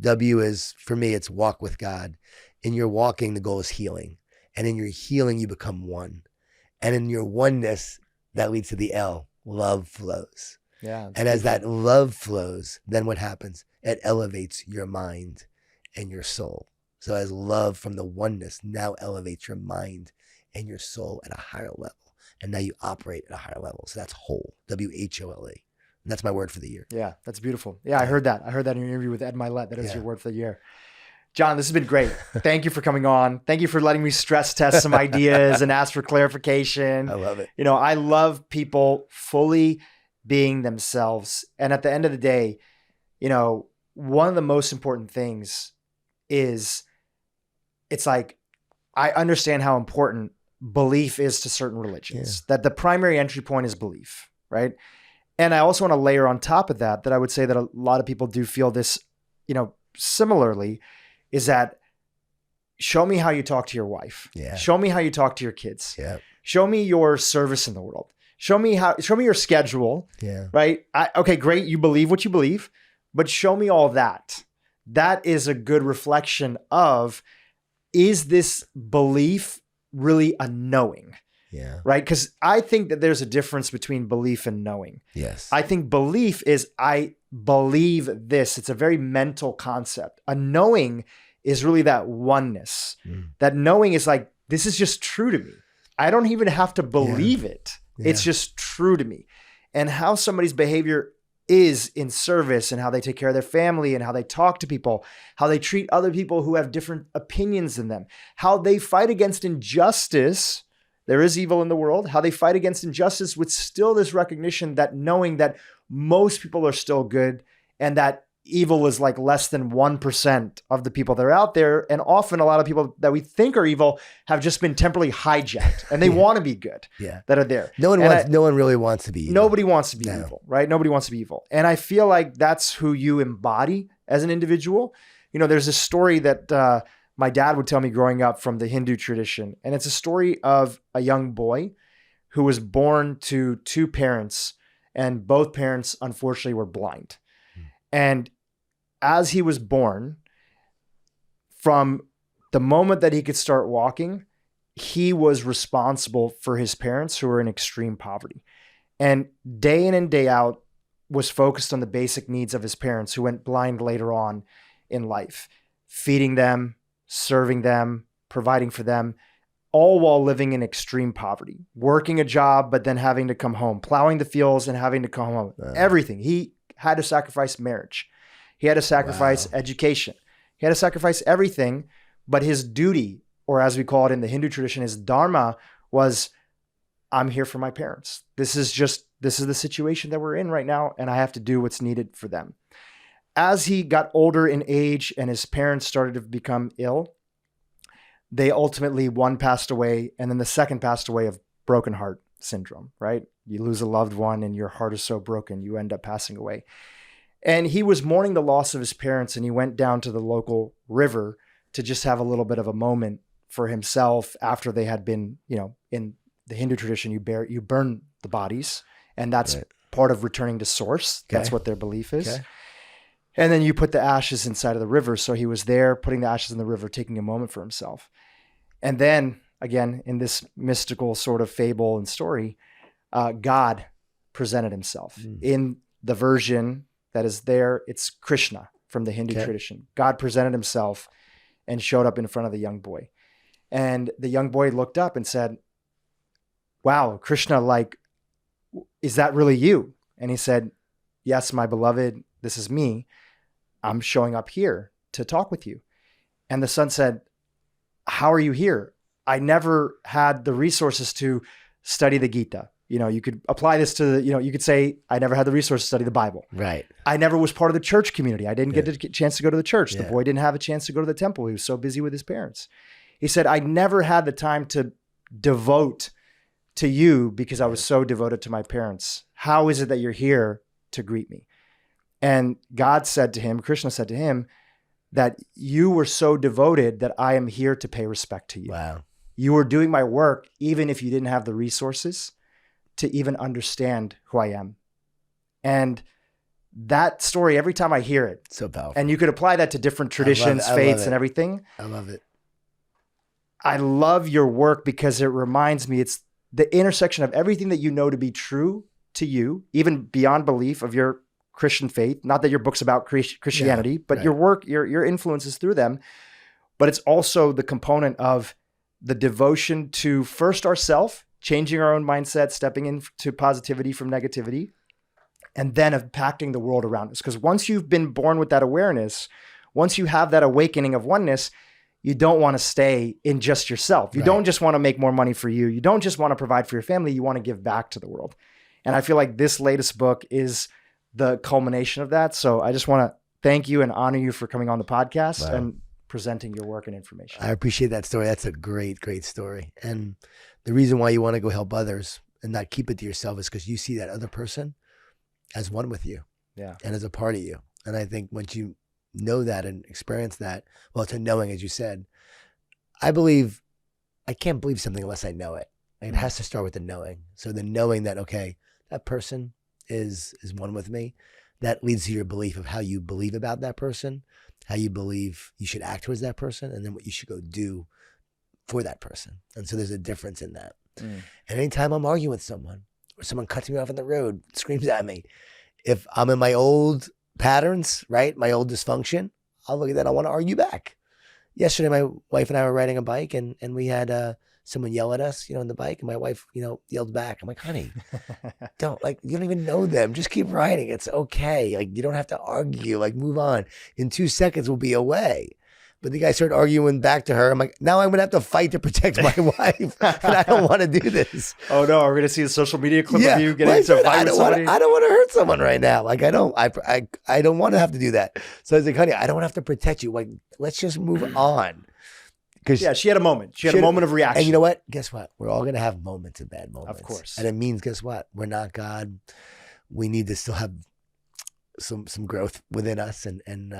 W is, for me, it's walk with God. In your walking, the goal is healing. And in your healing, you become one. And in your oneness, that leads to the L. Love flows. Yeah. And as that love flows, then what happens? It elevates your mind and your soul. So as love from the oneness now elevates your mind and your soul at a higher level. And now you operate at a higher level. So that's whole, W-H-O-L-E. And that's my word for the year. Yeah, that's beautiful. Yeah, I heard that. I heard that in your interview with Ed Milet. That is your word for the year. Jon, this has been great. Thank you for coming on. Thank you for letting me stress test some ideas and ask for clarification. I love it. I love people fully being themselves. And at the end of the day, one of the most important things is, it's like, I understand how important belief is to certain religions, that the primary entry point is belief, right? And I also want to layer on top of that I would say that a lot of people do feel this, similarly, is that show me how you talk to your wife. Yeah. Show me how you talk to your kids. Yeah. Show me your service in the world. Show me your schedule. Yeah. Right. Okay, great. You believe what you believe, but show me all that. That is a good reflection of, is this belief really a knowing? Yeah. Right. Because I think that there's a difference between belief and knowing. Yes. I think belief is, I believe this. It's a very mental concept. A knowing is really that oneness. That knowing is like, this is just true to me. I don't even have to believe it. It's just true to me. And how somebody's behavior is in service, and how they take care of their family, and how they talk to people, how they treat other people who have different opinions than them, how they fight against injustice. There is evil in the world. How they fight against injustice with still this recognition, that knowing that most people are still good, and that evil is like less than 1% of the people that are out there. And often a lot of people that we think are evil have just been temporarily hijacked, and they want to be good that are there. No one really wants to be evil. Nobody wants to be evil, right? Nobody wants to be evil. And I feel like that's who you embody as an individual. There's a story that my dad would tell me growing up from the Hindu tradition. And it's a story of a young boy who was born to two parents, and both parents, unfortunately, were blind. And as he was born, from the moment that he could start walking, he was responsible for his parents, who were in extreme poverty. And day in and day out was focused on the basic needs of his parents, who went blind later on in life, feeding them, serving them, providing for them, all while living in extreme poverty, working a job, but then having to come home, plowing the fields and having to come home, everything. He had to sacrifice marriage. He had to sacrifice education. He had to sacrifice everything, but his duty, or as we call it in the Hindu tradition, his dharma, was, I'm here for my parents. This is the situation that we're in right now, and I have to do what's needed for them. As he got older in age and his parents started to become ill, they ultimately, one passed away, and then the second passed away of broken heart syndrome, right? You lose a loved one and your heart is so broken, you end up passing away. And he was mourning the loss of his parents, and he went down to the local river to just have a little bit of a moment for himself after they had been, in the Hindu tradition, you burn the bodies, and that's part of returning to source. Okay. That's what their belief is. Okay. And then you put the ashes inside of the river. So he was there putting the ashes in the river, taking a moment for himself. And then again, in this mystical sort of fable and story, God presented himself in the version that is there. It's Krishna from the Hindu tradition. God presented himself and showed up in front of the young boy. And the young boy looked up and said, wow, Krishna, is that really you? And he said, yes, my beloved, this is me. I'm showing up here to talk with you. And the son said, how are you here? I never had the resources to study the Gita. You could apply this to, you could say, I never had the resources to study the Bible. Right. I never was part of the church community. I didn't get a chance to go to the church. The boy didn't have a chance to go to the temple. He was so busy with his parents. He said, I never had the time to devote to you because I was so devoted to my parents. How is it that you're here to greet me? And God said to him, Krishna said to him, that you were so devoted that I am here to pay respect to you. Wow. You were doing my work even if you didn't have the resources to even understand who I am. And that story, every time I hear it, so powerful. And you could apply that to different traditions, faiths, and everything. I love it. I love your work because it reminds me it's the intersection of everything that you know to be true to you, even beyond belief of your Christian faith. Not that your book's about Christianity, but your work, your influences through them. But it's also the component of the devotion to first ourself, changing our own mindset, stepping into positivity from negativity, and then impacting the world around us. Because once you've been born with that awareness, once you have that awakening of oneness, you don't want to stay in just yourself. You don't just want to make more money for you. You don't just want to provide for your family. You want to give back to the world. And I feel like this latest book is the culmination of that. So I just want to thank you and honor you for coming on the podcast. Wow. And presenting your work and information. I appreciate that story. That's a great, great story. And the reason why you want to go help others and not keep it to yourself is because you see that other person as one with you. Yeah. And as a part of you. And I think once you know that and experience that, well, it's a knowing, as you said. I can't believe something unless I know it. Like, it has to start with the knowing. So the knowing that, okay, that person is one with me, that leads to your belief of how you believe about that person, how you believe you should act towards that person, and then what you should go do for that person. And so there's a difference in that. And anytime I'm arguing with someone, or someone cuts me off on the road, screams at me, if I'm in my old patterns, right, my old dysfunction, I'll look at that. I want to argue back. Yesterday, my wife and I were riding a bike, and we had someone yell at us, on the bike, and my wife, yelled back. I'm like, honey, you don't even know them. Just keep riding. It's okay. Like, you don't have to argue. Like, move on. In 2 seconds, we'll be away. But the guy started arguing back to her. I'm like, now I'm going to have to fight to protect my wife. And I don't want to do this. Oh, no. Are we going to see a social media clip of you getting into a fight with somebody? I don't want to hurt someone right now. Like, I don't want to have to do that. So I was like, honey, I don't have to protect you. Like, let's just move on. Yeah, she had a moment. She had a moment of reaction. And you know what? Guess what? We're all going to have moments of bad moments. Of course. And it means, guess what? We're not God. We need to still have some growth within us. And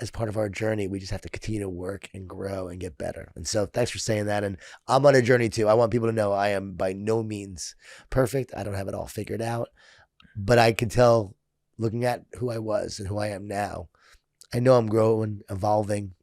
as part of our journey, we just have to continue to work and grow and get better. And so thanks for saying that. And I'm on a journey too. I want people to know I am by no means perfect. I don't have it all figured out. But I can tell, looking at who I was and who I am now, I know I'm growing, evolving,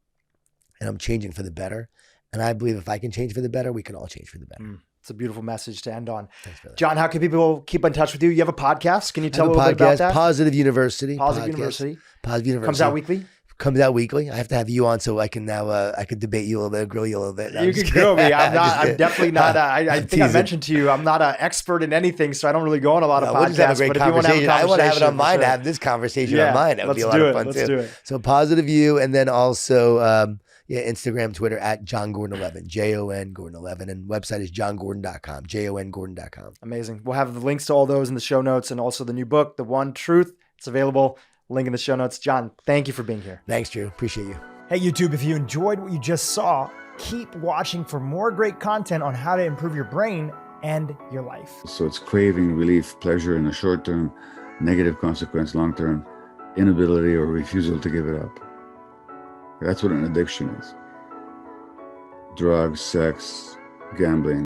and I'm changing for the better. And I believe if I can change for the better, we can all change for the better. It's a beautiful message to end on. Thanks, brother. Jon, how can people keep in touch with you? You have a podcast. Can you tell a little bit about that? Positive University. Positive University. Comes out weekly? Comes out weekly. I have to have you on so I can now, I could debate you a little bit, grill you a little bit. No, you can grill me. I'm definitely not, I think I mentioned to you, I'm not an expert in anything, so I don't really go on a lot of podcasts. Have a great conversation. I want to have it on mine, have this conversation on mine. That would be a lot of fun too. Let's do it. So Positive You, and then also, Instagram, Twitter at Jon Gordon 11, Jon Gordon 11, and website is jongordon.com, jongordon.com. Amazing. We'll have the links to all those in the show notes, and also the new book, The One Truth. It's available. Link in the show notes. Jon, thank you for being here. Thanks, Dhru. Appreciate you. Hey, YouTube, if you enjoyed what you just saw, keep watching for more great content on how to improve your brain and your life. So it's craving, relief, pleasure in the short term, negative consequence long term, inability or refusal to give it up. That's what an addiction is. Drugs, sex, gambling.